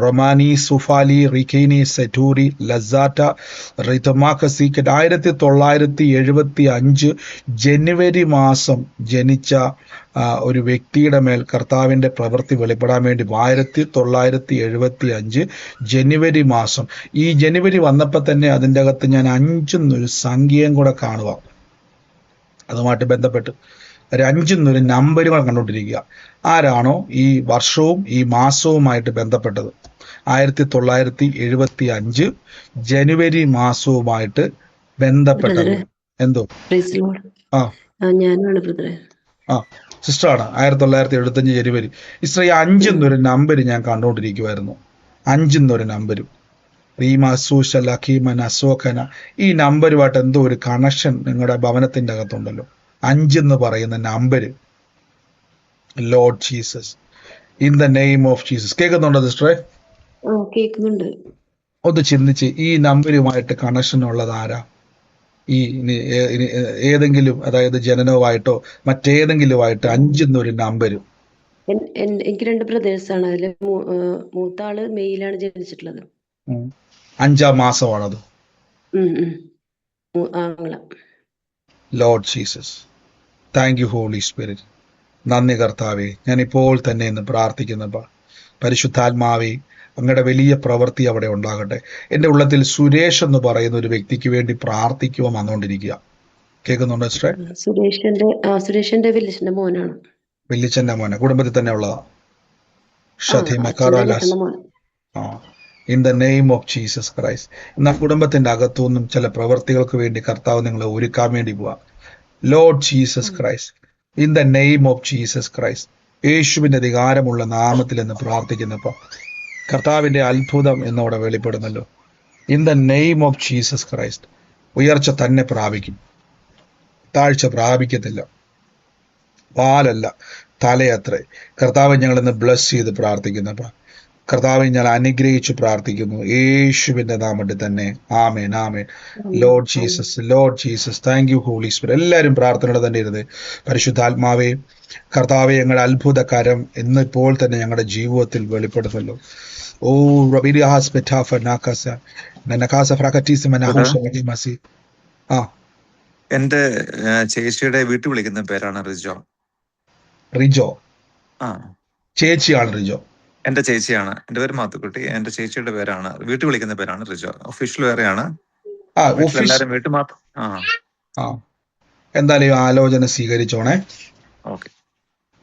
റൊമാനി സുഫാലി റിക്കൈനി സെറ്റൂരി ലസാറ്റ റിതമാക്കസീക്കറ്റ് 1975 ജനുവരി മാസം ജനിച്ച ഒരു വ്യക്തിയുടെ മേൽ കർത്താവിന്റെ പ്രവൃത്തി വെളിപ്പെടാൻ വേണ്ടി 1975 ജനുവരി മാസം, ഈ ജനുവരി വന്നപ്പോൾ തന്നെ അതിൻ്റെ അകത്ത് ഞാൻ 5 എന്നൊരു സംഖ്യയും കൂടെ കാണുക. അതുമായിട്ട് ബന്ധപ്പെട്ട് ഒരു 5 എന്നൊരു നമ്പറുകൾ കണ്ടുകൊണ്ടിരിക്കുക. ആരാണോ ഈ വർഷവും ഈ മാസവുമായിട്ട് ബന്ധപ്പെട്ടത് 1975 ജനുവരി മാസവുമായിട്ട് ബന്ധപ്പെട്ടത് എന്തോ ഞാനാണ് ബ്രദറെ. സിസ്റ്ററാണ്. 1975 ജനുവരി. സിസ്റ്റർ, ഈ 5 എന്നൊരു നമ്പർ ഞാൻ കണ്ടുകൊണ്ടിരിക്കുമായിരുന്നു. 5 എന്നൊരു നമ്പരും അസോഖന, ഈ നമ്പരുമായിട്ട് എന്തോ ഒരു കണക്ഷൻ നിങ്ങളുടെ ഭവനത്തിന്റെ അകത്തുണ്ടല്ലോ. 5 എന്ന് പറയുന്ന number. Lord Jesus, in the name of Jesus. കേൾക്കുന്നുണ്ടോ സിസ്റ്ററെ? കേൾക്കുന്നുണ്ട്. ഒന്ന് ചിന്തിച്ച്, ഈ നമ്പരുമായിട്ട് കണക്ഷൻ ഉള്ളത് ആരാ? ഈ ഏതെങ്കിലും, അതായത് ജനനവുമായിട്ടോ മറ്റേതെങ്കിലുമായിട്ട് 5 എന്നൊരു നമ്പരും. എനിക്ക് 2 ബ്രദേഴ്സാണ്. അതില് മൂത്ത ആള് മെയിലാണ് ജനിച്ചിട്ടുള്ളത്. 5-ാം മാസമാണത്. ആങ്ങള. Lord Jesus, thank you holy spirit. നന്ദി കർത്താവേ. ഞാൻ ഇപ്പോൾ തന്നെ ഇന്ന് പ്രാർത്ഥിക്കുന്നപ്പ പരിശുദ്ധാത്മാവേ, അങ്ങയുടെ വലിയ പ്രവൃത്തി അവിടെ ഉണ്ടാകട്ടെ. എൻ്റെ ഉള്ളത്തിൽ സുരേഷ് എന്ന് പറയുന്ന ഒരു വ്യക്തിക്ക് വേണ്ടി പ്രാർത്ഥിക്കുവാൻ വന്നുകൊണ്ടിരിക്കുക. കേൾക്കുന്നുണ്ടോ സിസ്റ്ററെ? സുരേഷിന്റെ വില്ലിച്ചന്റെ മോനാണ്. വില്ലിച്ചന്റെ മോനെ കുടുംബത്തിൽ തന്നെ ഉള്ളതാ. In the name of Jesus Christ. എന്നാൽ കുടുംബത്തിന്റെ അകത്തുനിന്നും ചില പ്രവൃത്തികൾക്ക് വേണ്ടി കർത്താവ് നിങ്ങളെ ഒരുക്കാൻ വേണ്ടി പോവാ. Lord Jesus Christ, in the name of Jesus Christ, യേശുവിന്റെ അധികാരമുള്ള നാമത്തിൽ എന്ന് പ്രാർത്ഥിക്കുന്നപ്പോ കർത്താവിന്റെ അത്ഭുതം എന്നവിടെ വെളിപ്പെടുന്നല്ലോ. In the name of Jesus Christ, ഉയർച്ച തന്നെ പ്രാപിക്കും, താഴ്ച പ്രാപിക്കത്തില്ല. പാലല്ല, തലയത്രേ. കർത്താവ് ഞങ്ങൾ ഇന്ന് ബ്ലസ് ചെയ്ത് പ്രാർത്ഥിക്കുന്നപ്പോ കർത്താവ് ഞാൻ അനുഗ്രഹിച്ച് പ്രാർത്ഥിക്കുന്നു യേശുവിന്റെ നാമത്തിൽ തന്നെ. ആമേൻ, ആമേൻ. Lord Jesus, Lord Jesus, thank you holy spirit. എല്ലാവരും പ്രാർത്ഥനയോടെ തന്നെ ഇരുന്ന് പരിശുദ്ധാത്മാവേ, കർത്താവെ, ഞങ്ങളുടെ അത്ഭുത കരം ഇന്നിപ്പോൾ തന്നെ ഞങ്ങളുടെ ജീവിതത്തിൽ വെളിപ്പെടുന്നല്ലോ. ഓ എന്റെ ചേച്ചിയുടെ വീട്ടിൽ വിളിക്കുന്ന പേരാണ് റിജോ. റിജോ ചേച്ചിയാണ്? റിജോ എന്റെ ചേച്ചിയാണ്. എന്റെ പേര് മാത്തുക്കുട്ടി. എന്റെ ചേച്ചിയുടെ പേരാണ്, വീട്ടിൽ വിളിക്കുന്ന പേരാണ് റിജോ. ഒഫീഷ്യൽ വേറെയാണ്. എല്ലാരും വീട്ടിൽ മാത്രം. എന്തായാലും ആലോചന സ്വീകരിച്ചോണേ. Okay.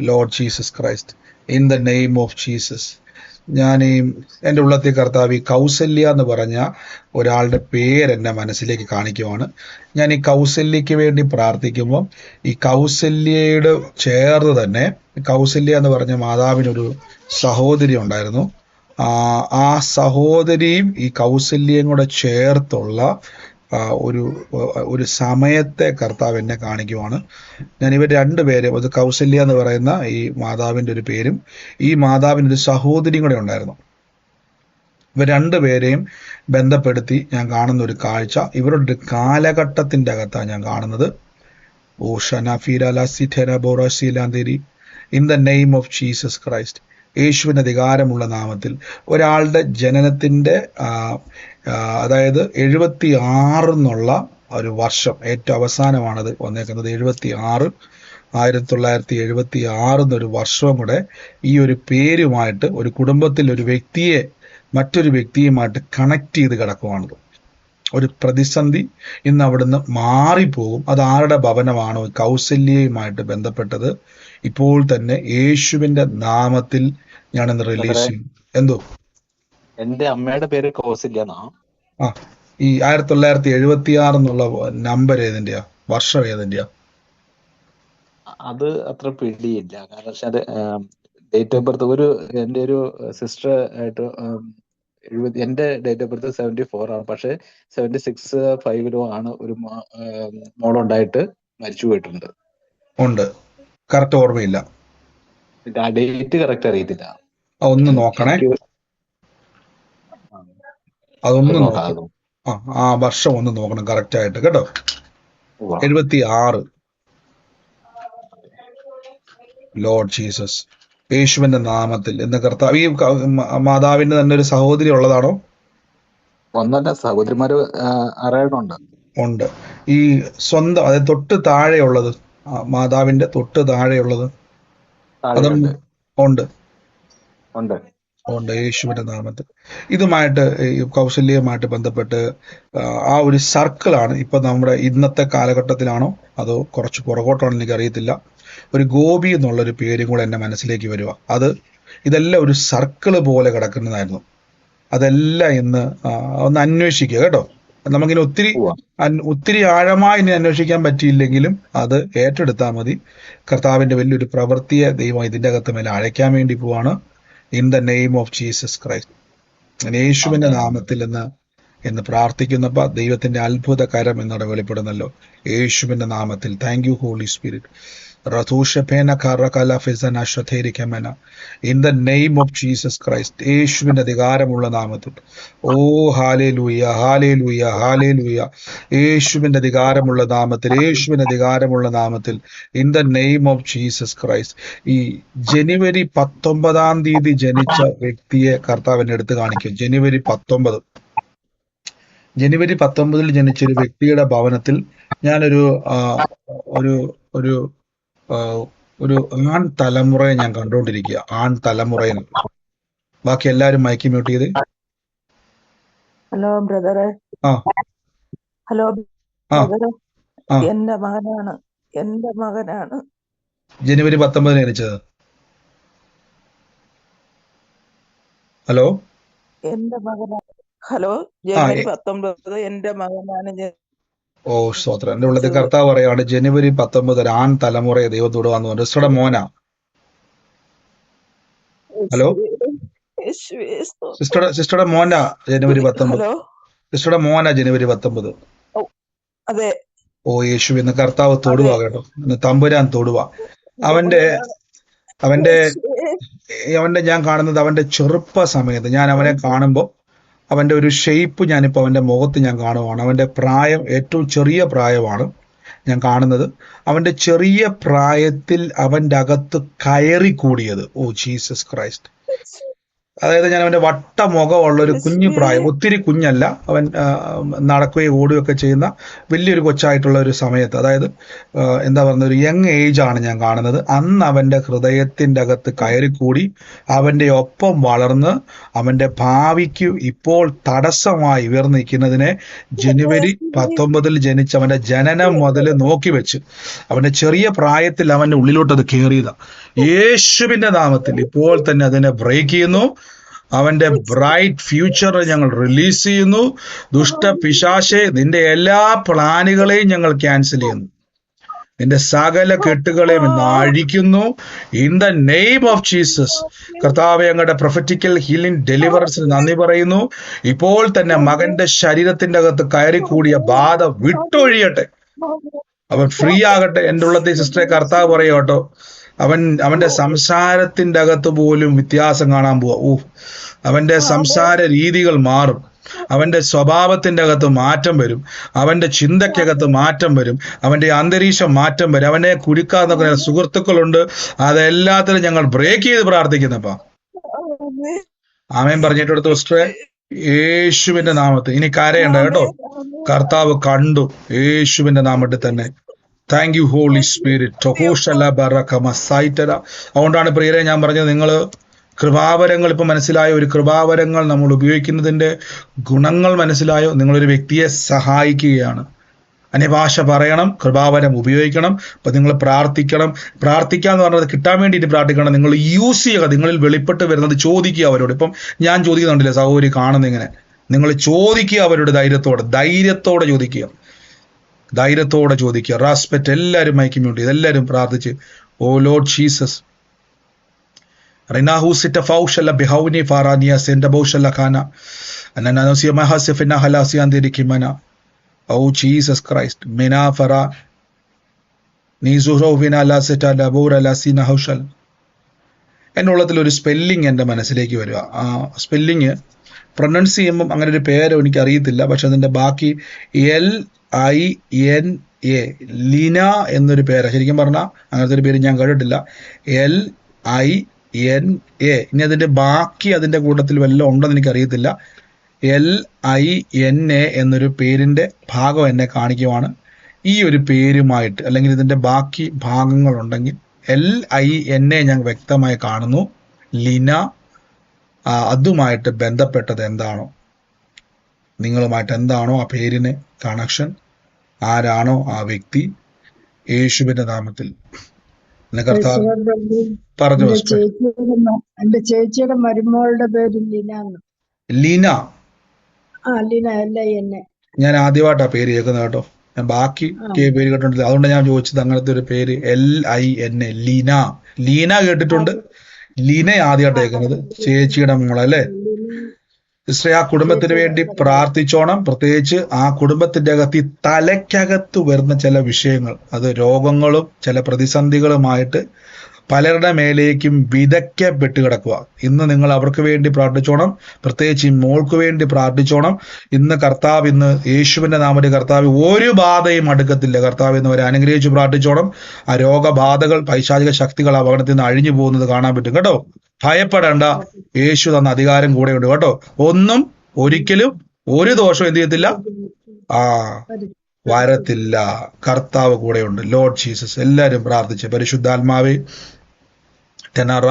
Lord Jesus Christ, in the name of Jesus, ഞാൻ എൻ്റെ ഉള്ളത്തിൽ കർത്താവ് ഈ കൗസല്യ എന്ന് പറഞ്ഞ ഒരാളുടെ പേര് എൻ്റെ മനസ്സിലേക്ക് കാണിക്കുവാണ്. ഞാൻ ഈ കൗസല്യക്ക് വേണ്ടി പ്രാർത്ഥിക്കുമ്പോൾ ഈ കൗസല്യയുടെ ചേർന്ന് തന്നെ, കൗസല്യ എന്ന് പറഞ്ഞ മാതാവിനൊരു സഹോദരി ഉണ്ടായിരുന്നു. ആ സഹോദരിയും ഈ കൗസല്യയും കൂടെ ചേർത്തുള്ള ഒരു സമയത്തെ കർത്താവ് എന്നെ കാണിക്കുവാണ്. ഞാൻ ഇവർ 2 പേരും, അത് കൗസല്യ എന്ന് പറയുന്ന ഈ മാതാവിൻ്റെ ഒരു പേരും ഈ മാതാവിൻ്റെ ഒരു സഹോദരിയും കൂടെ ഉണ്ടായിരുന്നു. ഇവർ 2 പേരെയും ബന്ധപ്പെടുത്തി ഞാൻ കാണുന്ന ഒരു കാഴ്ച, ഇവരുടെ ഒരു കാലഘട്ടത്തിൻ്റെ അകത്താണ് ഞാൻ കാണുന്നത്. ഓ ഷനാഫിരാലാന്തേരി, in the name of Jesus Christ, യേശുവിൻ്റെ അധികാരമുള്ള നാമത്തിൽ ഒരാളുടെ ജനനത്തിൻ്റെ അതായത് 76 എന്നുള്ള ഒരു വർഷം, ഏറ്റവും അവസാനമാണത് വന്നേക്കുന്നത്. 1976 എന്നൊരു വർഷവും കൂടെ ഈ ഒരു പേരുമായിട്ട് ഒരു കുടുംബത്തിൽ ഒരു വ്യക്തിയെ മറ്റൊരു വ്യക്തിയുമായിട്ട് കണക്ട് ചെയ്ത് കിടക്കുവാണത്. ഒരു പ്രതിസന്ധി ഇന്ന് അവിടുന്ന് മാറിപ്പോകും. അത് ആരുടെ ഭവനമാണോ കൗസല്യയുമായിട്ട് ബന്ധപ്പെട്ടത്, ഇപ്പോൾ തന്നെ യേശുവിന്റെ നാമത്തിൽ ഞാനിന്ന് റിലീസ് ചെയ്യും. എന്തോ എന്റെ അമ്മയുടെ പേര് കൗസല്യ. ഈ 1976 എന്നുള്ള നമ്പർ ഏതിന്റെയാ, വർഷം ഏതിന്റെയാ? അത് അത്ര പിടിയില്ല. കാരണം വെച്ചാൽ ഡേറ്റ് ഓഫ് ബർത്ത് എന്റെ ഒരു സിസ്റ്റർ ആയിട്ട് എന്റെ ഡേറ്റ് ഓഫ് ബർത്ത് 74 ആണ്. പക്ഷെ 76-5 ആണ് ഒരു മോളുണ്ടായിട്ട് മരിച്ചു പോയിട്ടുണ്ട്. ഉണ്ട്, കറക്റ്റ് ഓർമ്മയില്ല. ആ ഡേറ്റ് കറക്റ്റ് അറിയത്തില്ല. ഒന്ന് നോക്കണേ, എനിക്ക് അതൊന്ന് നോക്കാം. നോക്കണം. ആ വർഷം ഒന്ന് നോക്കണം കറക്റ്റ് ആയിട്ട് കേട്ടോ. 76. ലോർഡ് ജീസസ്, യേശുവിന്റെ നാമത്തിൽ എന്ന് കർത്താവ്. ഈ മാതാവിന്റെ തന്നെ ഒരു സഹോദരി ഉള്ളതാണോ? ഒന്നല്ല, സഹോദരിമാര് 6 ഉണ്ട്. ഈ സ്വന്തം, അതായത് തൊട്ട് താഴെയുള്ളത്, മാതാവിന്റെ തൊട്ട് താഴെയുള്ളത് അതും ഉണ്ട്. ഉണ്ട്, യേശുവിന്റെ നാമത്തിൽ. ഇതുമായിട്ട്, ഈ കൗശല്യവുമായിട്ട് ബന്ധപ്പെട്ട് ആ ഒരു സർക്കിളാണ് ഇപ്പൊ നമ്മുടെ ഇന്നത്തെ കാലഘട്ടത്തിലാണോ അതോ കുറച്ച് പുറകോട്ടാണോ എനിക്ക് അറിയത്തില്ല. ഒരു ഗോപി എന്നുള്ളൊരു പേരും കൂടെ എന്റെ മനസ്സിലേക്ക് വരിക. ഇതെല്ലാം ഒരു സർക്കിള് പോലെ കിടക്കുന്നതായിരുന്നു. അതെല്ലാം ഇന്ന് ഒന്ന് അന്വേഷിക്കുക കേട്ടോ. നമുക്കിനി ഒത്തിരി ആഴമായി ഇനി അന്വേഷിക്കാൻ പറ്റിയില്ലെങ്കിലും അത് ഏറ്റെടുത്താൽ മതി. കർത്താവിന്റെ വലിയൊരു പ്രവൃത്തിയെ ദൈവം ഇതിന്റെ അകത്ത് മേലെ അഴയ്ക്കാൻ വേണ്ടി പോവാണ്. In the name of Jesus Christ, യേശുവിന്റെ നാമത്തിൽ എന്ന് പ്രാർത്ഥിക്കുന്നപ്പോ ദൈവത്തിന്റെ അത്ഭുത കരം എന്നവിടെ വെളിപ്പെടുന്നല്ലോ. യേശുവിന്റെ നാമത്തിൽ. Thank you holy spirit. In the name of Jesus Christ, യേശുവിന്റെ അധികാരമുള്ള നാമത്തിൽ. Oh hallelujah, hallelujah, hallelujah. യേശുവിന്റെ അധികാരമുള്ള നാമത്തിൽ, യേശുവിന്റെ അധികാരമുള്ള നാമത്തിൽ. In the name of Jesus Christ. ഈ ജനുവരി 19 ജനിച്ച വ്യക്തിയെ കർത്താവിനെ എടുത്ത് കാണിക്കും. ജനുവരി 19 ജനിച്ചൊരു വ്യക്തിയുടെ ഭവനത്തിൽ ഞാനൊരു ഒരു ആൺ തലമുറയെ ഞാൻ കണ്ടുകൊണ്ടിരിക്കുക. ആൺ തലമുറയെ. ബാക്കി എല്ലാരും മൈക്ക് മ്യൂട്ട് ചെയ്ത്. ഹലോ ബ്രദറെ. ഹലോ ബ്രദറെ, എന്റെ മകനാണ്. ജനുവരി 19 ജനിച്ചത്. ഹലോ, എന്റെ മകനാണ്. ഹലോ, ജനുവരി 19 എന്റെ മകനാണ്. ഓ സ്തോത്രം. എന്റെ ഉള്ളത് കർത്താവ് പറയാണ് ജനുവരി 19 ആൺ തലമുറയെ ദൈവത്തോട് വന്നു. സിസ്റ്ററുടെ മോനാ? ഹലോ, സിസ്റ്ററുടെ മോനാ ജനുവരി 19? സിസ്റ്ററുടെ മോനാ ജനുവരി 19? അതെ. ഓ യേശു, ഇന്ന് കർത്താവ് തൊടുക കേട്ടോ. ഇന്ന് തമ്പുരാൻ തൊടുക. അവന്റെ ഞാൻ കാണുന്നത് അവന്റെ ചെറുപ്പ സമയത്ത് ഞാൻ അവനെ കാണുമ്പോൾ അവന്റെ ഒരു ഷേപ്പ് ഞാനിപ്പോ അവന്റെ മുഖത്ത് ഞാൻ കാണുവാണ്. അവന്റെ പ്രായം ഏറ്റവും ചെറിയ പ്രായമാണ് ഞാൻ കാണുന്നത്. അവന്റെ ചെറിയ പ്രായത്തിൽ അവന്റെ അകത്ത് കയറി കൂടിയത്. Oh Jesus Christ. അതായത് ഞാൻ അവന്റെ വട്ട മുഖമുള്ള ഒരു കുഞ്ഞു പ്രായം, ഒത്തിരി കുഞ്ഞല്ല, അവൻ നടക്കുകയും ഓടുകയൊക്കെ ചെയ്യുന്ന വലിയൊരു കൊച്ചായിട്ടുള്ള ഒരു സമയത്ത്, അതായത് എന്താ പറയുന്ന ഒരു യങ് ഏജ് ആണ് ഞാൻ കാണുന്നത്. അന്ന് അവന്റെ ഹൃദയത്തിന്റെ അകത്ത് കയറിക്കൂടി അവന്റെ ഒപ്പം വളർന്ന് അവന്റെ ഭാവിക്ക് ഇപ്പോൾ തടസ്സമായി ഉയർന്നു നിൽക്കുന്നതിനെ ജനുവരി 19 ജനിച്ച് അവന്റെ ജനനം മുതൽ നോക്കി വെച്ച് അവന്റെ ചെറിയ പ്രായത്തിൽ അവന്റെ ഉള്ളിലോട്ട് അത് കയറിയതാ. യേശുവിന്റെ നാമത്തിൽ ഇപ്പോൾ തന്നെ അതിനെ ബ്രേക്ക് ചെയ്യുന്നു. അവന്റെ ബ്രൈറ്റ് ഫ്യൂച്ചർ ഞങ്ങൾ റിലീസ് ചെയ്യുന്നു. ദുഷ്ട പിശാചേ, നിന്റെ എല്ലാ പ്ലാനുകളെയും ഞങ്ങൾ ക്യാൻസൽ ചെയ്യുന്നു. നിന്റെ സകല കെട്ടുകളെയും അഴിക്കുന്നു. In the name of Jesus. കർത്താവേ, ഞങ്ങളുടെ പ്രൊഫറ്റിക്കൽ ഹീലിംഗ് ഡെലിവറൻസിന് നന്ദി പറയുന്നു. ഇപ്പോൾ തന്നെ മകന്റെ ശരീരത്തിന്റെ അകത്ത് കയറിക്കൂടിയ ബാധ വിട്ടൊഴിയട്ടെ. അവൻ ഫ്രീ ആകട്ടെ. എൻ്റെ ഉള്ളത്തെ സിസ്റ്ററെ കർത്താവ് പറയുക കേട്ടോ, അവന്റെ സംസാരത്തിന്റെ അകത്ത് പോലും വ്യത്യാസം കാണാൻ പോവാ. അവന്റെ സംസാര രീതികൾ മാറും. അവന്റെ സ്വഭാവത്തിന്റെ അകത്ത് മാറ്റം വരും. അവന്റെ ചിന്തയ്ക്കകത്ത് മാറ്റം വരും. അവന്റെ അന്തരീക്ഷം മാറ്റം വരും. അവനെ കുരുക്കാന്നൊക്കെ സുഹൃത്തുക്കളുണ്ട്. അതെല്ലാത്തിനും ഞങ്ങൾ ബ്രേക്ക് ചെയ്ത് പ്രാർത്ഥിക്കുന്നപ്പാ. ആമേൻ പറഞ്ഞിട്ടെടുത്ത് സിസ്റ്ററെ, യേശുവിന്റെ നാമത്തിൽ. ഇനി കരയണ്ട കേട്ടോ, കർത്താവ് കണ്ടു. യേശുവിന്റെ നാമത്തിൽ തന്നെ. Thank you holy spirit. അതുകൊണ്ടാണ് പ്രിയരെ ഞാൻ പറഞ്ഞത്, നിങ്ങൾ കൃപാവരങ്ങൾ ഇപ്പൊ മനസ്സിലായോ? ഒരു കൃപാവരങ്ങൾ നമ്മൾ ഉപയോഗിക്കുന്നതിന്റെ ഗുണങ്ങൾ മനസ്സിലായോ? നിങ്ങളൊരു വ്യക്തിയെ സഹായിക്കുകയാണ്. അന്യഭാഷ പറയണം, കൃപാവരം ഉപയോഗിക്കണം. അപ്പൊ നിങ്ങൾ പ്രാർത്ഥിക്കണം. പ്രാർത്ഥിക്കാന്ന് പറഞ്ഞത് കിട്ടാൻ വേണ്ടിയിട്ട് പ്രാർത്ഥിക്കണം. നിങ്ങൾ യൂസ് ചെയ്യുക. നിങ്ങളിൽ വെളിപ്പെട്ട് വരുന്നത് ചോദിക്കുക അവരോട്. ഇപ്പം ഞാൻ ചോദിക്കുന്നുണ്ടല്ലേ സഹോദരി കാണുന്ന ഇങ്ങനെ, നിങ്ങൾ ചോദിക്കുക അവരോട്. ധൈര്യത്തോടെ ചോദിക്കുക. ധൈര്യത്തോടെ ചോദിക്കുക. റെസ്പെക്റ്റ്. എല്ലാവരും മൈക്ക് മ്യൂട്ട് ചെയ്ത് എല്ലാവരും പ്രാർത്ഥിച്ച്, ഓ Lord Jesus. Oh Jesus Christ. നീസുഹ്റോഫിന ലാസെറ്റ ലബൂർ Laseena ഹൗഷൽ. എൻ്റെ ഉള്ളത്തിൽ ഒരു സ്പെല്ലിങ് എൻ്റെ മനസ്സിലേക്ക് വരിക. ആ സ്പെല്ലിങ് പ്രൊനൗൺസ് ചെയ്യുമ്പം അങ്ങനെ ഒരു പേര് എനിക്ക് അറിയത്തില്ല, പക്ഷെ അതിൻ്റെ ബാക്കി LINA, ലീന എന്നൊരു പേര്. ശരിക്കും പറഞ്ഞാൽ അങ്ങനത്തെ ഒരു പേര് ഞാൻ കേട്ടിട്ടില്ല. LINA. ഇനി അതിൻ്റെ ബാക്കി അതിൻ്റെ കൂട്ടത്തിൽ വല്ലതും ഉണ്ടെന്ന് എനിക്കറിയത്തില്ല. LINA എന്നൊരു പേരിൻ്റെ ഭാഗം എന്നെ കാണിക്കുവാണ്. ഈ ഒരു പേരുമായിട്ട് അല്ലെങ്കിൽ ഇതിൻ്റെ ബാക്കി ഭാഗങ്ങളുണ്ടെങ്കിൽ LINA ഞാൻ വ്യക്തമായി കാണുന്നു. ലിന അതുമായിട്ട് ബന്ധപ്പെട്ടത് എന്താണോ, നിങ്ങളുമായിട്ട് എന്താണോ ആ പേരിന് കണക്ഷൻ, ആരാണോ ആ വ്യക്തി, യേശുവിന്റെ നാമത്തിൽ കർത്താവ് പറഞ്ഞു. എന്റെ ചേച്ചിയുടെ മരുമകളുടെ പേര് ലീന. ലീന. ലീന LINA. ഞാൻ ആദ്യമായിട്ടാ പേര് കേൾക്കുന്നത് കേട്ടോ. ഞാൻ ബാക്കി പേര് കേട്ടിട്ടില്ല, അതുകൊണ്ട് ഞാൻ ചോദിച്ചത് അങ്ങനത്തെ ഒരു പേര്. LINA, ലീന. ലീന കേട്ടിട്ടുണ്ട്, ലീന ആദ്യമായിട്ട് കേൾക്കുന്നത്. ചേച്ചിയുടെ മോളല്ലേ സിസ്റ്ററെ? ആ കുടുംബത്തിന് വേണ്ടി പ്രാർത്ഥിച്ചോണം. പ്രത്യേകിച്ച് ആ കുടുംബത്തിന്റെ അകത്ത് ഈ തലയ്ക്കകത്ത് വരുന്ന ചില വിഷയങ്ങൾ, അത് രോഗങ്ങളും ചില പ്രതിസന്ധികളുമായിട്ട് പലരുടെ മേലേക്കും വിതയ്ക്കപ്പെട്ട് കിടക്കുക. ഇന്ന് നിങ്ങൾ അവർക്ക് വേണ്ടി പ്രാർത്ഥിച്ചോണം. പ്രത്യേകിച്ച് ഈ മോൾക്ക് വേണ്ടി പ്രാർത്ഥിച്ചോണം. ഇന്ന് യേശുവിന്റെ നാമത്തിൽ കർത്താവ് ഒരു ബാധയും അടുക്കത്തില്ല. കർത്താവ് ഇന്ന് അവരെ അനുഗ്രഹിച്ച് പ്രാർത്ഥിച്ചോണം. ആ രോഗബാധകൾ, പൈശാചിക ശക്തികൾ ആ ഭവനത്തിൽ നിന്ന് അഴിഞ്ഞു പോകുന്നത് കാണാൻ പറ്റും കേട്ടോ. ഭയപ്പെടേണ്ട, യേശു തന്ന അധികാരം കൂടെയുണ്ട് കേട്ടോ. ഒന്നും ഒരിക്കലും ഒരു ദോഷം എന്ത് ചെയ്യത്തില്ല, വരത്തില്ല. കർത്താവ് കൂടെയുണ്ട്. Lord Jesus. എല്ലാവരും പ്രാർത്ഥിച്ച് പരിശുദ്ധാത്മാവേ ഞാനൊരു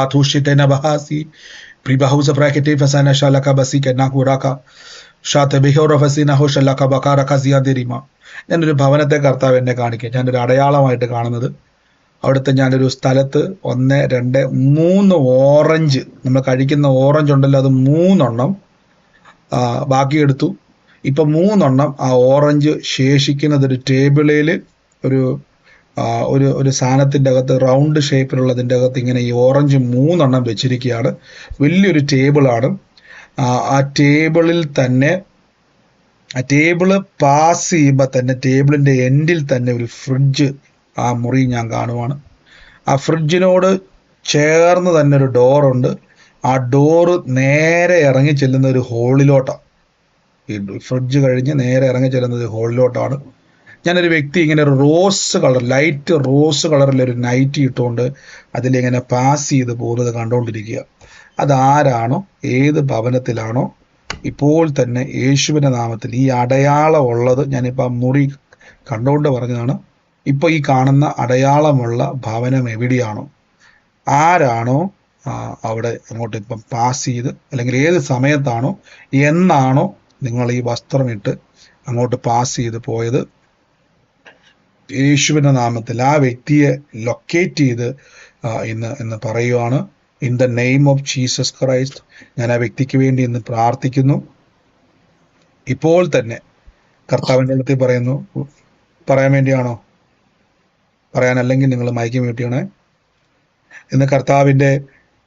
ഭവനത്തെ കർത്താവ് എന്നെ കാണിക്കുക. ഞാനൊരു അടയാളമായിട്ട് കാണുന്നത്, അവിടുത്തെ ഞാനൊരു സ്ഥലത്ത് 1, 2, 3 ഓറഞ്ച്, നമ്മൾ കഴിക്കുന്ന ഓറഞ്ച് ഉണ്ടല്ലോ, അത് 3 ബാക്കി എടുത്തു. ഇപ്പൊ 3 ആ ഓറഞ്ച് ശേഷിക്കുന്നത് ഒരു ടേബിളിൽ ഒരു സാധനത്തിന്റെ അകത്ത്, റൗണ്ട് ഷേപ്പിലുള്ളതിൻ്റെ അകത്ത് ഇങ്ങനെ ഈ ഓറഞ്ച് 3 വെച്ചിരിക്കുകയാണ്. വലിയൊരു ടേബിളാണ്. ആ ടേബിളിൽ തന്നെ, ആ ടേബിള് പാസ് ചെയ്യുമ്പോൾ തന്നെ ടേബിളിന്റെ എൻഡിൽ തന്നെ ഒരു ഫ്രിഡ്ജ് ആ മുറി ഞാൻ കാണുവാണ്. ആ ഫ്രിഡ്ജിനോട് ചേർന്ന് തന്നെ ഒരു ഡോറുണ്ട്. ആ ഡോറ് നേരെ ഇറങ്ങി ചെല്ലുന്ന ഒരു ഹോളിലോട്ടാണ്. ഈ ഫ്രിഡ്ജ് കഴിഞ്ഞ് നേരെ ഇറങ്ങി ചെല്ലുന്നത് ഹോളിലോട്ടാണ്. ഞാനൊരു വ്യക്തി ഇങ്ങനെ റോസ് കളർ, ലൈറ്റ് റോസ് കളറിലൊരു നൈറ്റി ഇട്ടുകൊണ്ട് അതിലിങ്ങനെ പാസ് ചെയ്ത് പോകുന്നത് കണ്ടുകൊണ്ടിരിക്കുക. അതാരാണോ, ഏത് ഭവനത്തിലാണോ, ഇപ്പോൾ തന്നെ യേശുവിന്റെ നാമത്തിൽ ഈ അടയാളം ഉള്ളത്, ഞാനിപ്പോൾ ആ മുറി കണ്ടുകൊണ്ട് പറഞ്ഞതാണ്, ഇപ്പൊ ഈ കാണുന്ന അടയാളമുള്ള ഭവനം എവിടെയാണോ, ആരാണോ അവിടെ അങ്ങോട്ട് ഇപ്പം പാസ് ചെയ്ത്, അല്ലെങ്കിൽ ഏത് സമയത്താണോ, എന്നാണോ നിങ്ങൾ ഈ വസ്ത്രമിട്ട് അങ്ങോട്ട് പാസ് ചെയ്ത് പോയത്, യേശുവിന്റെ നാമത്തിൽ ആ വ്യക്തിയെ ലൊക്കേറ്റ് ചെയ്ത് ഇന്ന് പറയുവാണ്. In the name of Jesus Christ ഞാൻ ആ വ്യക്തിക്ക് വേണ്ടി ഇന്ന് പ്രാർത്ഥിക്കുന്നു. ഇപ്പോൾ തന്നെ കർത്താവിൻ്റെ അടുത്ത് പറയുന്നു. പറയാൻ വേണ്ടിയാണോ? പറയാനല്ലെങ്കിൽ നിങ്ങൾ മൈക്ക് മ്യൂട്ട് ചെയ്യണേ. ഇന്ന് കർത്താവിൻ്റെ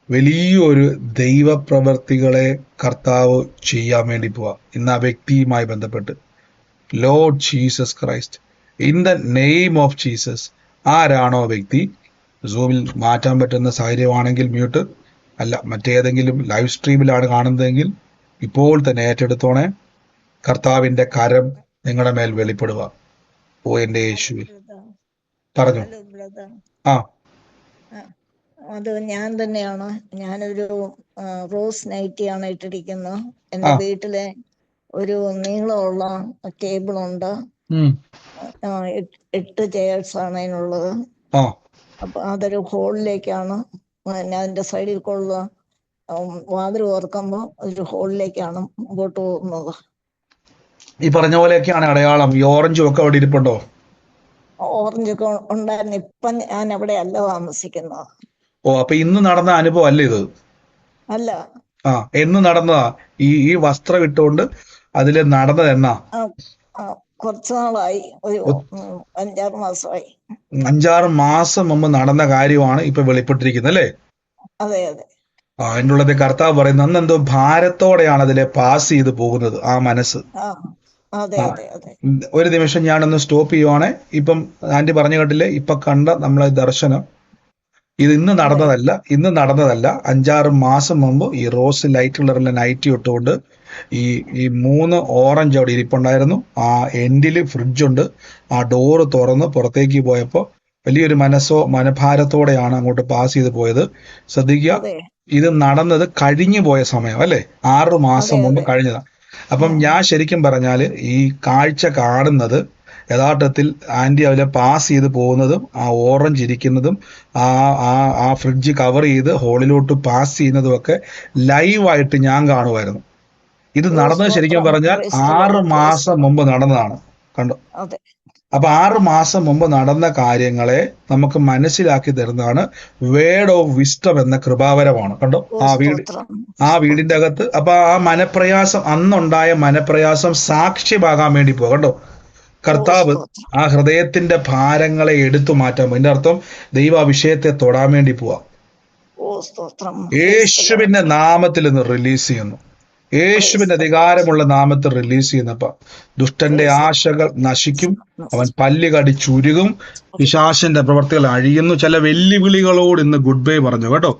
വലിയൊരു ദൈവപ്രവർത്തികളെ കർത്താവ് ചെയ്യാൻ വേണ്ടി പോവാ. ഇന്ന് ആ വ്യക്തിയുമായി ബന്ധപ്പെട്ട് Lord Jesus Christ, in the name of Jesus, ആരാണോ വ്യക്തി, സൂമിൽ മാറ്റാൻ പറ്റുന്ന സാഹചര്യമാണെങ്കിൽ മ്യൂട്ട്, അല്ല മറ്റേതെങ്കിലും ലൈവ് സ്ട്രീമിലാണ് കാണുന്നതെങ്കിൽ ഇപ്പോൾ തന്നെ ഏറ്റെടുത്തോണേ. കർത്താവിന്റെ കരം നിങ്ങളുടെ മേൽ വെളിപ്പെടുക. ഓ എന്റെ യേശുവേ, പറഞ്ഞു. അത് ഞാൻ തന്നെയാണ്. ഞാനൊരു റോസ് നൈറ്റിയാണ് ഇട്ടിരിക്കുന്നത്. എന്റെ വീട്ടിലെ ഒരു നീളമുള്ള ടേബിളുണ്ട്. 8 ചെയർസ് ആണ് അതിനുള്ളത്. അപ്പൊ അതൊരു ഹോളിലേക്കാണ്, അതിന്റെ സൈഡിൽ കൊള്ള വാതിൽ ഓർക്കുമ്പോ ഒരു ഹോളിലേക്കാണ് മുമ്പോട്ട് പോകുന്നത്. ഈ പറഞ്ഞ പോലെയൊക്കെയാണ് അടയാളം. ഈ ഓറഞ്ചും ഒക്കെ അവിടെ ഇരിപ്പുണ്ടോ? ഓറഞ്ചൊക്കെ ഉണ്ടായിരുന്നു. ഇപ്പൊ ഞാൻ അവിടെ അല്ല താമസിക്കുന്നത്. അപ്പൊ ഇന്ന് നടന്ന അനുഭവം അല്ല ഇത്? അല്ല. എന്ന് നടന്നതാ? ഈ വസ്ത്രം ഇട്ടുകൊണ്ട് അതില് നടന്നത് എന്നാ? കുറച്ചു നാളായി, ഒരു 5-6 മാസമായി. 5-6 മാസം മുമ്പ് നടന്ന കാര്യമാണ് ഇപ്പൊ വെളിപ്പെട്ടിരിക്കുന്നത് അല്ലേ? അതെ അതെ. അതിൻ്റെ ഉള്ളത് കർത്താവ് പറയുന്നത്, അന്ന് എന്തോ ഭാരത്തോടെയാണ് അതിലെ പാസ് ചെയ്ത് പോകുന്നത് ആ മനസ്സ്. അതെ ആ അതെ അതെ ഒരു നിമിഷം ഞാനൊന്ന് സ്റ്റോപ്പ് ചെയ്യുവാണേ. ഇപ്പം ആന്റി പറഞ്ഞു കേട്ടില്ലേ, ഇപ്പൊ കണ്ട നമ്മളെ ദർശനം ഇത് ഇന്ന് നടന്നതല്ല, 5-6 മാസം മുമ്പ് ഈ റോസ് ലൈറ്റ് കളറിലെ നൈറ്റി ഇട്ടുകൊണ്ട് ഈ 3 ഓറഞ്ച് അവിടെ ഇരിപ്പുണ്ടായിരുന്നു. ആ എൻഡിൽ ഫ്രിഡ്ജുണ്ട്. ആ ഡോറ് തുറന്ന് പുറത്തേക്ക് പോയപ്പോൾ വലിയൊരു മനഭാരത്തോടെയാണ് അങ്ങോട്ട് പാസ് ചെയ്ത് പോയത്. ശ്രദ്ധിക്കുക, അതെ ഇത് നടന്നത് കഴിഞ്ഞു പോയ സമയം അല്ലേ, 6 മാസം അതെ മുമ്പ് അതെ കഴിഞ്ഞതാണ്. അപ്പം ഞാൻ ശരിക്കും പറഞ്ഞാല് ഈ കാഴ്ച കാണുന്നത് യഥാർത്ഥത്തിൽ ആന്റി അതിലെ പാസ് ചെയ്ത് പോകുന്നതും ആ ഓറഞ്ച് ഇരിക്കുന്നതും ആ ആ ആ ഫ്രിഡ്ജ് കവർ ചെയ്ത് ഹോളിലോട്ട് പാസ് ചെയ്യുന്നതും ഒക്കെ ലൈവായിട്ട് ഞാൻ കാണുമായിരുന്നു. ഇത് ഓ നടന്നത് ശരിക്കും സ്തോത്രം പറഞ്ഞാൽ praise the 6 Lord praise the മാസം ലോർഡ് മുമ്പ് നടന്നതാണ്. കണ്ടോ? അതെ അപ്പൊ 6 മാസം മുമ്പ് നടന്ന കാര്യങ്ങളെ നമുക്ക് മനസ്സിലാക്കി തരുന്നതാണ് വേർഡ് ഓഫ് വിസ്ഡം എന്ന കൃപാവരമാണ്. കണ്ടോ? ഓ സ്തോത്രം ആ വീടിന്റെ സ്തോത്രം അകത്ത് അപ്പൊ ആ മനപ്രയാസം, അന്നുണ്ടായ മനപ്രയാസം സാക്ഷ്യമാകാൻ വേണ്ടി പോകും. കണ്ടോ? ഓ കർത്താവ് സ്തോത്രം ആ ഹൃദയത്തിന്റെ ഭാരങ്ങളെ എടുത്തു മാറ്റാൻ പോകും. ഇതിന്റെ അർത്ഥം ദൈവ ആ വിഷയത്തെ തൊടാൻ വേണ്ടി പോവാ. ഓ സ്തോത്രം പ്രൈസ് ദി യേശുവിന്റെ ലോർഡ് നാമത്തിൽ നിന്ന് റിലീസ് ചെയ്യുന്നു. പ്രൈസ് യേശുവിന്റെ ദി ലോർഡ് അധികാരമുള്ള നാമത്തിൽ റിലീസ് ചെയ്യുന്നപ്പ ദുഷ്ടന്റെ പ്രൈസ് ദി ആശകൾ നശിക്കും. അവൻ ലോർഡ് പല്ല് കടിച്ചുരുകും. പിശാചിന്റെ പ്രവർത്തികൾ അഴിയുന്നു. ചില വെല്ലുവിളികളോട് ഇന്ന് ഗുഡ് ബൈ പറഞ്ഞു കേട്ടോ.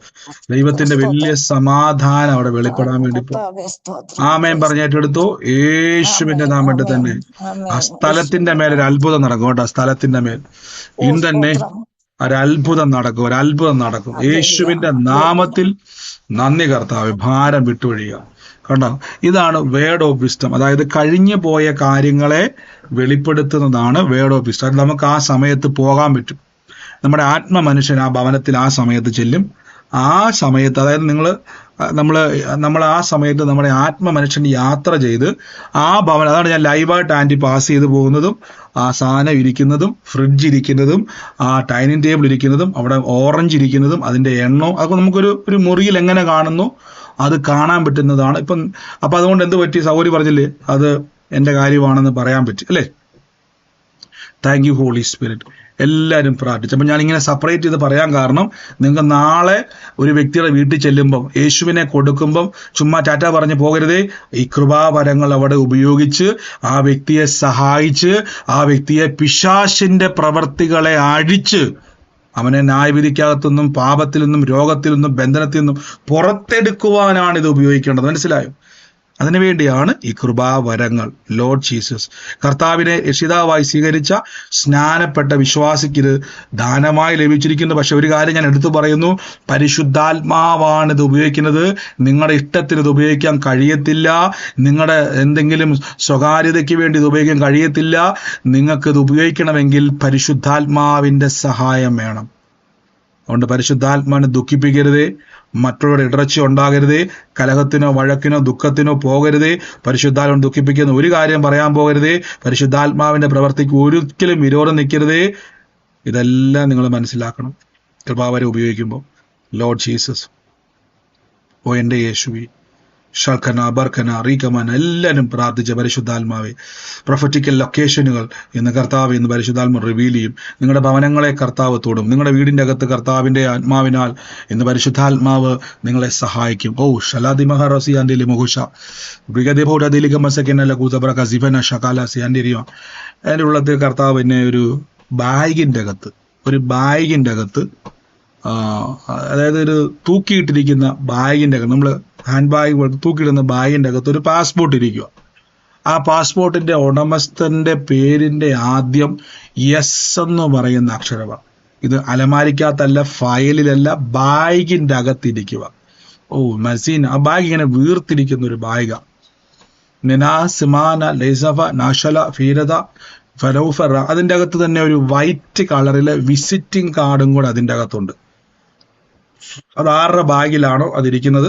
ദൈവത്തിന്റെ വലിയ സ്തോത്രം സമാധാനം അവിടെ വെളിപ്പെടാൻ വേണ്ടി പോകും. കർത്താവേ സ്തോത്രം ആമേൻ പ്രൈസ് പറഞ്ഞേറ്റെടുത്തു. യേശുവിന്റെ ആമേൻ നാമത്തിൽ ആമേൻ തന്നെ ആ ആമേൻ സ്ഥലത്തിന്റെ യേശുവിന്റെ മേൽ ഒരു നാമം അത്ഭുതം നടക്കും കേട്ടോ. സ്ഥലത്തിന്റെ മേൽ ഓ ഇന്ന് തന്നെ സ്തോത്രം ഒരത്ഭുതം നടക്കും. ഒരത്ഭുതം നടക്കും. ഹല്ലേലൂയ യേശുവിന്റെ ഹല്ലേലൂയ നാമത്തിൽ നന്ദി കർത്താവ്. ഭാരം വിട്ടുവഴിയുക. കണ്ടോ? ഇതാണ് വേർഡ് ഓഫ് വിസ്ഡം. അതായത് കഴിഞ്ഞു പോയ കാര്യങ്ങളെ വെളിപ്പെടുത്തുന്നതാണ് വേർഡ് ഓഫ് വിസ്ഡം. അത് നമുക്ക് ആ സമയത്ത് പോകാൻ പറ്റും. നമ്മുടെ ആത്മ മനുഷ്യൻ ആ ഭവനത്തിൽ ആ സമയത്ത് ചെല്ലും. ആ സമയത്ത്, അതായത് നമ്മൾ ആ സമയത്ത് നമ്മുടെ ആത്മ മനുഷ്യൻ യാത്ര ചെയ്ത് ആ ഭവനം, അതാണ് ഞാൻ ലൈവായിട്ട് ആന്റി പാസ് ചെയ്ത് പോകുന്നതും ആ സാധനം ഇരിക്കുന്നതും ഫ്രിഡ്ജ് ഇരിക്കുന്നതും ആ ഡൈനിങ് ടേബിൾ ഇരിക്കുന്നതും അവിടെ ഓറഞ്ച് ഇരിക്കുന്നതും അതിന്റെ എണ്ണവും അതൊക്കെ നമുക്കൊരു മുറിയിൽ എങ്ങനെ കാണുന്നു അത് കാണാൻ പറ്റുന്നതാണ്. അപ്പൊ അതുകൊണ്ട് എന്ത് പറ്റി, സൗരി പറഞ്ഞില്ലേ, അത് എന്റെ കാര്യമാണെന്ന് പറയാൻ പറ്റി അല്ലേ. Thank you holy spirit. എല്ലാവരും പ്രാർത്ഥിച്ചു. അപ്പം ഞാനിങ്ങനെ സെപ്പറേറ്റ് ചെയ്ത് പറയാൻ കാരണം, നിങ്ങൾക്ക് നാളെ ഒരു വ്യക്തിയുടെ വീട്ടിൽ ചെല്ലുമ്പം യേശുവിനെ കൊടുക്കുമ്പം ചുമ്മാ ടാറ്റ പറഞ്ഞ് പോകരുതേ. ഈ കൃപാവരങ്ങൾ അവിടെ ഉപയോഗിച്ച് ആ വ്യക്തിയെ സഹായിച്ച് ആ വ്യക്തിയെ പിശാചിന്റെ പ്രവർത്തികളെ അഴിച്ച് അവനെ ന്യായവിധിക്കകത്തുനിന്നും പാപത്തിൽ നിന്നും രോഗത്തിൽ നിന്നും ബന്ധനത്തിൽ നിന്നും പുറത്തെടുക്കുവാനാണ് ഇത് ഉപയോഗിക്കേണ്ടത്. മനസ്സിലായോ? അതിനുവേണ്ടിയാണ് ഈ കൃപാവരങ്ങൾ. ലോർഡ് ജീസസ് കർത്താവിനെ രക്ഷിതാവായി സ്വീകരിച്ച സ്നാനപ്പെട്ട വിശ്വാസിക്ക് ഇത് ദാനമായി ലഭിച്ചിരിക്കുന്നു. പക്ഷെ ഒരു കാര്യം ഞാൻ എടുത്തു പറയുന്നു, പരിശുദ്ധാത്മാവാണ് ഇത് ഉപയോഗിക്കുന്നത്. നിങ്ങളുടെ ഇഷ്ടത്തിന് ഇത് ഉപയോഗിക്കാൻ കഴിയത്തില്ല. നിങ്ങളുടെ എന്തെങ്കിലും സ്വകാര്യതയ്ക്ക് വേണ്ടി ഇത് ഉപയോഗിക്കാൻ കഴിയത്തില്ല. നിങ്ങൾക്ക് ഇത് ഉപയോഗിക്കണമെങ്കിൽ പരിശുദ്ധാത്മാവിന്റെ സഹായം വേണം. അതുകൊണ്ട് പരിശുദ്ധാത്മാവിനെ ദുഃഖിപ്പിക്കരുതേ. മറ്റുള്ളവരുടെ ഇടർച്ച ഉണ്ടാകരുതേ. കലഹത്തിനോ വഴക്കിനോ ദുഃഖത്തിനോ പോകരുതേ. പരിശുദ്ധാത്മാവിനെ ദുഃഖിപ്പിക്കുന്ന ഒരു കാര്യം പറയാൻ പോകരുതേ. പരിശുദ്ധാത്മാവിന്റെ പ്രവർത്തിക്ക് ഒരിക്കലും വിരോധം നിൽക്കരുതേ. ഇതെല്ലാം നിങ്ങൾ മനസ്സിലാക്കണം കൃപാവരം ഉപയോഗിക്കുമ്പോൾ. ലോർഡ് ജീസസ്, ഓ എൻ്റെ യേശുവേ, ഷർഖന ബർഖന റീകമൻ എല്ലാവരും പ്രാർത്ഥിച്ച പരിശുദ്ധാത്മാവെ, പ്രൊഫറ്റിക്കൽ ലൊക്കേഷനുകൾ ഇന്ന് കർത്താവ് ഇന്ന് പരിശുദ്ധാത്മ റിവീൽ ചെയ്യും. നിങ്ങളുടെ ഭവനങ്ങളെ കർത്താവ് തൊടും. നിങ്ങളുടെ വീടിന്റെ അകത്ത് കർത്താവിന്റെ ആത്മാവിനാൽ ഇന്ന് പരിശുദ്ധാത്മാവ് നിങ്ങളെ സഹായിക്കും. ഓ ഷലാദി മഹാറസിയാൻഡി മുഹുഷ ബ്രിഗദിഭോഡദിലികമസക്കിനല്ല കൂതബ്രക സിഫന ഷകാല സിയാൻഡിരിയ. എൻ്റെ ഉള്ളത്തിൽ കർത്താവ് എന്നെ ഒരു ബാഗിന്റെ അകത്ത് അതായത് ഒരു തൂക്കിയിട്ടിരിക്കുന്ന ബാഗിന്റെ അകത്ത്, നമ്മൾ ഹാൻഡ് ബാഗ് പോലെ തൂക്കിയിടുന്ന ബാഗിന്റെ അകത്ത് ഒരു പാസ്പോർട്ട് ഇരിക്കുക. ആ പാസ്പോർട്ടിന്റെ ഉടമസ്ഥന്റെ പേരിന്റെ ആദ്യം എസ് എന്ന് പറയുന്ന അക്ഷരമാണ്. ഇത് അലമാരിക്കകത്തല്ല, ഫയലിലല്ല, ബാഗിന്റെ അകത്തിരിക്കുക. ഓ മസീൻ, ആ ബാഗ് ഇങ്ങനെ വീർത്തിരിക്കുന്ന ഒരു ബാഗാണ്. നിനാ സിമാന ലൈസഫ നാഷല ഫീരത ഫലൗഫറ. അതിന്റെ അകത്ത് തന്നെ ഒരു വൈറ്റ് കളറിലെ വിസിറ്റിംഗ് കാർഡും കൂടെ അതിന്റെ അകത്തുണ്ട്. അത് ആരുടെ ബാഗിലാണോ അതിരിക്കുന്നത്?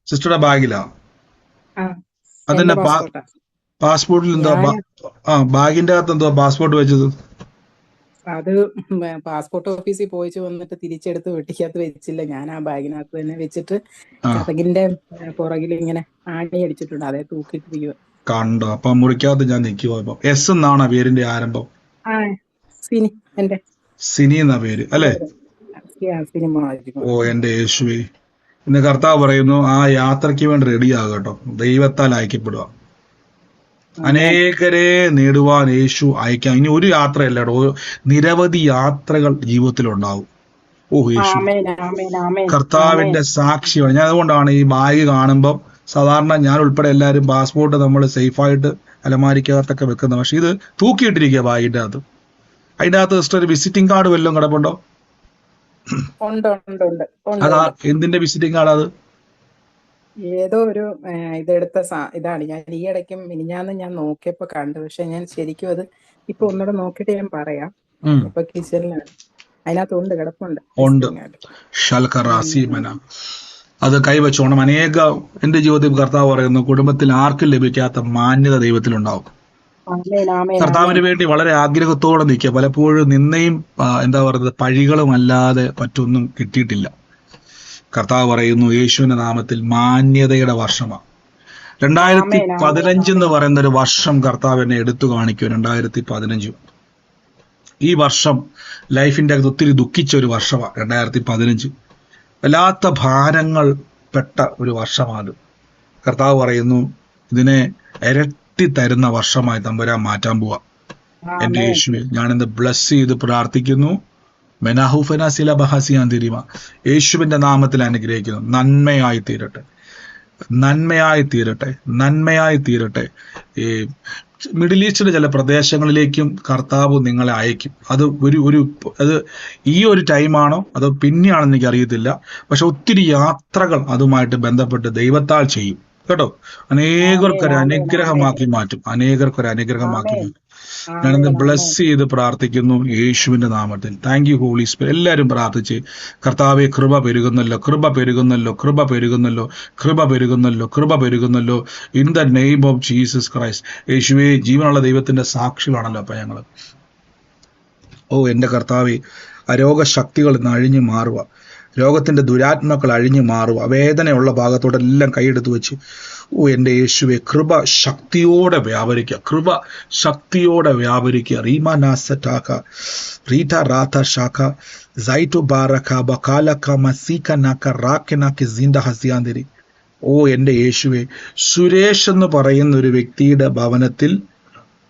സിസ്റ്ററുടെ ബാഗിലാ. അതിന്റെ പാസ്പോർട്ടിൽ എന്തോ ബാഗിന്റെ അകത്ത് എന്തോ പാസ്പോർട്ട് വെച്ചത്? അത് പാസ്പോർട്ട് ഓഫീസിൽ പോയിച്ച് വന്നിട്ട് തിരിച്ചെടുത്ത് വെട്ടിക്കകത്ത് വെച്ചില്ല. ഞാൻ ആ ബാഗിനകത്ത് തന്നെ വെച്ചിട്ട് കഥകിന്റെ പുറകിൽ ഇങ്ങനെ ആണി അടിച്ചിട്ടുണ്ട്, അതേ തൂക്കിയിട്ടിരിക്കുക. കണ്ടോ? അപ്പൊ മുറിക്കകത്ത് ഞാൻ നിൽക്കുവോ? ഇപ്പൊ എസ് എന്നാണ് പേരിന്റെ ആരംഭം. സിനി, എന്റെ സിനി എന്ന പേര് അല്ലെ? സിനിമ. ഓ എന്റെ യേശുവേ, ഇന്ന് കർത്താവ് പറയുന്നു ആ യാത്രയ്ക്ക് വേണ്ടി റെഡിയാകുക കേട്ടോ. ദൈവത്താൽ അയക്കപ്പെടുക. അനേകരെ നേടുവാൻ യേശു അയക്കാം. ഇനി ഒരു യാത്രയല്ല കേട്ടോ, നിരവധി യാത്രകൾ ജീവിതത്തിൽ ഉണ്ടാവും. ഓ യേശു കർത്താവിന്റെ സാക്ഷിയാണ്. ഞാൻ അതുകൊണ്ടാണ് ഈ ബാഗ് കാണുമ്പം സാധാരണ ഞാൻ ഉൾപ്പെടെ എല്ലാവരും പാസ്പോർട്ട് നമ്മൾ സേഫായിട്ട് അലമാരിക്കകത്തൊക്കെ വെക്കുന്നത്. പക്ഷെ ഇത് തൂക്കിയിട്ടിരിക്കുക ബാഗിന്റെ അകത്ത്. അതിന്റെ അകത്ത് ജസ്റ്റ് ഒരു വിസിറ്റിംഗ് കാർഡ് വല്ലതും കിടപ്പുണ്ടോ? അതാ എന്തിന്റെ വിസിറ്റിംഗ് കാർഡ്? അത് ഏതോ ഒരു ഇതെടുത്ത ഇതാണ്. ഞാൻ ഈ ഇടയ്ക്കും മിനിഞ്ഞാന്ന് ഞാൻ നോക്കിയപ്പോ കണ്ടു. പക്ഷെ ഞാൻ ശരിക്കും അത് ഇപ്പൊ ഒന്നുകൂടെ നോക്കിയിട്ട് ഞാൻ പറയാം. ഇപ്പൊ കിച്ചണിലാണ്, അതിനകത്തുണ്ട്, കിടപ്പുണ്ട്. ഉണ്ട്. അത് കൈവച്ചോണം. എന്റെ ജീവിതത്തിൽ കർത്താവ് പറയുന്നു, കുടുംബത്തിൽ ആർക്കും ലഭിക്കാത്ത മാന്യത ദൈവത്തിലുണ്ടാവും. കർത്താവിന് വേണ്ടി വളരെ ആഗ്രഹത്തോടെ നിൽക്കുക. പലപ്പോഴും നിന്നയും എന്താ പറയുന്നത് പഴികളും അല്ലാതെ മറ്റൊന്നും കിട്ടിയിട്ടില്ല. കർത്താവ് പറയുന്നു യേശുവിന്റെ നാമത്തിൽ മാന്യതയുടെ വർഷമാണ്. 2015 എന്ന് പറയുന്ന ഒരു വർഷം കർത്താവ് എന്നെ എടുത്തു കാണിക്കും. 2015 ഈ വർഷം ലൈഫിന്റെ അകത്ത് ഒത്തിരി ദുഃഖിച്ച ഒരു വർഷമാണ് 2015. വല്ലാത്ത ഭാരങ്ങൾ പെട്ട ഒരു വർഷമാണ്. കർത്താവ് പറയുന്നു ഇതിനെ ഇരട്ടി തരുന്ന വർഷമായി തമ്പുരാൻ മാറ്റാൻ പോവാ. എന്റെ യേശുവെ ഞാനിന്ന് ബ്ലസ് ചെയ്ത് പ്രാർത്ഥിക്കുന്നു. യേശുവിന്റെ നാമത്തിൽ അനുഗ്രഹിക്കുന്നു. നന്മയായി തീരട്ടെ, നന്മയായി തീരട്ടെ, നന്മയായി തീരട്ടെ. ഈ മിഡിൽ ഈസ്റ്റിലെ ചില പ്രദേശങ്ങളിലേക്കും കർത്താവ് നിങ്ങളെ അയക്കും. അത് അത് ഈ ഒരു ടൈമാണോ അതോ പിന്നെയാണെന്ന് എനിക്ക് അറിയത്തില്ല. പക്ഷെ ഒത്തിരി യാത്രകൾ അതുമായിട്ട് ബന്ധപ്പെട്ട് ദൈവത്താൽ ചെയ്യും കേട്ടോ. അനേകർക്കൊരു അനുഗ്രഹമാക്കി മാറ്റും, അനേകർക്കൊരു അനുഗ്രഹമാക്കി മാറ്റും. ഞാനിന്ന് ബ്ലസ് ചെയ്ത് പ്രാർത്ഥിക്കുന്നു യേശുവിന്റെ നാമത്തിൽ. Thank you holy spirit. എല്ലാവരും പ്രാർത്ഥിച്ച് കർത്താവെ കൃപ പെരുകുന്നല്ലോ, കൃപ പെരുകുന്നല്ലോ, കൃപ പെരുകുന്നല്ലോ, കൃപ പെരുകുന്നല്ലോ, കൃപ പെരുകുന്നല്ലോ. In the name of Jesus Christ. യേശുവെ ജീവനുള്ള ദൈവത്തിന്റെ സാക്ഷികളാണല്ലോ അപ്പൊ ഞങ്ങള്. ഓ എന്റെ കർത്താവെ അരോഗശക്തികൾ ഇന്ന് അഴിഞ്ഞു മാറുക, രോഗത്തിന്റെ ദുരാത്മാക്കൾ അഴിഞ്ഞു മാറുക, വേദനയുള്ള ഭാഗത്തോടെല്ലാം കൈയെടുത്ത് വെച്ച് ഓ എൻ്റെ യേശുവെ കൃപ ശക്തിയോടെ വ്യാപരിക്കുക, കൃപ ശക്തിയോടെ വ്യാപരിക്കുക. റീമാനാസറ്റാക്ക റീറ്റ റാത്ത ഷാക്ക സൈറ്റു ബാറക്ക ബകാലക്ക മസീക്ക നാക്ക റാക്കിനാക്കി സിന്ദ ഹസിയാന്തിരി. ഓ എൻ്റെ യേശുവെ സുരേഷ് എന്ന് പറയുന്ന ഒരു വ്യക്തിയുടെ ഭവനത്തിൽ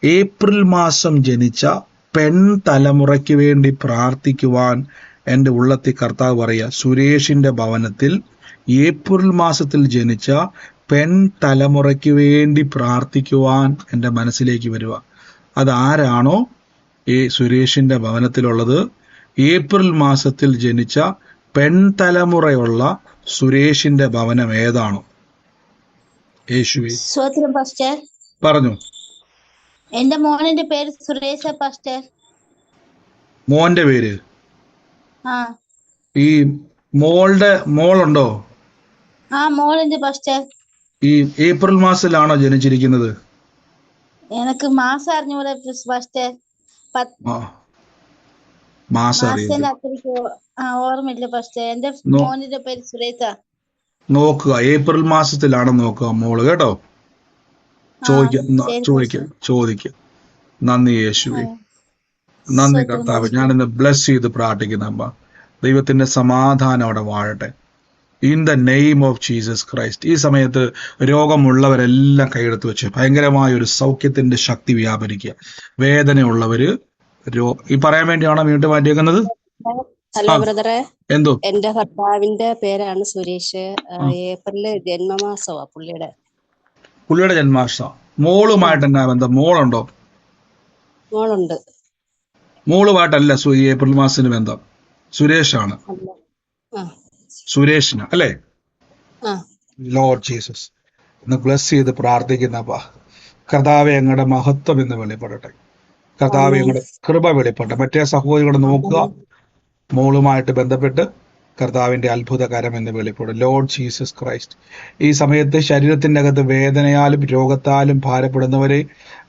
ഏപ്രിൽ മാസം ജനിച്ച പെൺ തലമുറയ്ക്ക് വേണ്ടി പ്രാർത്ഥിക്കുവാൻ എൻ്റെ ഉള്ളത്തിൽ കർത്താവ് പറയുക. സുരേഷിന്റെ ഭവനത്തിൽ ഏപ്രിൽ മാസത്തിൽ ജനിച്ച പെൺ തലമുറയ്ക്ക് വേണ്ടി പ്രാർത്ഥിക്കുവാൻ എൻ്റെ മനസ്സിലേക്ക് വരിക. അതാരാണോ ഈ സുരേഷിന്റെ ഭവനത്തിലുള്ളത്, ഏപ്രിൽ മാസത്തിൽ ജനിച്ച പെൺ തലമുറയുള്ള സുരേഷിന്റെ ഭവനം ഏതാണോ? യേശുവേ പറഞ്ഞു. എന്റെ മോന്റെ പേര് സുരേഷ പാസ്റ്റർ. മോന്റെ പേര്? ആ. ഈ മോളുണ്ടോ? ആ മോളുണ്ട് പാസ്റ്റർ. ഈ ഏപ്രിൽ മാസത്തിലാണോ ജനിച്ചിരിക്കുന്നത്? എനിക്ക് മാസം അറിഞ്ഞൂടെ പാസ്റ്റർ. ഓർമ്മയില്ല പാസ്റ്റർ. എന്റെ മോനിന്റെ പേര് സുരേഷ. നോക്കുക, ഏപ്രിൽ മാസത്തിലാണോ നോക്കുക മോള് കേട്ടോ. ചോദിക്ക. നന്ദി യേശുവേ, നന്ദി കർത്താവ്. ഞാനിന്ന് ബ്ലസ് ചെയ്ത് പ്രാർത്ഥിക്കുന്ന അമ്മ ദൈവത്തിന്റെ സമാധാനം അവിടെ വാഴട്ടെ. In the name of Jesus Christ. ഈ സമയത്ത് രോഗമുള്ളവരെല്ലാം കൈയെടുത്ത് വെച്ച് ഭയങ്കരമായ ഒരു സൗഖ്യത്തിന്റെ ശക്തി വ്യാപരിക്കുക. വേദനയുള്ളവര് ഈ പറയാൻ വേണ്ടിയാണോ വീണ്ടും മാറ്റിയേക്കുന്നത്? ഹലോ ബ്രദറെ, എന്തോ? എന്റെ ഭർത്താവിന്റെ പേരാണ് സുരേഷ്. ഏപ്രില് ജന്മമാസമാ പുള്ളിയുടെ ജന്മാസം. മോളുമായിട്ട് എന്നാ ബന്ധം? മോളുണ്ടോ? മോളുണ്ട്. മോളുമായിട്ടല്ല ഏപ്രിൽ മാസത്തിന് ബന്ധം. സുരേഷാണ്. സുരേഷിന് അല്ലേ? ലോർഡ് ജീസസ് ഇന്ന് ബ്ലസ് ചെയ്ത് പ്രാർത്ഥിക്കുന്നപ്പാ. കർത്താവെ ഞങ്ങളുടെ മഹത്വം ഇന്ന് വെളിപ്പെടട്ടെ. കർത്താവെ ഞങ്ങളുടെ കൃപ വെളിപ്പെടട്ടെ. മറ്റേ സഹോദരികളെ നോക്കുക, മോളുമായിട്ട് ബന്ധപ്പെട്ട് കർത്താവിന്റെ അത്ഭുതകരം എന്ന് വെളിപ്പെടും. Lord Jesus Christ. ഈ സമയത്ത് ശരീരത്തിന്റെ അകത്ത് വേദനയാലും രോഗത്താലും ഭാരപ്പെടുന്നവരെ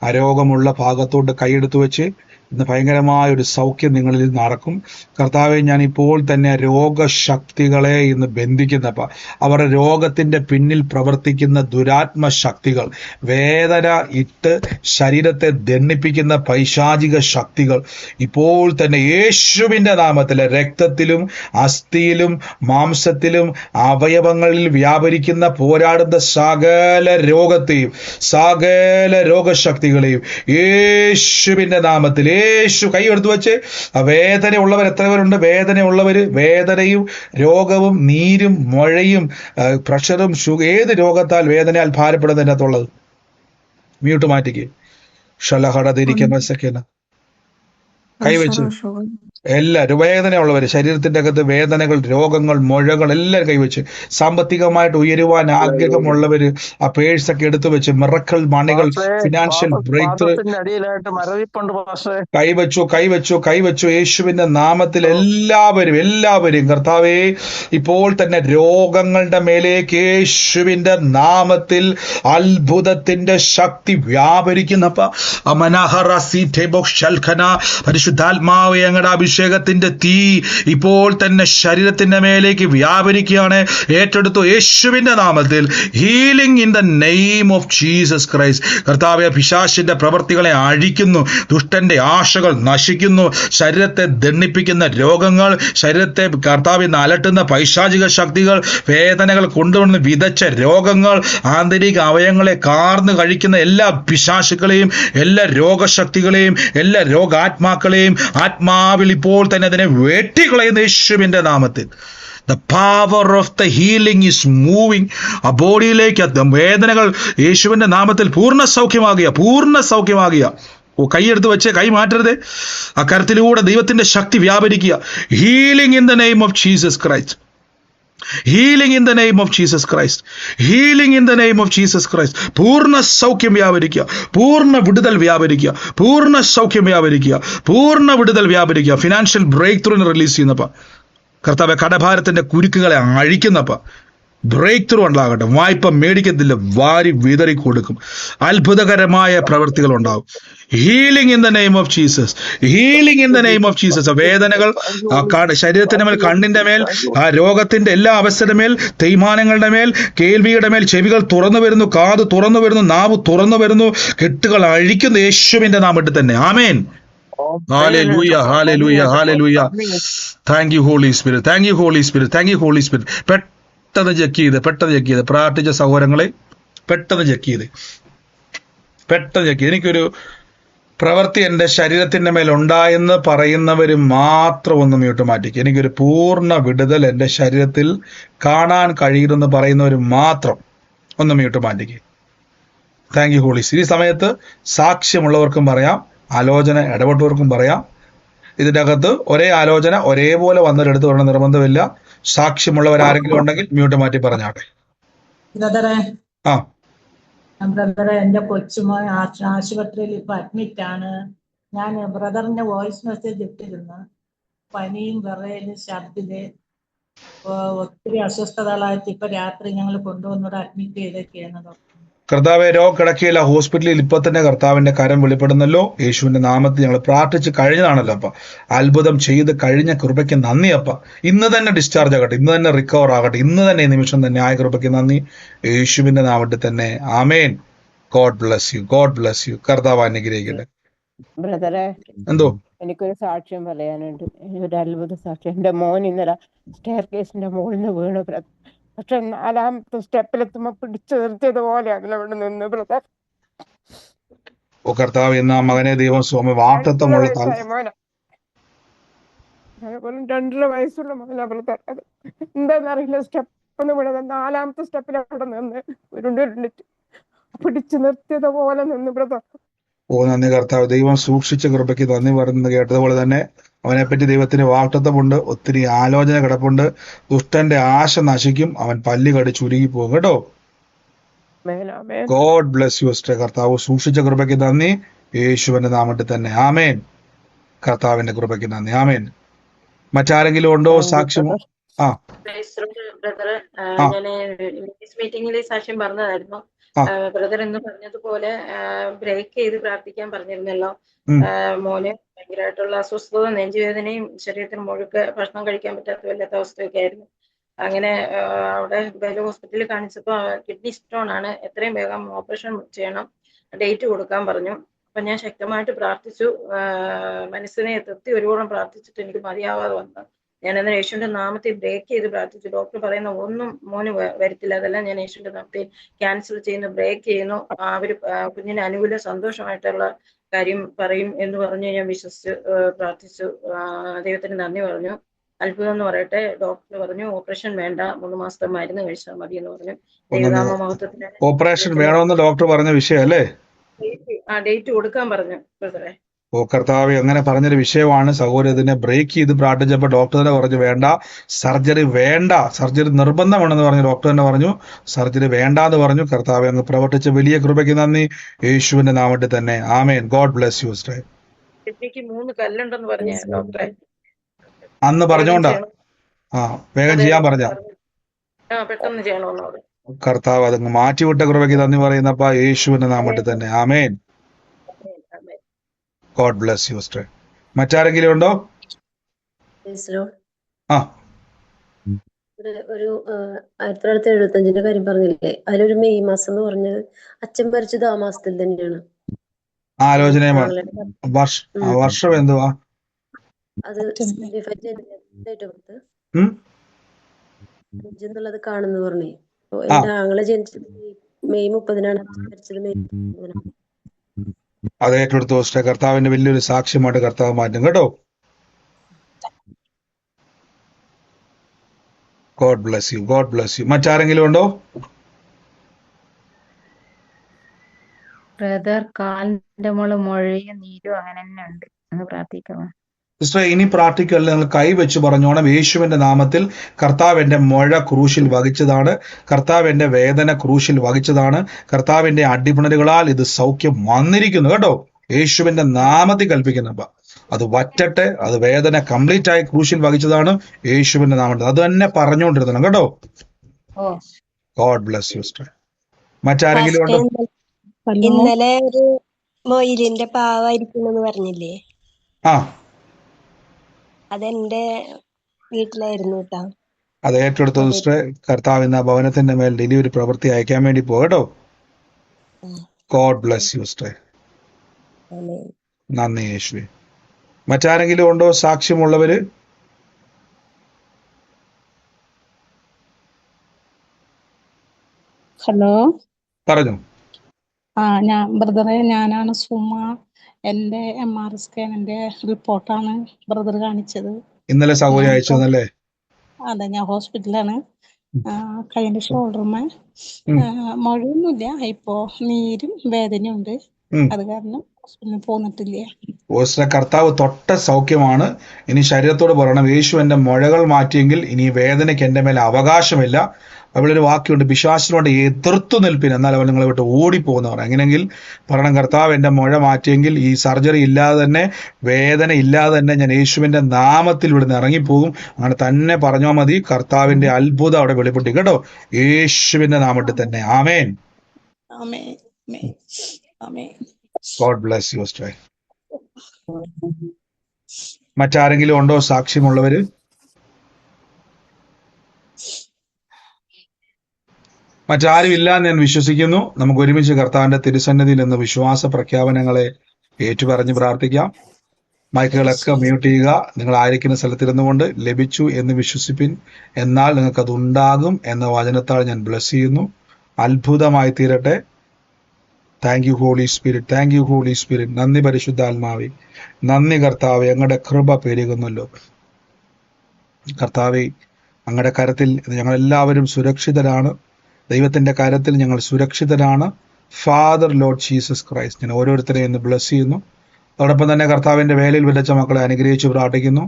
അരോഗമുള്ള ഭാഗത്തോട്ട് കൈയെടുത്തു വെച്ച് ഇന്ന് ഭയങ്കരമായ ഒരു സൗഖ്യം നിങ്ങളിൽ നടക്കും. കർത്താവെ, ഞാൻ ഇപ്പോൾ തന്നെ രോഗശക്തികളെ ഇന്ന് ബന്ധിക്കുന്നപ്പ, അവരുടെ രോഗത്തിന്റെ പിന്നിൽ പ്രവർത്തിക്കുന്ന ദുരാത്മ ശക്തികൾ, വേദന ഇട്ട് ശരീരത്തെ ദണ്ഡിപ്പിക്കുന്ന പൈശാചിക ശക്തികൾ ഇപ്പോൾ തന്നെ യേശുവിന്റെ നാമത്തിൽ രക്തത്തിലും അസ്ഥിയിലും മാംസത്തിലും അവയവങ്ങളിൽ വ്യാപരിക്കുന്ന പോരാടുന്ന സകല രോഗത്തെയും സകല രോഗശക്തികളെയും യേശുവിന്റെ നാമത്തിൽ, യേശു കൈ എടുത്തു വെച്ച്, വേദനയുള്ളവർ എത്ര പേരുണ്ട്? വേദനയുള്ളവര്, വേദനയും രോഗവും നീരും മഴയും പ്രഷറും ഏത് രോഗത്താൽ വേദനയാൽ ഭാരപ്പെടുന്നതിനകത്തുള്ളത് മ്യൂട്ട് മാറ്റിക്ക്. ഷലഹടതിരിക്കുന്ന കൈവച്ച് എല്ലാവരും വേദനയുള്ളവര്, ശരീരത്തിന്റെ അകത്ത് വേദനകൾ, രോഗങ്ങൾ, മുഴകൾ എല്ലാം കൈവച്ച്, സാമ്പത്തികമായിട്ട് ഉയരുവാൻ ആഗ്രഹമുള്ളവര് ആ പേഴ്സൊക്കെ എടുത്തു വെച്ച്, മിറക്കിൾ മണികൾ, ഫിനാൻഷ്യൽ ബ്രേക്ക് ത്രൂ കൈവച്ചു യേശുവിന്റെ നാമത്തിൽ എല്ലാവരും കർത്താവേ, ഇപ്പോൾ തന്നെ രോഗങ്ങളുടെ മേലേക്ക് യേശുവിന്റെ നാമത്തിൽ അത്ഭുതത്തിന്റെ ശക്തി വ്യാപരിക്കുന്നപ്പ. പരിശുദ്ധാത്മാവേ, ഞങ്ങളുടെ അഭിഷേകത്തിന്റെ തീ ഇപ്പോൾ തന്നെ ശരീരത്തിന്റെ മേലേക്ക് വ്യാപരിക്കുകയാണ്. ഏറ്റെടുത്തു യേശുവിന്റെ നാമത്തിൽ. Healing in the name of Jesus Christ. കർത്താവേ, പിശാചിന്റെ പ്രവൃത്തികളെ അഴിക്കുന്നു, ദുഷ്ടന്റെ ആശകൾ നശിക്കുന്നു, ശരീരത്തെ ദണ്ഡിപ്പിക്കുന്ന രോഗങ്ങൾ, ശരീരത്തെ കർത്താവിൽ നിന്ന് അലട്ടുന്ന പൈശാചിക ശക്തികൾ, വേദനകൾ കൊണ്ടുവന്ന് വിതച്ച രോഗങ്ങൾ, ആന്തരിക അവയവങ്ങളെ കാർന്നു കഴിക്കുന്ന എല്ലാ പിശാചുക്കളെയും, എല്ലാ രോഗശക്തികളെയും, എല്ലാ രോഗാത്മാക്കളെയും ആത്മാവിൽ ഇപ്പോൾ തന്നെ അതിനെ വെട്ടിക്കളയുന്ന യേശുവിന്റെ നാമത്തിൽ. The power of the healing is moving. ആ ബോഡിയിലേക്ക് വേദനകൾ യേശുവിന്റെ നാമത്തിൽ പൂർണ്ണ സൗഖ്യമാകുക. കൈയെടുത്ത് വെച്ച് കൈ മാറ്റരുത്. ആ കരത്തിലൂടെ ദൈവത്തിന്റെ ശക്തി വ്യാപരിക്കുക. Healing in the name of Jesus Christ. Healing in the name of Jesus Christ. Healing in the name of Jesus Christ. പൂർണ്ണ സൗഖ്യം വ്യാപരിക്കുക, പൂർണ്ണ വിടുതൽ വ്യാപരിക്കുക, പൂർണ്ണ സൗഖ്യം വ്യാപരിക്കുക, പൂർണ്ണ വിടുതൽ വ്യാപരിക്കുക. ഫിനാൻഷ്യൽ ബ്രേക്ക് ത്രൂവിന് റിലീസ് ചെയ്യുന്നപ്പ കർത്താവെ, കടഭാരത്തിന്റെ കുരുക്കുകളെ അഴിക്കുന്നപ്പ ബ്രേക്ക് ത്രൂ ഉണ്ടാകട്ടെ. വായ്പ മേടിക്കത്തില്ല, വാരി വിതറി കൊടുക്കും. അത്ഭുതകരമായ പ്രവൃത്തികൾ ഉണ്ടാവും. Healing in the name of Jesus. Healing in the name of Jesus. വേദനകൾ ശരീരത്തിന്റെ മേൽ, കണ്ണിന്റെ മേൽ, ആ രോഗത്തിന്റെ എല്ലാ അവസ്ഥയുടെ മേൽ, തേയ്മാനങ്ങളുടെ മേൽ, കേൾവിയുടെ മേൽ, ചെവികൾ തുറന്നു വരുന്നു, കാത് തുറന്നു വരുന്നു, നാവ് തുറന്നു വരുന്നു, കെട്ടുകൾ അഴിക്കുന്നു യേശുവിന്റെ നാമത്തിൽ തന്നെ. ആമേൻ. Hallelujah, hallelujah, hallelujah. Thank you, Holy Spirit. Thank you, Holy Spirit. Thank you, Holy Spirit. പെട്ടെന്ന് ചെക്ക് ചെയ്ത് പ്രാർത്ഥിച്ച സഹോദരങ്ങളെ പെട്ടെന്ന് ചെക്ക് ചെയ്ത്. എനിക്കൊരു പ്രവൃത്തി എൻ്റെ ശരീരത്തിന്റെ മേൽ ഉണ്ടായെന്ന് പറയുന്നവര് മാത്രം ഒന്ന് മ്യൂട്ട് മാറ്റിക്ക്. എനിക്കൊരു പൂർണ്ണ വിടുതൽ എൻ്റെ ശരീരത്തിൽ കാണാൻ കഴിയുമെന്ന് പറയുന്നവര് മാത്രം ഒന്ന് മ്യൂട്ട് മാറ്റിക്ക്. Thank you holy Spirit. ഈ സമയത്ത് സാക്ഷ്യമുള്ളവർക്കും പറയാം, ആലോചന ഇടപെട്ടവർക്കും പറയാം. ഇതിൻ്റെ അകത്ത് ഒരേ ആലോചന ഒരേപോലെ വന്നൊരിടത്ത് വരണം നിർബന്ധമില്ല. സാക്ഷ്യമുള്ളവരാരെങ്കിലും ഉണ്ടെങ്കിൽ മ്യൂട്ട് മാറ്റി പറഞ്ഞാട്ടെ. ബ്രദറെ, എന്റെ കൊച്ചുമോൻ ആശുപത്രിയിൽ ഇപ്പൊ അഡ്മിറ്റ് ആണ്. ഞാൻ ബ്രദറിന്റെ വോയിസ് മെസ്സേജ് ഇട്ടിരുന്നു. പനിയും വിറയലും ഛർദില് ഒത്തിരി അസ്വസ്ഥതകളായിട്ട് ഇപ്പൊ രാത്രി ഞങ്ങൾ കൊണ്ടുവന്നൂടെ അഡ്മിറ്റ് ചെയ്തൊക്കെയാണ് ഡോക്ടർ. കർത്താവെ, രോഗക്കിടക്കയില്ല, ഹോസ്പിറ്റലിൽ ഇപ്പൊ തന്നെ കർത്താവിന്റെ കരം വെളിപ്പെടുന്നല്ലോ. യേശുവിന്റെ നാമത്തിൽ ഞങ്ങൾ പ്രാർത്ഥിച്ച് കഴിഞ്ഞതാണല്ലോ അപ്പ. അത്ഭുതം ചെയ്ത് കഴിഞ്ഞ കൃപയ്ക്ക് നന്ദി അപ്പ. ഇന്ന് തന്നെ ഡിസ്ചാർജ് ആകട്ടെ, ഇന്ന് തന്നെ റിക്കവർ ആകട്ടെ, ഇന്ന് തന്നെ ഈ നിമിഷം തന്നെ ആയ കൃപയ്ക്ക് നന്ദി യേശുവിന്റെ നാമത്തിൽ തന്നെ. ആമേൻ. God bless you, God bless you. കർത്താവ് അനുഗ്രഹിക്കട്ടെ. ബ്രദറെ, എന്തോ എനിക്കൊരു സാക്ഷ്യം പറയാനുണ്ട്. ഒരു അത്ഭുത സാക്ഷ്യം. എന്റെ മോൻ ഇന്നലെ സ്റ്റെയർ കേസിന്റെ മുകളിൽ നിന്ന് വീണു. പക്ഷെ 4ാമത്തെ സ്റ്റെപ്പിലെത്തുമ്പോ പിടിച്ചു നിർത്തിയത് പോലെയാണ് അവിടെ നിന്ന് ബ്രദർ. ഓ കർത്താവ്, ഇന്ന് ആ മകനെ ദൈവം സ്വാമി വാഗ്ദത്തമുള്ള 2.5 വയസ്സുള്ള മകനാ ബ്രദർ. അത് എന്താന്നറിയില്ല, സ്റ്റെപ്പ് വീണത് 4ാമത്തെ സ്റ്റെപ്പിൽ അവിടെ നിന്ന് ഉരുണ്ടിട്ട് പിടിച്ചു നിർത്തിയത് പോലെ നിന്ന് ബ്രദർ. ഓ നന്ദി കർത്താവ്. ദൈവം സൂക്ഷിച്ച കൃപയ്ക്ക് നന്ദി പറയുന്നത് കേട്ടതുപോലെ തന്നെ അവനെപ്പറ്റി ദൈവത്തിന് വാഗ്ദത്തമുണ്ട്. ഒത്തിരി ആലോചന കിടപ്പുണ്ട്. ദുഷ്ടന്റെ ആശ നശിക്കും, അവൻ പല്ല് കടി ചുരുങ്ങി പോകും കേട്ടോ. God bless U sister. കർത്താവ് സൂക്ഷിച്ച കൃപയ്ക്ക് നന്ദി യേശുവിന്റെ നാമത്തിൽ തന്നെ. ആമേൻ. കർത്താവിന്റെ കൃപയ്ക്ക് നന്ദി. ആമേൻ. മറ്റാരെങ്കിലും ഉണ്ടോ സാക്ഷ്യമോ? ബ്രദർ. ആ ഞാൻ മീറ്റിംഗിൽ സാക്ഷ്യം പറഞ്ഞതായിരുന്നു. ആ ബ്രദർ ഇന്ന് പറഞ്ഞതുപോലെ ബ്രേക്ക് ചെയ്ത് പ്രാർത്ഥിക്കാൻ പറഞ്ഞിരുന്നല്ലോ. ഉം മോന് ഭയങ്കരമായിട്ടുള്ള അസ്വസ്ഥത, നെഞ്ചുവേദനയും ശരീരത്തിന് മുഴുക്കെ ഭക്ഷണം കഴിക്കാൻ പറ്റാത്ത വല്ലാത്ത അവസ്ഥയൊക്കെ ആയിരുന്നു. അങ്ങനെ അവിടെ ബെല ഹോസ്പിറ്റലിൽ കാണിച്ചപ്പോൾ കിഡ്നി സ്റ്റോൺ ആണ്, എത്രയും വേഗം ഓപ്പറേഷൻ ചെയ്യണം, ഡേറ്റ് കൊടുക്കാൻ പറഞ്ഞു. അപ്പൊ ഞാൻ ശക്തമായിട്ട് പ്രാർത്ഥിച്ചു. മനസ്സിനെ തൃപ്തി ഒരുപാട് പ്രാർത്ഥിച്ചിട്ട് എനിക്ക് മതിയാവാതെ വന്നു. ഞാനന്ന് യേശുവിന്റെ നാമത്തിൽ ബ്രേക്ക് ചെയ്ത് പ്രാർത്ഥിച്ചു. ഡോക്ടർ പറയുന്ന ഒന്നും മോന് വരത്തില്ല, അതെല്ലാം ഞാൻ യേശുവിന്റെ നാമത്തിൽ ക്യാൻസൽ ചെയ്യുന്നു, ബ്രേക്ക് ചെയ്യുന്നു. അവര് കുഞ്ഞിന് അനുകൂല സന്തോഷമായിട്ടുള്ള കാര്യം പറയും എന്ന് പറഞ്ഞ് ഞാൻ വിശ്വസിച്ച് പ്രാർത്ഥിച്ചു. ദൈവത്തിന് നന്ദി പറഞ്ഞു. അത്ഭുതം എന്ന് പറയട്ടെ, ഡോക്ടർ പറഞ്ഞു ഓപ്പറേഷൻ വേണ്ട, 3 മാസത്തെ മരുന്ന് കഴിച്ചാൽ മതി എന്ന് പറഞ്ഞു. ദൈവനാമ മഹത്വത്തിന് ഓപ്പറേഷൻ വേണമെന്ന് ഡോക്ടർ പറഞ്ഞ വിഷയം അല്ലേ? ഡേറ്റ് കൊടുക്കാൻ പറഞ്ഞു ബ്രദറെ. ഓ കർത്താവ്, അങ്ങനെ പറഞ്ഞൊരു വിഷയമാണ്. സഹോദരി ഇതിനെ ബ്രേക്ക് ചെയ്ത് പ്രാർത്ഥിച്ചപ്പോൾ ഡോക്ടർ തന്നെ പറഞ്ഞു വേണ്ട, സർജറി വേണ്ട, സർജറി നിർബന്ധമാണെന്ന് പറഞ്ഞു. ഡോക്ടർ തന്നെ പറഞ്ഞു സർജറി വേണ്ട എന്ന് പറഞ്ഞു. കർത്താവ് അങ്ങ് പ്രവർത്തിച്ച വലിയ കൃപയ്ക്ക് നന്ദി, യേശുവിന്റെ നാമത്തിൽ തന്നെ. ആമേൻ. God bless you sister. കിഡ്നിക്ക് 3 കല്ലുണ്ടെന്ന് പറഞ്ഞ ഡോക്ടറെ അന്ന് പറഞ്ഞോണ്ടാ വേഗം ചെയ്യാൻ പറഞ്ഞ പെട്ടെന്ന് ചെയ്യണമെന്ന് പറഞ്ഞു. കർത്താവ് അതങ്ങ് മാറ്റിവിട്ട കൃപയ്ക്ക് നന്ദി പറയുന്നപ്പ യേശുവിന്റെ നാമത്തിൽ തന്നെ. ആമേൻ. God bless you sister. മറ്റാരെങ്കിലും ഉണ്ടോ? ആ ഒരു 1975 കാര്യം പറഞ്ഞില്ലേ, അതിലൊരു മെയ് മാസം എന്ന് പറഞ്ഞത് അച്ഛൻ മരിച്ചത് ആ മാസത്തിൽ തന്നെയാണ്. ആലോചന വർഷം എന്തുവാ? അത് എന്നുള്ളത് കാണുന്നു പറഞ്ഞേ. എന്റെ ആങ്ങളെ ജനിച്ചത് മെയ് 30-നാണ്, മരിച്ചത് മെയ് 30-നാണ്. അത് ഏറ്റെടുത്തു സിസ്റ്റർ. കർത്താവിന്റെ വലിയൊരു സാക്ഷ്യമായിട്ട് കർത്താവ് മാറ്റും കേട്ടോ. God bless U, God bless U. മറ്റാരെങ്കിലും ഉണ്ടോ? ബ്രദർ, കാലിന്റെ മോള് മുഴയും നീരും അങ്ങനെ തന്നെ ഉണ്ട്, അങ്ങ് പ്രാർത്ഥിക്കണം സിസ്റ്റർ. ഇനി പ്രാർത്ഥിക്കല്ല, നിങ്ങൾ കൈവച്ച് പറഞ്ഞോണം യേശുവിന്റെ നാമത്തിൽ കർത്താവിന്റെ മുഴ ക്രൂശിൽ വഹിച്ചതാണ്, കർത്താവിന്റെ വേദന ക്രൂശിൽ വഹിച്ചതാണ്, കർത്താവിന്റെ അടിപിണരുകളാൽ ഇത് സൗഖ്യം വന്നിരിക്കുന്നു കേട്ടോ. യേശുവിന്റെ നാമത്തിൽ കൽപ്പിക്കുന്നപ്പ അത് വറ്റട്ടെ, അത് വേദന കംപ്ലീറ്റ് ആയി ക്രൂശിൽ വഹിച്ചതാണ് യേശുവിന്റെ നാമത്തിൽ. അത് തന്നെ പറഞ്ഞുകൊണ്ടിരുന്നു കേട്ടോ. God bless you sister. മറ്റാരെങ്കിലും ഉണ്ടോ? ഇന്നലെ ഒരു മൊയിലിന്റെ പാവായിരിക്കുന്നെന്ന് പറഞ്ഞില്ലേ, അതെന്റെ വീട്ടിലായിരുന്നു കേട്ടോ. അത് ഏറ്റെടുത്ത സിസ്റ്റർ. കർത്താവ് ഇന്ന് ഭവനത്തിന്റെ മേൽ ഡെലിവറി പ്രവൃത്തി അയക്കാൻ വേണ്ടി പോകട്ടോ. God bless you sister. നന്ദി യേശുവേ. മറ്റാരെങ്കിലും ഉണ്ടോ സാക്ഷ്യമുള്ളവര്? ഹലോ, പറഞ്ഞു. ഞാൻ ബ്രദറെ, ഞാനാണ് സുമ. എന്റെ MR സ്കാനിന്റെ റിപ്പോർട്ടാണ് ബ്രദർ കാണിച്ചത്. ഇന്നലെ സൗകര്യം അയച്ചതല്ലേ? അതെ, ഞാൻ ഹോസ്പിറ്റലാണ്. കൈന്റെ ഷോൾഡറുമേ മുഴയൊന്നുമില്ല, ഇപ്പോ നീരും വേദനയും ഉണ്ട്. അത് കാരണം ഹോസ്പിറ്റലിൽ പോന്നിട്ടില്ല. കർത്താവ് തൊട്ട സൗഖ്യമാണ്. ഇനി ശരീരത്തോട് പറയണം, യേശു എന്റെ മുഴകൾ മാറ്റിയെങ്കിൽ ഇനി വേദനയ്ക്ക് എന്റെ മേലെ അവകാശമില്ല. അവിടെ ഒരു വാക്യമുണ്ട്, പിശാചിനോട് എതിർത്തു നിൽപ്പിൻ എന്നാൽ അവൻ നിങ്ങളെ വിട്ട് ഓടിപ്പോകുന്നവർ. എങ്ങനെയെങ്കിൽ പറയണം, കർത്താവ് എന്റെ മുഴ മാറ്റിയെങ്കിൽ ഈ സർജറി ഇല്ലാതെ തന്നെ, വേദന ഇല്ലാതെ തന്നെ ഞാൻ യേശുവിന്റെ നാമത്തിൽ ഇവിടുന്ന് ഇറങ്ങിപ്പോകും. അങ്ങനെ തന്നെ പറഞ്ഞാൽ മതി. കർത്താവിന്റെ അത്ഭുതം അവിടെ വെളിപ്പെട്ടി കേട്ടോ, യേശുവിന്റെ നാമത്തിൽ തന്നെ. ആമേൻ. God bless you sister. മറ്റാരെങ്കിലും ഉണ്ടോ സാക്ഷ്യമുള്ളവര്? മറ്റാരും ഇല്ല എന്ന് ഞാൻ വിശ്വസിക്കുന്നു. നമുക്ക് ഒരുമിച്ച് കർത്താവിന്റെ തിരുസന്നിധിയിൽ നിന്ന് വിശ്വാസ പ്രഖ്യാപനങ്ങളെ ഏറ്റുപറഞ്ഞ് പ്രാർത്ഥിക്കാം. മൈക്കുകളൊക്കെ മ്യൂട്ട് ചെയ്യുക. നിങ്ങൾ ആയിരിക്കുന്ന സ്ഥലത്തിരുന്നുകൊണ്ട് ലഭിച്ചു എന്ന് വിശ്വസിപ്പിൻ, എന്നാൽ നിങ്ങൾക്കത് ഉണ്ടാകും എന്ന വചനത്താൽ ഞാൻ ബ്ലെസ് ചെയ്യുന്നു. അത്ഭുതമായി തീരട്ടെ. Thank you holy spirit, thank you holy spirit. നന്ദി പരിശുദ്ധാത്മാവേ, നന്ദി കർത്താവെ, അങ്ങയുടെ കൃപ പെരുകുന്നല്ലോ. കർത്താവെ, അങ്ങയുടെ കരത്തിൽ ഞങ്ങളെല്ലാവരും സുരക്ഷിതരാണ്. ദൈവത്തിന്റെ കരത്തിൽ ഞങ്ങൾ സുരക്ഷിതരാണ്. ഫാദർ ലോർഡ് ജീസസ് ക്രൈസ്റ്റ് ഞാൻ ഓരോരുത്തരെയും ഇന്ന് ബ്ലെസ് ചെയ്യുന്നു. അതോടൊപ്പം തന്നെ കർത്താവിന്റെ വേലയിൽ വിതച്ച മക്കളെ അനുഗ്രഹിച്ച് പ്രാർത്ഥിക്കുന്നു.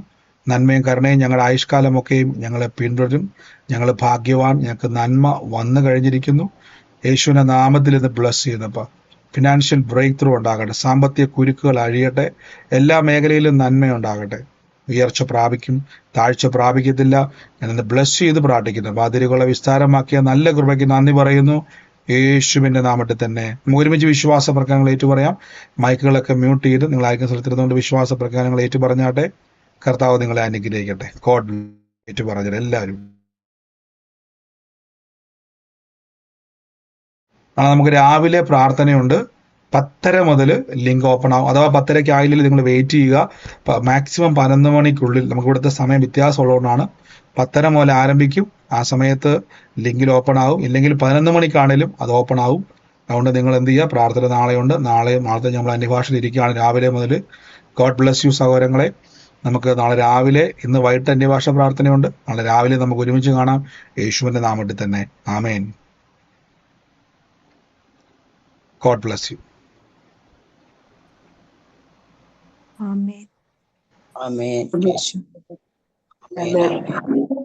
നന്മയും കരുണയും ഞങ്ങളുടെ ആയുഷ്കാലമൊക്കെയും ഞങ്ങളെ പിന്തുടരും. ഞങ്ങൾ ഭാഗ്യവാൻ, ഞങ്ങൾക്ക് നന്മ വന്നു കഴിഞ്ഞിരിക്കുന്നു. യേശുവിന്റെ നാമത്തിൽ ഇന്ന് ബ്ലെസ് ചെയ്യുന്നപ്പ ഫിനാൻഷ്യൽ ബ്രേക്ക് ത്രൂ ഉണ്ടാകട്ടെ, സാമ്പത്തിക കുരുക്കുകൾ അഴിയട്ടെ, എല്ലാ മേഖലയിലും നന്മയുണ്ടാകട്ടെ. ഉയർച്ച പ്രാപിക്കും, താഴ്ച പ്രാപിക്കത്തില്ല. ഞാനിന്ന് ബ്ലസ് ചെയ്ത് പ്രാർത്ഥിക്കുന്നു. വാതിലുകളെ വിസ്താരമാക്കിയ നല്ല കൃപയ്ക്ക് നന്ദി പറയുന്നു, യേശുവിന്റെ നാമത്തിൽ തന്നെ. നമുക്ക് ഒരുമിച്ച് വിശ്വാസ പ്രകാരങ്ങൾ ഏറ്റു പറയാം. മൈക്കുകളൊക്കെ മ്യൂട്ട് ചെയ്ത് നിങ്ങൾ അയക്കുന്ന സ്ഥലത്തിരുന്നുകൊണ്ട് വിശ്വാസ പ്രകാരങ്ങൾ ഏറ്റു പറഞ്ഞാട്ടെ. കർത്താവ് നിങ്ങളെ അനുഗ്രഹിക്കട്ടെ. ഗോഡ് ഏറ്റു പറഞ്ഞത് എല്ലാവരും. നമുക്ക് രാവിലെ പ്രാർത്ഥനയുണ്ട്. 10:30 മുതൽ ലിങ്ക് ഓപ്പൺ ആവും. അഥവാ 10:30 ആയില്ലെങ്കിൽ നിങ്ങൾ വെയിറ്റ് ചെയ്യുക. മാക്സിമം 11 മണിക്കുള്ളിൽ, നമുക്ക് ഇവിടുത്തെ സമയം വ്യത്യാസം ഉള്ളതുകൊണ്ടാണ്. 10:30 മുതൽ ആരംഭിക്കും. ആ സമയത്ത് ലിങ്കിൽ ഓപ്പൺ ആവും. ഇല്ലെങ്കിൽ 11 മണിക്കാണേലും അത് ഓപ്പൺ ആവും. അതുകൊണ്ട് നിങ്ങൾ എന്ത് ചെയ്യുക, പ്രാർത്ഥന നാളെയുണ്ട്. നാളത്തെ നമ്മൾ അന്യഭാഷയിൽ ഇരിക്കുകയാണ് രാവിലെ മുതൽ. ഗോഡ് ബ്ലസ് യു സഹോദരങ്ങളെ. നമുക്ക് നാളെ രാവിലെ, ഇന്ന് വൈകിട്ട് അന്യഭാഷ പ്രാർത്ഥനയുണ്ട്. നാളെ രാവിലെ നമുക്ക് ഒരുമിച്ച് കാണാം, യേശുവിന്റെ നാമത്തിൽ തന്നെ. ആമേൻ. God bless you. ആമേൻ. ആമേൻ. ആമേൻ.